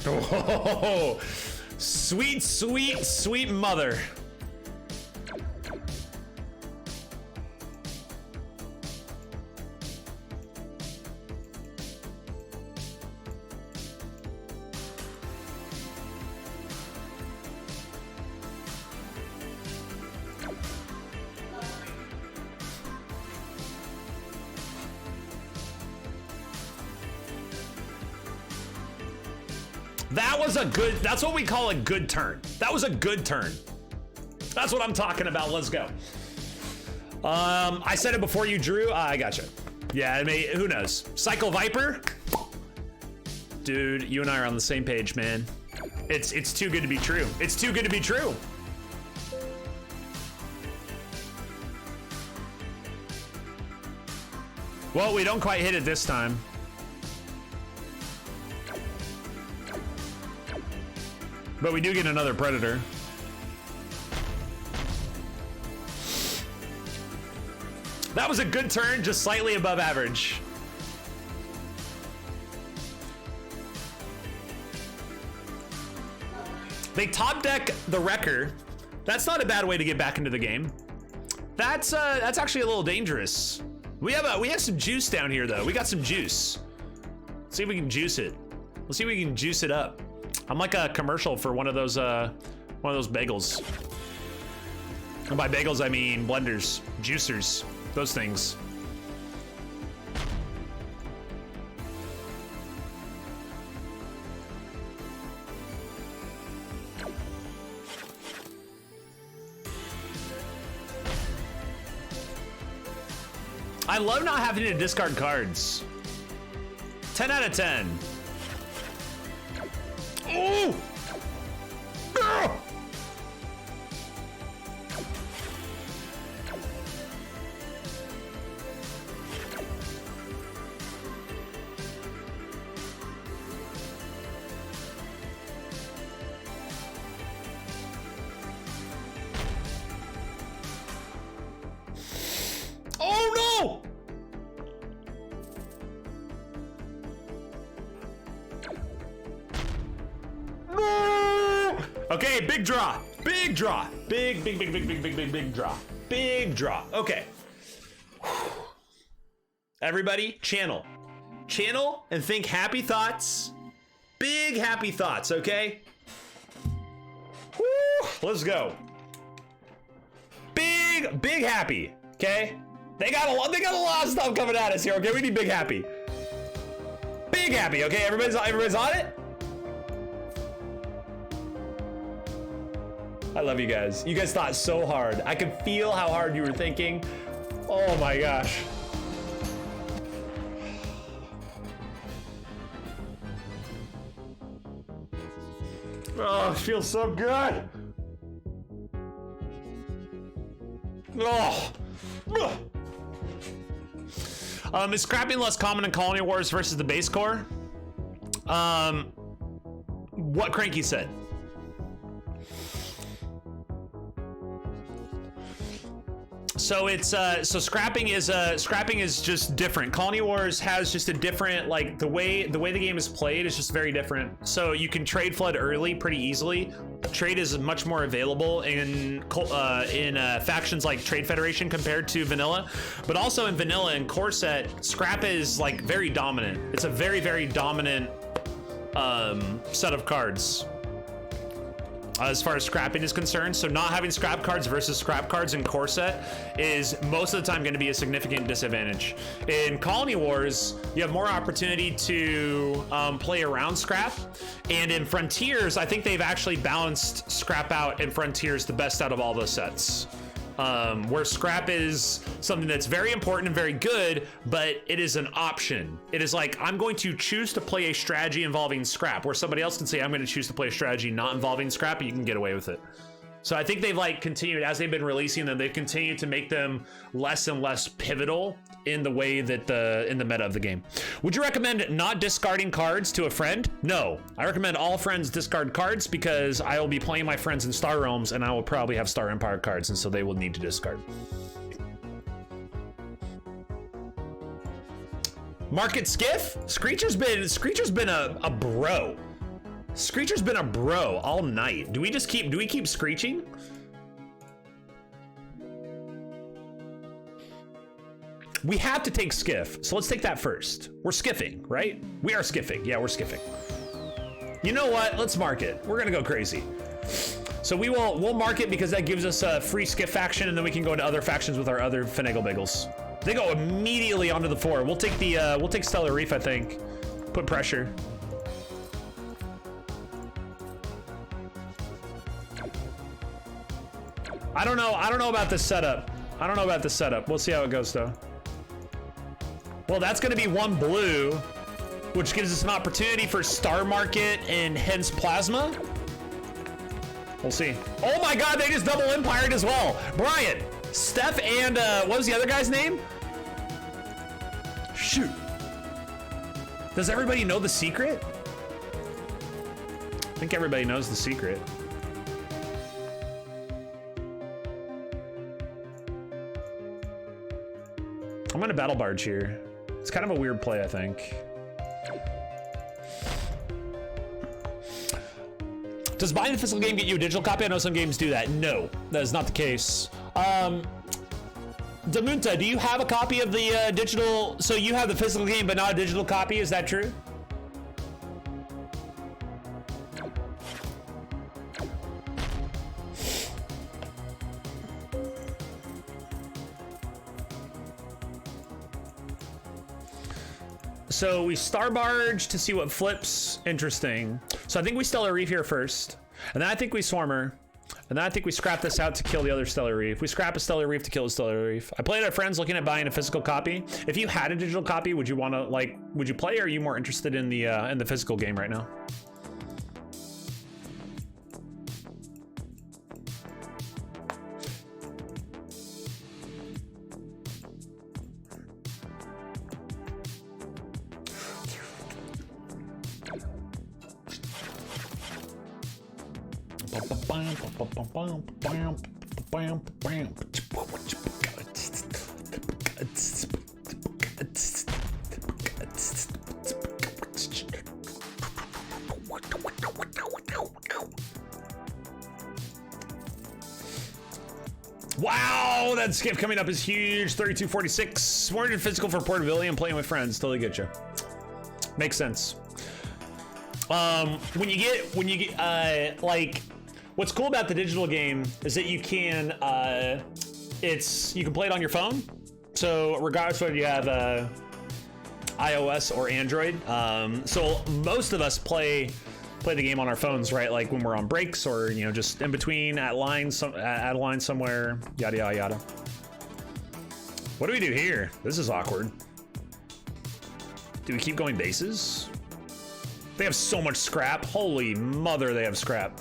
Oh, sweet, sweet, sweet mother. That's what we call a good turn. That was a good turn. That's what I'm talking about. Let's go. I said it before you drew. I gotcha. Yeah, I mean, who knows? Cycle Viper? Dude, you and I are on the same page, man. It's too good to be true. It's too good to be true. Well, we don't quite hit it this time. But we do get another Predator. That was a good turn, just slightly above average. They top deck the Wrecker. That's not a bad way to get back into the game. That's actually a little dangerous. We have some juice down here though. We got some juice. Let's see if we can juice it. Let's see if we can juice it up. I'm like a commercial for one of those bagels. And by bagels, I mean blenders, juicers, those things. I love not having to discard cards. 10 out of 10. Oh! Ah! Oh no! Okay, big draw. Big draw. Big draw. Big draw. Okay. Everybody, channel. Channel and think happy thoughts. big happy thoughts, okay? Woo, let's go. Big happy, okay? They got a lot of stuff coming at us here, okay? We need big happy. Big happy, okay? Everybody's on it? I love you guys. You guys thought so hard. I could feel how hard you were thinking. Oh my gosh. Oh, it feels so good. Oh. Is scrapping less common in Colony Wars versus the base core? What Cranky said. So it's so scrapping is just different. Colony Wars has just a different, like, the way the game is played is just very different. So you can trade flood early pretty easily. Trade is much more available in factions like Trade Federation compared to vanilla, but also in vanilla and core set, scrap is like very dominant. It's a very dominant set of cards. As far as scrapping is concerned, so not having scrap cards versus scrap cards in core set is most of the time going to be a significant disadvantage. In Colony Wars, you have more opportunity to play around scrap, and in Frontiers, I think they've actually balanced scrap out in Frontiers the best out of all those sets. Where scrap is something that's very important and very good, but it is an option. It is like, I'm going to choose to play a strategy involving scrap, where somebody else can say, I'm going to choose to play a strategy not involving scrap, and you can get away with it. So I think they've like continued, as they've been releasing them, they've continued to make them less and less pivotal in the way that in the meta of the game. Would you recommend not discarding cards to a friend? No, I recommend all friends discard cards, because I will be playing my friends in Star Realms and I will probably have Star Empire cards, and so they will need to discard. Market Skiff? Screecher's been a bro. Screecher's been a bro all night. Do we keep screeching? We have to take skiff, so let's take that first. We're skiffing, right? We are skiffing. Yeah, we're skiffing. You know what? Let's mark it. We're gonna go crazy. So we'll mark it, because that gives us a free skiff faction, and then we can go into other factions with our other Finagle Bagels. They go immediately onto the floor. We'll take Stellar Reef, I think. Put pressure. I don't know about this setup. We'll see how it goes though. Well, that's gonna be one blue, which gives us an opportunity for Star Market and hence Plasma. We'll see. Oh my God, they just double empired as well. Brian, Steph, and what was the other guy's name? Shoot. Does everybody know the secret? I think everybody knows the secret. I'm gonna Battle Barge here. It's kind of a weird play, I think. Does buying the physical game get you a digital copy? I know some games do that. No, that is not the case. Damunta, do you have a copy of the digital? So you have the physical game, but not a digital copy, is that true? So we Star Barge to see what flips. Interesting. So I think we Stellar Reef here first, and then I think we Swarmer, and then I think we scrap this out to kill the other Stellar Reef. We scrap a Stellar Reef to kill a Stellar Reef. I played at friends looking at buying a physical copy. If you had a digital copy, would you want to would you play, or are you more interested in the physical game right now? Wow, that skip coming up is huge. 3246. More than physical for portability and playing with friends. Totally get you. Makes sense. When you get like, what's cool about the digital game is that you can you can play it on your phone. So regardless whether you have iOS or Android, so most of us play the game on our phones, right? Like when we're on breaks or just in between at a line somewhere, yada yada yada. What do we do here? This is awkward. Do we keep going bases? They have so much scrap. Holy mother, they have scrap.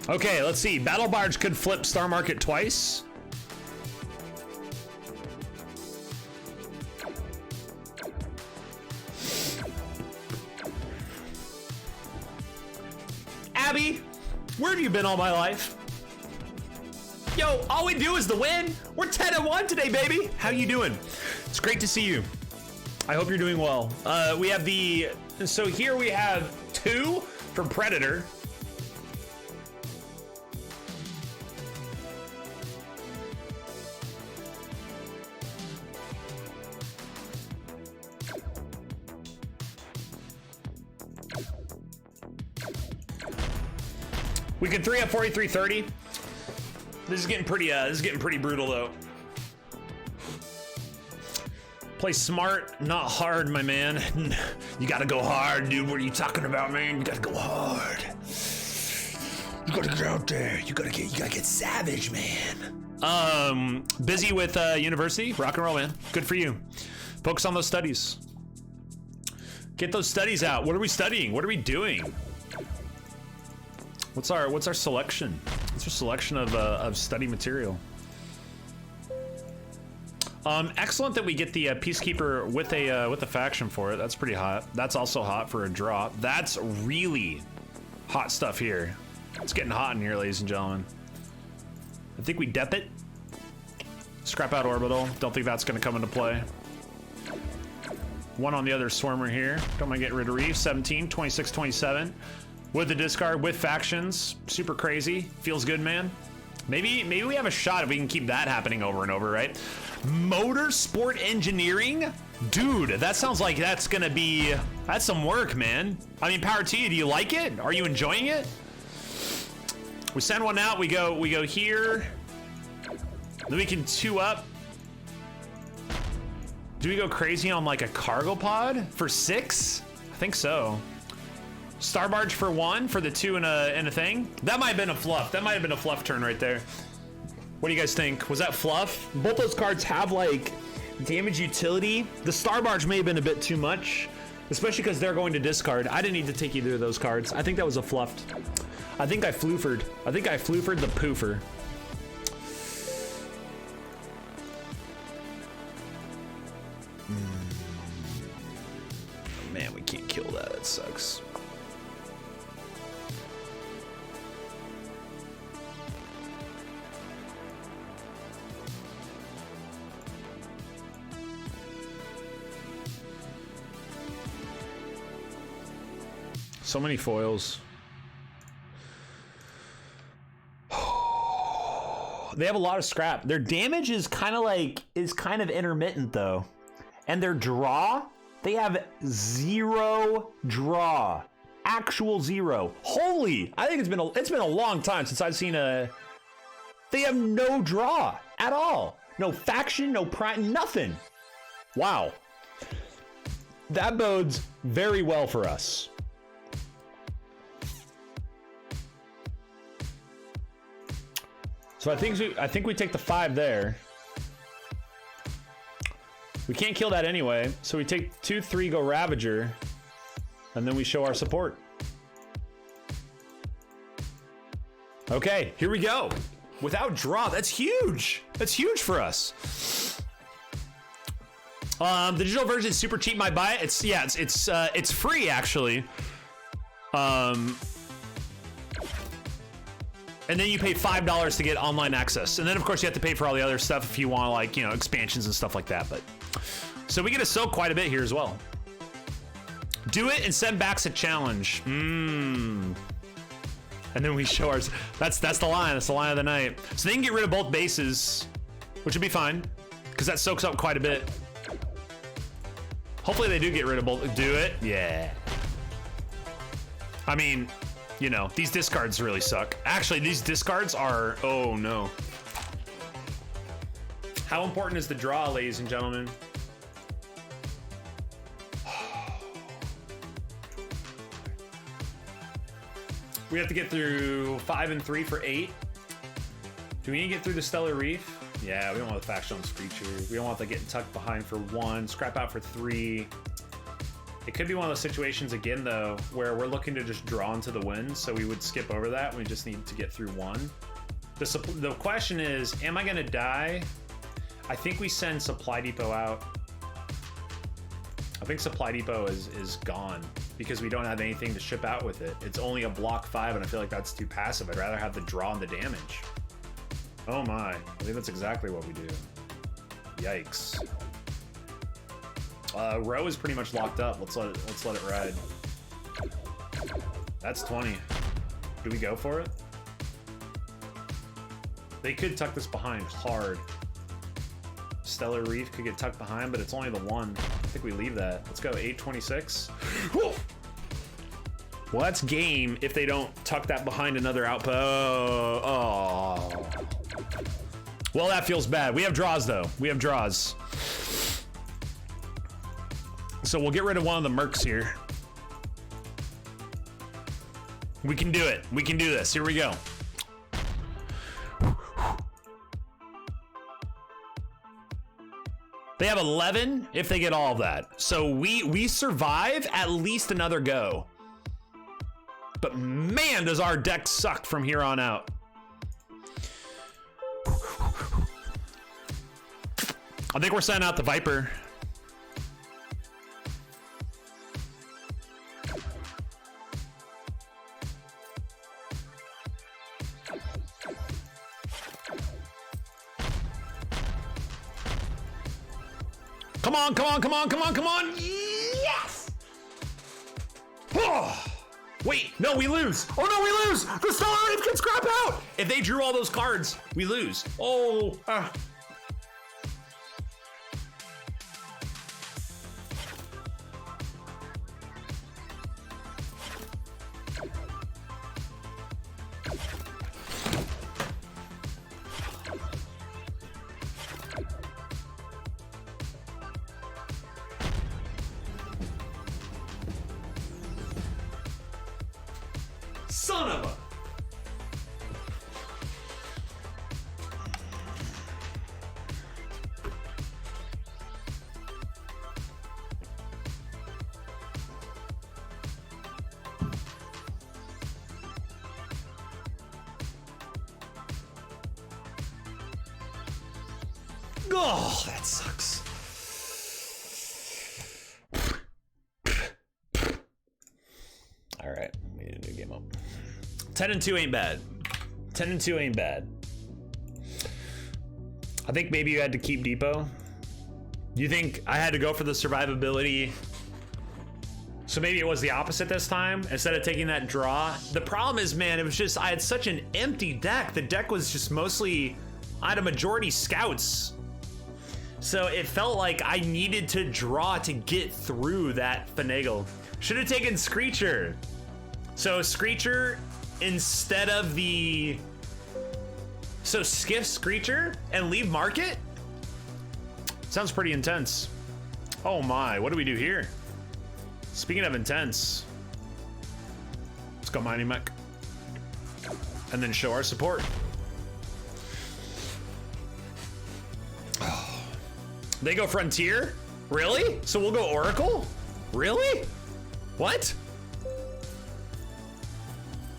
Okay, let's see. Battle Barge could flip Star Market twice. Abby, where have you been all my life? Yo, all we do is the win. We're 10-1 today, baby. How you doing? It's great to see you. I hope you're doing well. We have so here we have 2 from Predator. We can 3 up 43-30. This is getting pretty brutal though. Play smart, not hard, my man. You gotta go hard, dude. What are you talking about, man? You gotta go hard. You gotta get out there. You gotta get savage, man. Busy with university. Rock and roll, man. Good for you. Focus on those studies. Get those studies out. What are we studying? What are we doing? What's our selection? What's our selection of study material? Excellent that we get the Peacekeeper with a faction for it. That's pretty hot. That's also hot for a draw. That's really hot stuff here. It's getting hot in here, ladies and gentlemen. I think we dep it. Scrap out Orbital. Don't think that's going to come into play. 1 on the other Swarmer here. Don't mind getting rid of Reef. 17, 26, 27. With the discard, with factions. Super crazy. Feels good, man. Maybe we have a shot if we can keep that happening over and over, right? Motorsport engineering? Dude, that sounds like that's some work, man. I mean, power to you. Do you like it? Are you enjoying it? We send one out, we go here. Then we can 2 up. Do we go crazy on like a cargo pod for 6? I think so. Star Barge for 1 for the 2 and a thing. That might have been a fluff. That might have been a fluff turn right there. What do you guys think? Was that fluff? Both those cards have like damage utility. The Star Barge may have been a bit too much, especially because they're going to discard. I didn't need to take either of those cards. I think that was a fluffed. I think I floofered. I think I floofered the poofer. Man, we can't kill that. That sucks. So many foils. They have a lot of scrap. Their damage is kind of intermittent though. And their draw, they have 0 draw. Actual 0. Holy, I think it's been a long time since I've seen they have no draw at all. No faction, no prime, nothing. Wow. That bodes very well for us. So I think we take the 5 there. We can't kill that anyway, so we take 2, 3, go Ravager, and then we show our support. Okay, here we go. Without draw, that's huge. That's huge for us. The digital version is super cheap. Might buy it. It's free actually. And then you pay $5 to get online access. And then of course you have to pay for all the other stuff if you want like, expansions and stuff like that. But so we get to soak quite a bit here as well. Do it and send back a challenge. And then we show ours. That's the line. That's the line of the night. So they can get rid of both bases, which would be fine, because that soaks up quite a bit. Hopefully they do get rid of both. Do it? Yeah. I mean, you know, these discards really suck. Actually, these discards are, oh no. How important is the draw, ladies and gentlemen? We have to get through 5 and 3 for 8. Do we need to get through the Stellar Reef? Yeah, we don't want the Faction Screecher. We don't want that getting tucked behind for 1. Scrap out for 3. It could be one of those situations again, though, where we're looking to just draw into the win, so we would skip over that. We just need to get through 1. The question is, am I going to die? I think we send Supply Depot out. I think Supply Depot is gone because we don't have anything to ship out with it. It's only a block 5, and I feel like that's too passive. I'd rather have the draw and the damage. Oh my, I think that's exactly what we do. Yikes. Row is pretty much locked up. Let's let it ride. That's 20. Do we go for it? They could tuck this behind hard. Stellar Reef could get tucked behind, but it's only the 1. I think we leave that. Let's go 826. Well, that's game if they don't tuck that behind another outpost. Oh. Well, that feels bad. We have draws, though. We have draws. So we'll get rid of one of the mercs here. We can do it. We can do this. Here we go. They have 11 if they get all of that. So we survive at least another go. But man, does our deck suck from here on out. I think we're sending out the Viper. Come on, come on, come on, come on, come on. Yes! Oh, wait, no, we lose. Oh no, we lose. The Stellar Reef can scrap out. If they drew all those cards, we lose. Oh, son of a... Oh, that sucks. All right, we need a new game up. 10 and 2 ain't bad. 10 and 2 ain't bad. I think maybe you had to keep Depot. You think I had to go for the survivability? So maybe it was the opposite this time instead of taking that draw. The problem is, man, it was just, I had such an empty deck. The deck was just mostly, I had a majority scouts. So it felt like I needed to draw to get through that finagle. Should have taken Screecher. So Screecher instead of the... So skiff Screecher and leave Market? Sounds pretty intense. Oh my, what do we do here? Speaking of intense, let's go Mighty Mech. And then show our support. They go Frontier? Really? So we'll go Oracle? Really? What?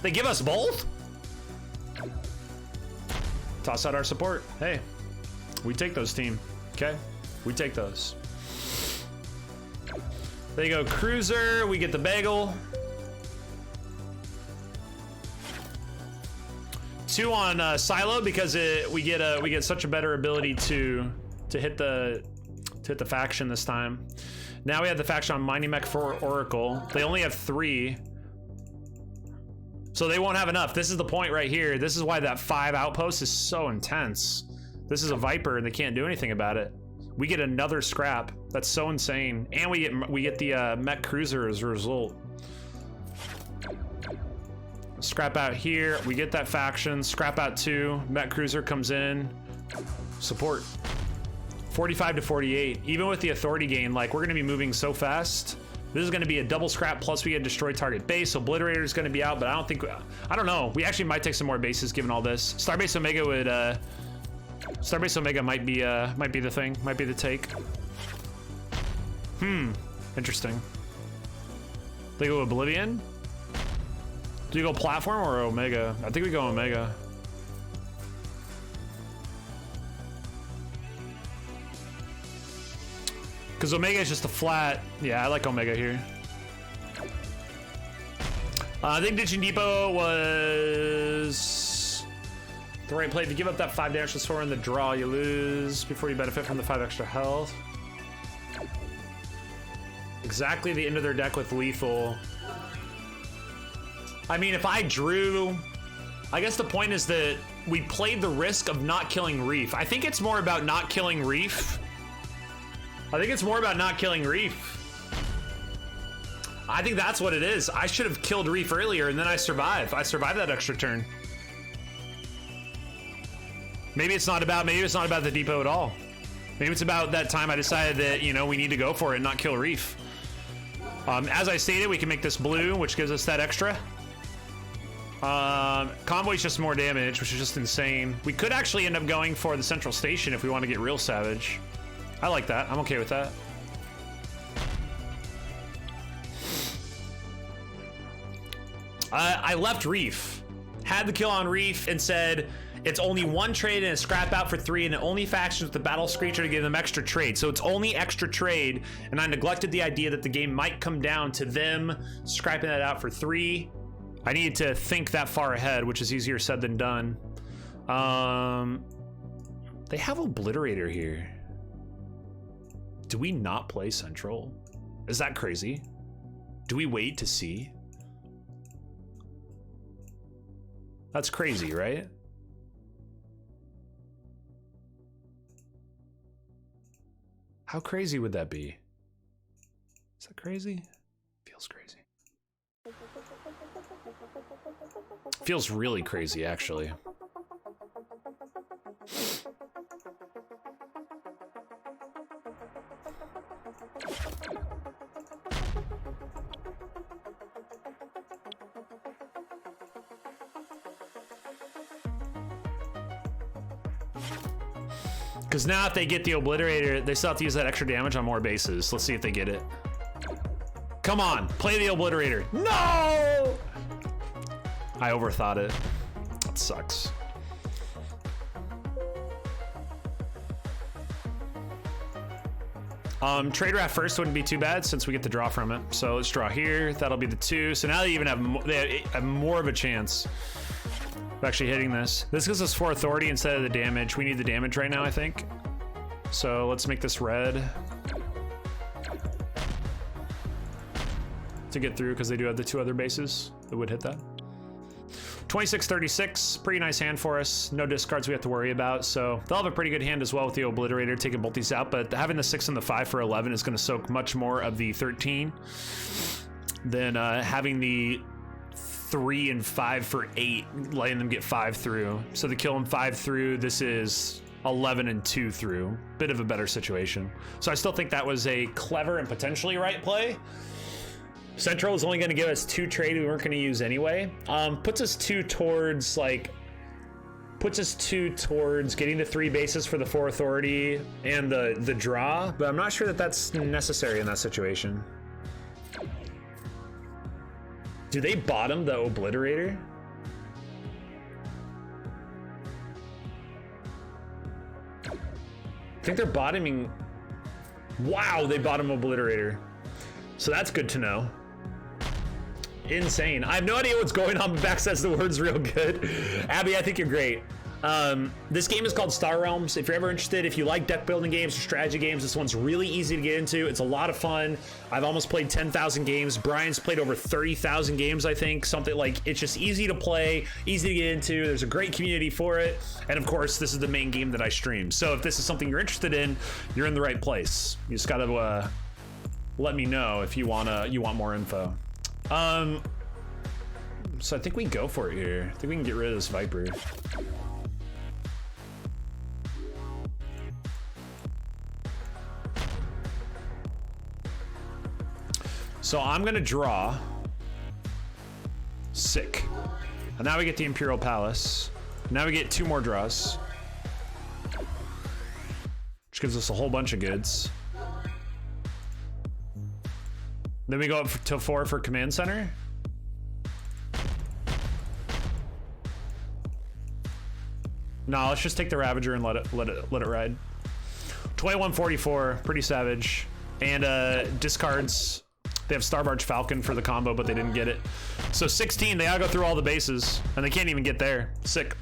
They give us both? Toss out our support. Hey, we take those, team. Okay, we take those. They go Cruiser, we get the Bagel. 2 on Silo because we get such a better ability to hit the faction this time. Now we have the faction on Mighty Mech for Oracle. They only have 3. So they won't have enough. This is the point right here. This is why that 5 outpost is so intense. This is a Viper and they can't do anything about it. We get another scrap. That's so insane. And we get the mech cruiser as a result. Scrap out here. We get that faction. Scrap out 2. Mech cruiser comes in. Support. 45 to 48. Even with the authority gain, like, we're gonna be moving so fast. This is gonna be a double scrap, plus we get destroy target base. Obliterator is gonna be out, but I don't think, I don't know. We actually might take some more bases given all this. Starbase Omega would, Starbase Omega might be the thing, might be the take. Interesting. They go Oblivion? Do you go platform or Omega? I think we go Omega. Because Omega is just a flat. Yeah, I like Omega here. I think Ditching Depot was the right play. If you give up that 5 damage to Sora in the draw, you lose before you benefit from the 5 extra health. Exactly the end of their deck with lethal. I mean, if I drew, I guess the point is that we played the risk of not killing Reef. I think it's more about not killing Reef. I think it's more about not killing Reef. I think that's what it is. I should have killed Reef earlier and then I survive. I survived that extra turn. Maybe it's not about the depot at all. Maybe it's about that time I decided that, you know, we need to go for it and not kill Reef. As I stated, we can make this blue, which gives us that extra. Convoy's just more damage, which is just insane. We could actually end up going for the central station if we want to get real savage. I like that. I'm okay with that. I left Reef, had the kill on Reef, and said it's only 1 trade and a scrap out for 3, and it only factions with the Battle Screecher to give them extra trade. So it's only extra trade, and I neglected the idea that the game might come down to them scrapping that out for 3. I needed to think that far ahead, which is easier said than done. They have Obliterator here. Do we not play Central? Is that crazy? Do we wait to see? That's crazy, right? How crazy would that be? Is that crazy? Feels crazy. Feels really crazy, actually. Because now if they get the Obliterator, they still have to use that extra damage on more bases. Let's see if they get it. Come on, play the Obliterator. No! I overthought it. That sucks. Trade Raft first wouldn't be too bad since we get the draw from it. So let's draw here. That'll be the 2. So now they even have more of a chance of actually hitting this. This gives us 4 authority instead of the damage. We need the damage right now, I think. So let's make this red to get through because they do have the 2 other bases that would hit that. 26-36, pretty nice hand for us. No discards we have to worry about, so they'll have a pretty good hand as well with the Obliterator, taking both these out, but having the 6 and the 5 for 11 is going to soak much more of the 13 than having the 3 and 5 for 8, letting them get 5 through. So to kill them 5 through, this is 11 and 2 through. Bit of a better situation. So I still think that was a clever and potentially right play. Central is only going to give us 2 trade we weren't going to use anyway. Puts us 2 towards getting the 3 bases for the 4 authority and the draw, but I'm not sure that that's necessary in that situation. Do they bottom the Obliterator? I think they're bottoming. Wow, they bottom Obliterator. So that's good to know. Insane. I have no idea what's going on, but Back says the word's real good. Abby, I think you're great. This game is called Star Realms. If you're ever interested, if you like deck building games or strategy games, this one's really easy to get into. It's a lot of fun. I've almost played 10,000 games. Brian's played over 30,000 games, I think. Something like, it's just easy to play, easy to get into. There's a great community for it. And of course, this is the main game that I stream. So if this is something you're interested in, you're in the right place. You just gotta let me know if you want more info. So I think we go for it here. I think we can get rid of this Viper. So I'm gonna draw. Sick. And now we get the Imperial Palace. Now we get 2 more draws. Which gives us a whole bunch of goods. Then we go up to 4 for Command Center. No, let's just take the Ravager and let it ride. 2144, pretty savage. And discards. They have Starbarge Falcon for the combo, but they didn't get it. So 16, they gotta go through all the bases, and they can't even get there. Sick.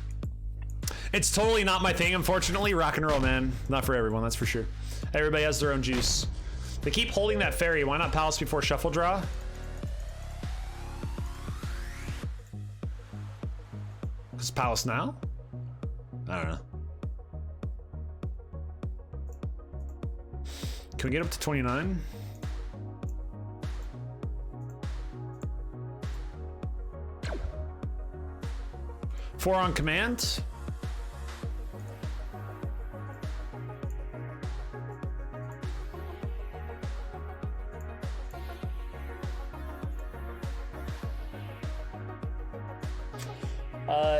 It's totally not my thing, unfortunately. Rock and roll, man. Not for everyone, that's for sure. Everybody has their own juice. They keep holding that fairy. Why not Palace before Shuffle Draw? Is Palace now? I don't know. Can we get up to 29? Four on command.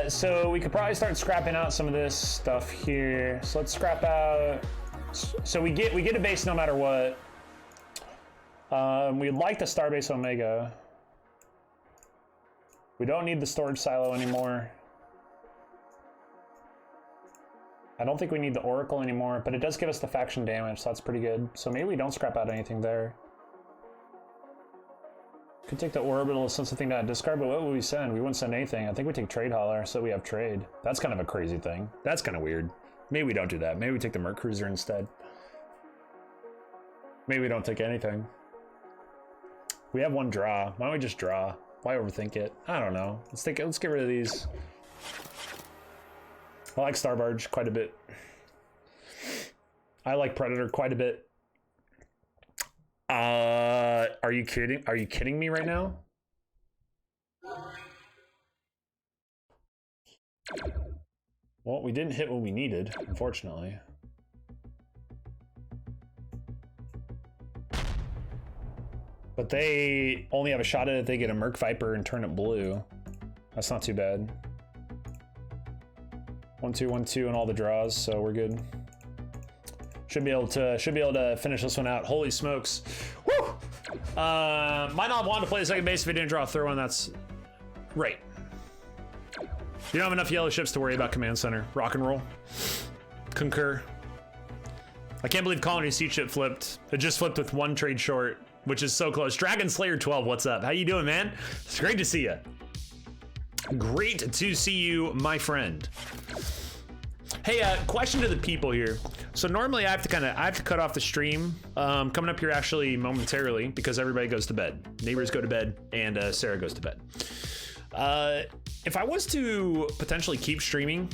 So we could probably start scrapping out some of this stuff here. So let's scrap out. So we get a base no matter what. We'd like the Starbase Omega. We don't need the storage silo anymore. I don't think we need the Oracle anymore, but it does give us the faction damage, so that's pretty good. So maybe we don't scrap out anything there. Could take the Orbital, send something down, discard, but what would we send? We wouldn't send anything. I think we take Trade Hauler, so we have trade. That's kind of a crazy thing. That's kind of weird. Maybe we don't do that. Maybe we take the Merc Cruiser instead. Maybe we don't take anything. We have 1 draw. Why don't we just draw? Why overthink it? I don't know. Let's get rid of these. I like Starbarge quite a bit. I like Predator quite a bit. Are you kidding? Are you kidding me right now? Well, we didn't hit what we needed, unfortunately. But they only have a shot at it if they get a Merc Viper and turn it blue. That's not too bad. 1-2, 1-2 on all the draws, so we're good. Should be able to finish this one out. Holy smokes. Woo! Might not want to play the second base if it didn't draw a third one. That's right. You don't have enough yellow ships to worry about command center. Rock and roll. Concur. I can't believe Colony Siege ship flipped. It just flipped with 1 trade short, which is so close. Dragon Slayer 12, what's up? How you doing, man? It's great to see you. Great to see you, my friend. Hey, question to the people here. So normally I have to cut off the stream coming up here actually momentarily because everybody goes to bed. Neighbors go to bed and Sarah goes to bed. If I was to potentially keep streaming,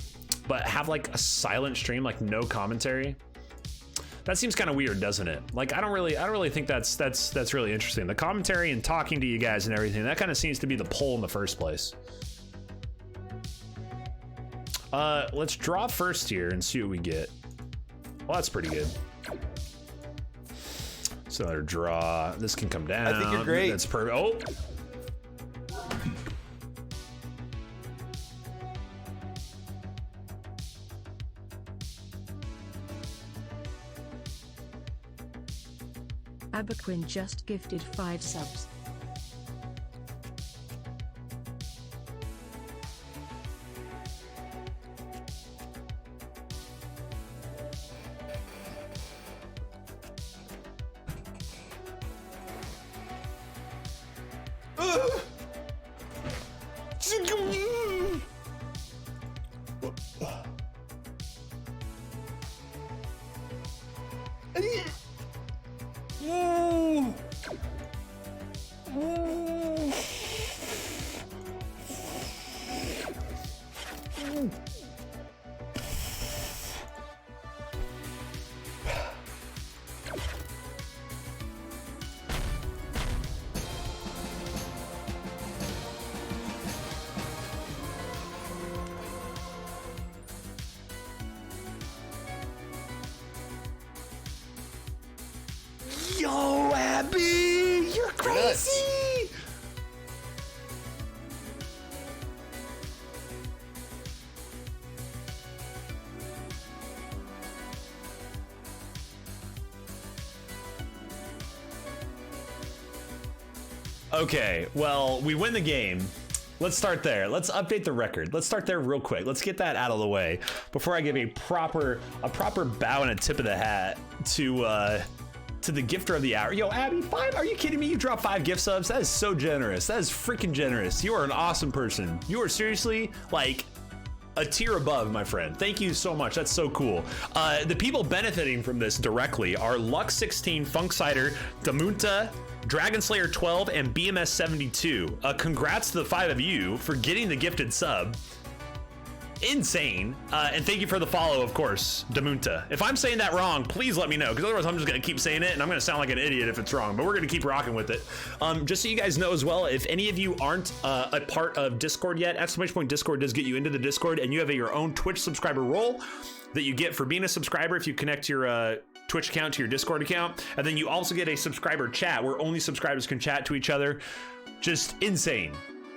but have like a silent stream, like no commentary, that seems kind of weird, doesn't it? Like I don't really think that's really interesting. The commentary and talking to you guys and everything, that kind of seems to be the pull in the first place. Let's draw first here and see what we get. Well, that's pretty good. So another draw. This can come down. I think you're great. That's perfect. Oh. Aberquin just gifted 5 subs. Yo, Abby, you're crazy. Okay, well, we win the game. Let's start there. Let's update the record. Let's start there real quick. Let's get that out of the way before I give a proper bow and a tip of the hat to the gifter of the hour. Yo, Abby, 5? Are you kidding me? You dropped 5 gift subs? That is so generous. That is freaking generous. You are an awesome person. You are seriously like a tier above, my friend. Thank you so much. That's so cool. The people benefiting from this directly are Lux16, Funksider, Damunta, Dragonslayer 12, and BMS 72. Congrats to the 5 of you for getting the gifted sub. Insane. And thank you for the follow, of course, Damunta. If I'm saying that wrong, please let me know, because otherwise I'm just gonna keep saying it and I'm gonna sound like an idiot if it's wrong, but we're gonna keep rocking with it. Just so you guys know as well, if any of you aren't a part of Discord yet, !Discord does get you into the Discord, and you have your own Twitch subscriber role that you get for being a subscriber if you connect your Twitch account to your Discord account. And then you also get a subscriber chat where only subscribers can chat to each other. Just insane.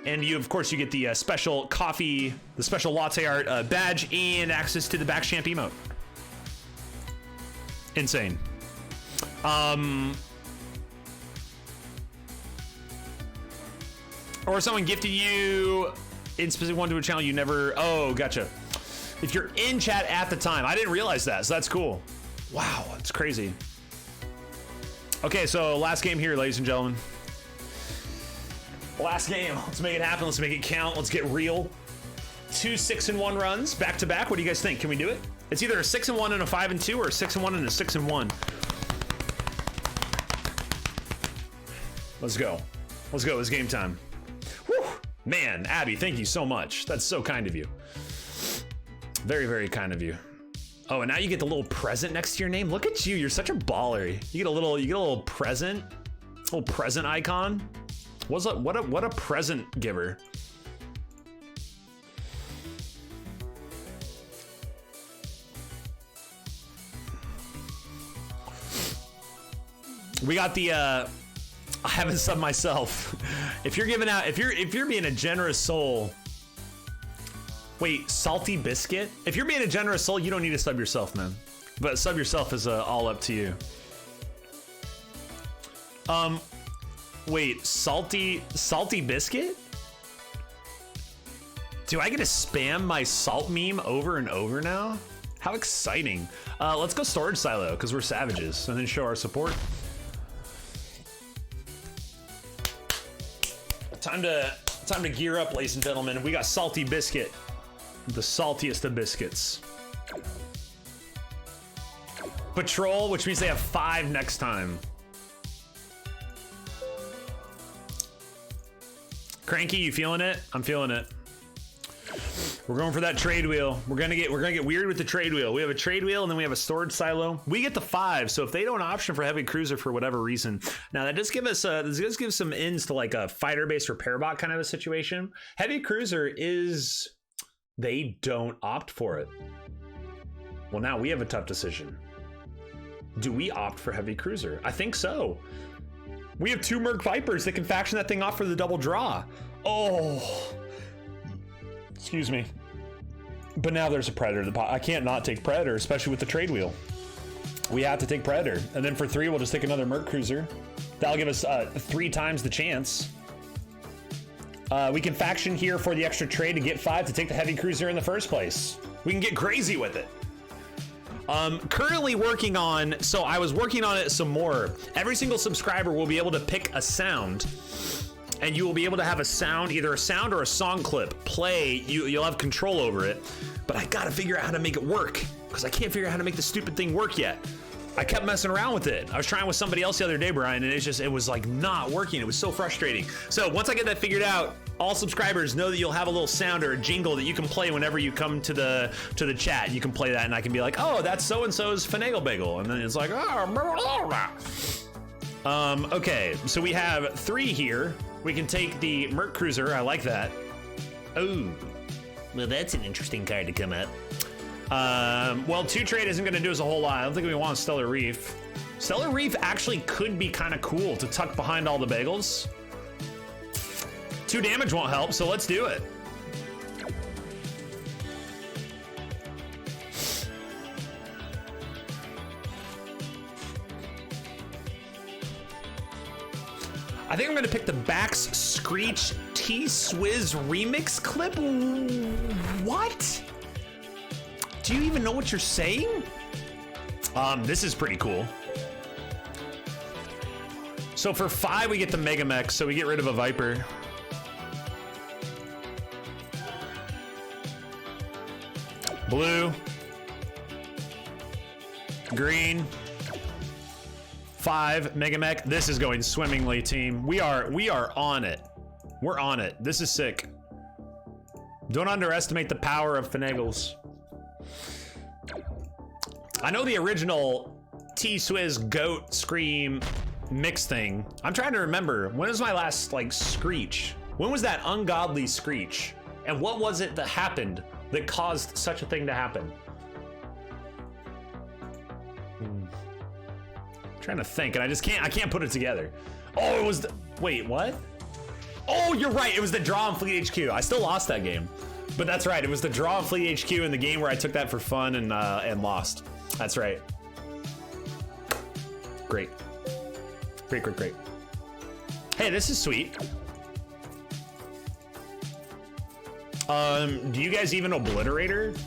And you, of course, you get the special coffee, the special latte art badge, and access to the back champ emote. Insane. Or someone gifted you in specific one to a channel you never. Oh, gotcha. If you're in chat at the time, I didn't realize that, so that's cool. Wow, that's crazy. Okay, so last game here, ladies and gentlemen. Last game. Let's make it happen. Let's make it count. Let's get real. 2 6-1 runs back to back. What do you guys think? Can we do it? It's either a 6-1 and a 5-2 or a 6-1 and a 6-1. Let's go. Let's go. It's game time. Whew. Man, Abby, thank you so much. That's so kind of you. Very, very kind of you. Oh, and now you get the little present next to your name. Look at you. You're such a baller. You get a little present. Little present icon. What a present giver. We got the I haven't subbed myself. If you're giving out, if you're being a generous soul. Wait, salty biscuit? If you're being a generous soul, you don't need to sub yourself, man. But sub yourself is all up to you. Wait, salty biscuit? Do I get to spam my salt meme over and over now? How exciting. Let's go storage silo, because we're savages, and then show our support. Time to gear up, ladies and gentlemen. We got salty biscuit. The saltiest of biscuits. Patrol, which means they have 5 next time. Cranky, you feeling it? I'm feeling it. We're going for that trade wheel. We're gonna get weird with the trade wheel. We have a trade wheel and then we have a storage silo. We get the 5, so if they don't option for heavy cruiser for whatever reason, now that does give us this does give some ins to like a fighter-based repair bot kind of a situation. Heavy cruiser is, they don't opt for it. Well, now we have a tough decision. Do we opt for heavy cruiser? I think so. We have 2 Merc Vipers that can faction that thing off for the double draw. Oh, excuse me. But now there's a Predator. I can't not take Predator, especially with the trade wheel. We have to take Predator. And then for 3, we'll just take another Merc Cruiser. That'll give us 3 times the chance. We can faction here for the extra trade to get 5 to take the heavy cruiser in the first place. We can get crazy with it. Currently working on, so I was working on it some more. Every single subscriber will be able to pick a sound, and you will be able to have a sound, either a sound or a song clip play. You'll have control over it, but I gotta figure out how to make it work, because I can't figure out how to make the stupid thing work yet. I kept messing around with it. I was trying with somebody else the other day, Brian, and it was like not working. It was so frustrating. So once I get that figured out, All subscribers know that you'll have a little sound or a jingle that you can play whenever you come to the chat. You can play that, and I can be like, "Oh, that's so and so's finagle bagel," and then it's like, "Oh." Okay, so we have 3 here. We can take the Merc Cruiser. I like that. Oh, well, that's an interesting card to come up. Well, 2 trade isn't going to do us a whole lot. I don't think we want Stellar Reef. Stellar Reef actually could be kind of cool to tuck behind all the bagels. 2 damage won't help, so let's do it. I think I'm gonna pick the Bax Screech T-Swizz remix clip. What? Do you even know what you're saying? This is pretty cool. So for 5, we get the Mega Mech, so we get rid of a Viper. Blue. Green. 5 Mega Mech. This is going swimmingly, team. We are on it. We're on it. This is sick. Don't underestimate the power of finagles. I know the original T-Swizz Goat Scream mix thing. I'm trying to remember, when was my last like screech? When was that ungodly screech? And what was it that happened that caused such a thing to happen? Trying to think, and I can't put it together. Oh, it was the, wait, what? Oh, you're right, it was the draw on Fleet HQ. I still lost that game, but that's right. It was the draw on Fleet HQ in the game where I took that for fun and lost. That's right. Great. Great, great, great. Hey, this is sweet. Do you guys even Obliterator?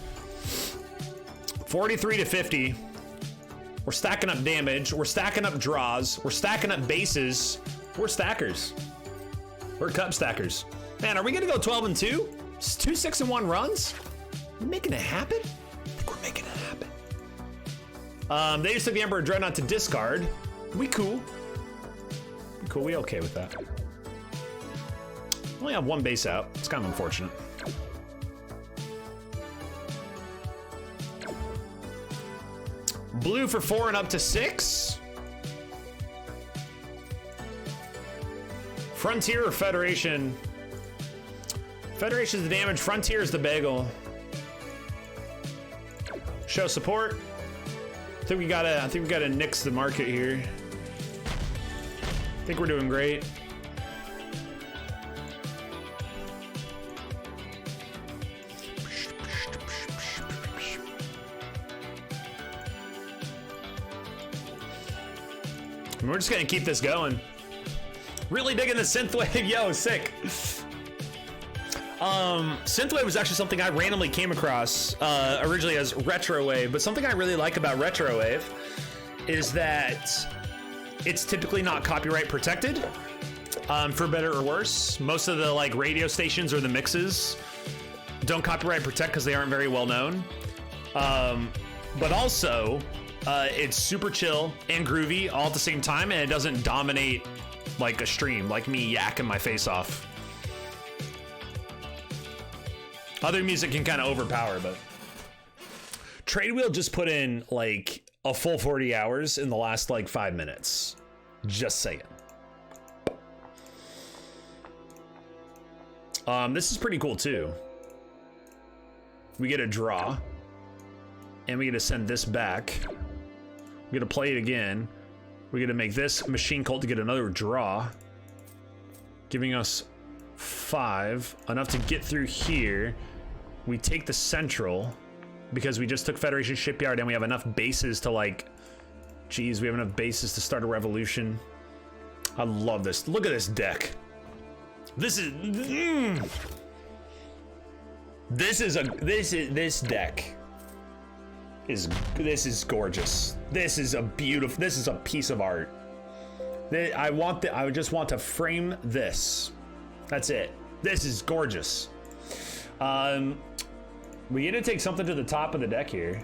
43 to 50. We're stacking up damage. We're stacking up draws. We're stacking up bases. We're stackers. We're cup stackers. Man, are we gonna go 12 and 2? 2 6-1 runs? We're making it happen? I think we're making it happen. They just took the Emperor Dreadnought to discard. We cool. We cool. We okay with that. Only have 1 base out. It's kind of unfortunate. Blue for 4 and up to 6. Frontier or Federation? Federation is the damage. Frontier is the bagel. Show support. I think we gotta nix the market here. I think we're doing great. We're just gonna keep this going. Really digging the synthwave. Yo, sick. Synthwave was actually something I randomly came across originally as retrowave, but something I really like about retrowave is that it's typically not copyright protected, for better or worse. Most of the like radio stations or the mixes don't copyright protect because they aren't very well known. But also, it's super chill and groovy all at the same time, and it doesn't dominate like a stream, like me yakking my face off. Other music can kind of overpower, but Trade Wheel just put in like a full 40 hours in the last like 5 minutes. Just saying. This is pretty cool too. We get a draw, and we get to send this back. We get to play it again. We get to make this Machine Cult to get another draw, giving us 5, enough to get through here. We take the Central because we just took Federation Shipyard, and we have enough bases to like, geez, we have enough bases to start a revolution. I love this. Look at this deck. This deck is gorgeous. This is a beautiful, this is a piece of art. I just want to frame this. That's it. This is gorgeous. We get to take something to the top of the deck here.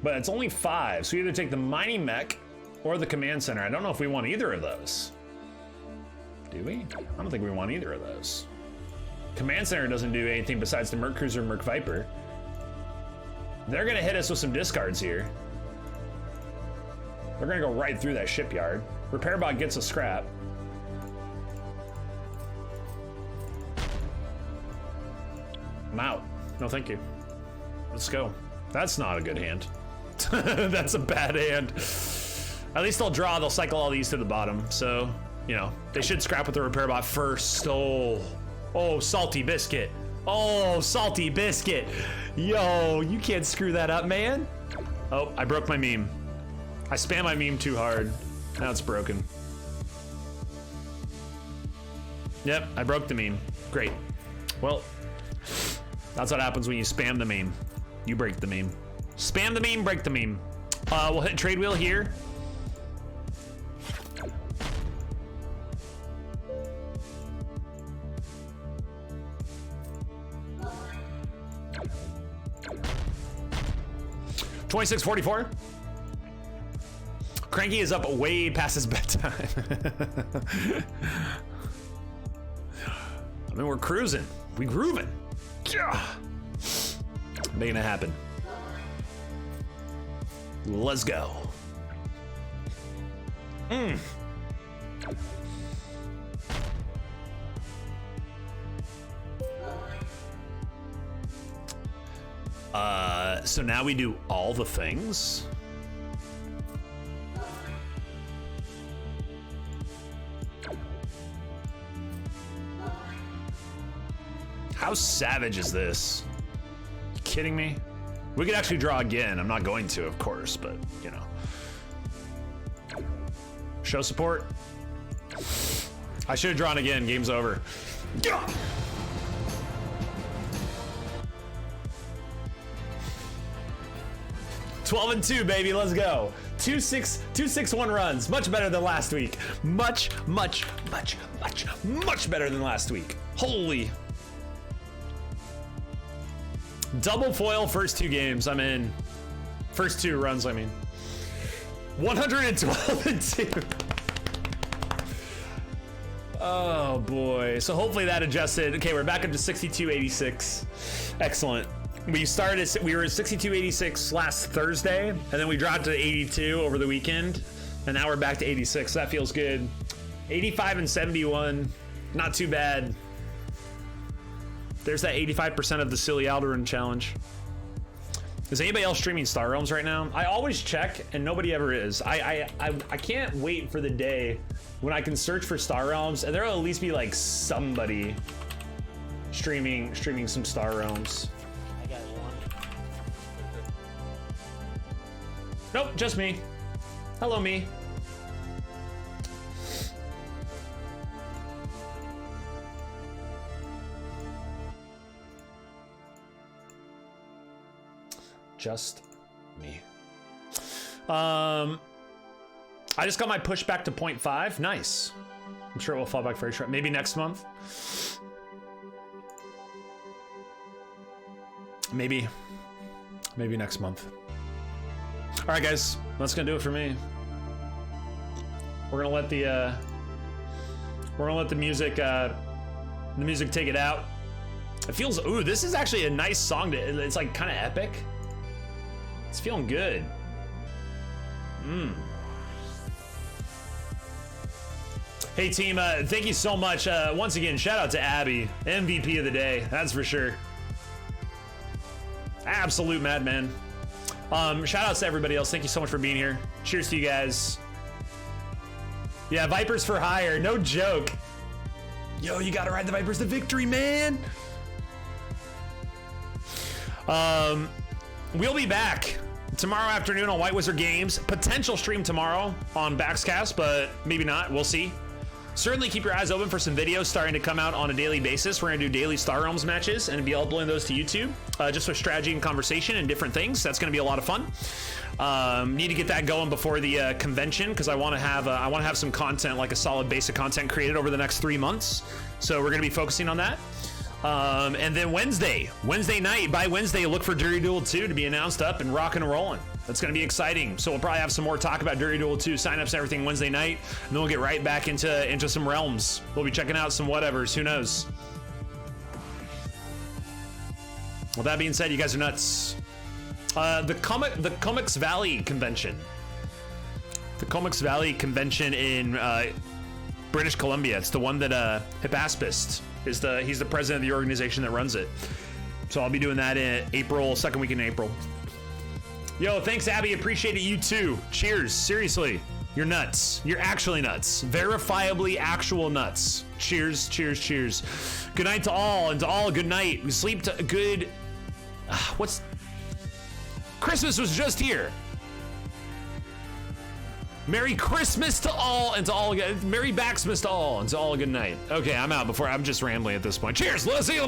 But it's only 5, so we either take the Mining Mech or the Command Center. I don't know if we want either of those. Do we? I don't think we want either of those. Command Center doesn't do anything besides the Merc Cruiser and Merc Viper. They're gonna hit us with some discards here. They're gonna go right through that shipyard. Repair bot gets a scrap. I'm out. No, thank you. Let's go. That's not a good hand. That's a bad hand. At least they'll draw. They'll cycle all these to the bottom. So, you know, they should scrap with the repair bot first. Oh, salty biscuit. Oh, salty biscuit. Yo, you can't screw that up, man. Oh, I broke my meme. I spam my meme too hard. Now it's broken. Yep, I broke the meme. Great. Well, that's what happens when you spam the meme. You break the meme. Spam the meme, break the meme. We'll hit trade wheel here. $26.44. Cranky is up way past his bedtime. I mean, we're cruising. We grooving. Making it happen. Let's go. So now we do all the things. How savage is this? You kidding me? We could actually draw again. I'm not going to, of course, but you know. Show support. I should have drawn again. Game's over. 12-2, baby. Let's go. 2-6-1 runs. Much better than last week. Much better than last week. Holy. Double foil first 2 games. I'm in. First 2 runs, I mean. 112-2. Oh boy. So hopefully that adjusted. Okay, we're back up to 62.86. Excellent. We were at 62.86 last Thursday, and then we dropped to 82 over the weekend, and now we're back to 86. That feels good. 85 and 71, not too bad. There's that 85% of the silly Alderaan challenge. Is anybody else streaming Star Realms right now? I always check, and nobody ever is. I can't wait for the day when I can search for Star Realms, and there'll at least be like somebody streaming some Star Realms. I got one. Nope, just me. Hello, me. Just me. I just got my push back to 0.5. Nice. I'm sure it will fall back very short. Maybe next month. Maybe next month. All right, guys, that's gonna do it for me. We're gonna let the music take it out. It feels. Ooh, this is actually a nice song. It's like kind of epic. It's feeling good. Hey team, thank you so much. Once again, shout out to Abby, MVP of the day, that's for sure. Absolute madman. Shout outs to everybody else. Thank you so much for being here. Cheers to you guys. Yeah, Vipers for hire, no joke. Yo, you gotta ride the Vipers to victory, man. We'll be back tomorrow afternoon on White Wizard Games. Potential stream tomorrow on Baxcast, but maybe not. We'll see. Certainly keep your eyes open for some videos starting to come out on a daily basis. We're going to do daily Star Realms matches and be uploading those to YouTube, just with strategy and conversation and different things. That's going to be a lot of fun. Need to get that going before the convention because I want to have some content, like a solid basic content created over the next 3 months. So we're going to be focusing on that. And then Wednesday night, by Wednesday, look for Jury Duel 2 to be announced up and rock and rolling. That's going to be exciting. So we'll probably have some more talk about Dirty Duel 2 signups and everything Wednesday night, and then we'll get right back into some realms. We'll be checking out some whatevers. Who knows? With that being said, you guys are nuts. The Comics Valley convention. The Comics Valley convention in British Columbia. It's the one that Hippaspist is he's the president of the organization that runs it. So I'll be doing that in April, second week in April. Yo, thanks Abby, appreciate it, you too. Cheers, seriously. You're nuts. You're actually nuts. Verifiably actual nuts. Cheers, cheers, cheers. Good night to all, and to all, good night. Sleep to good. What's. Christmas was just here. Merry Christmas to all, and to all. Merry Baxmas to all, and to all, good night. Okay, I'm out before. I'm just rambling at this point. Cheers. Let's see.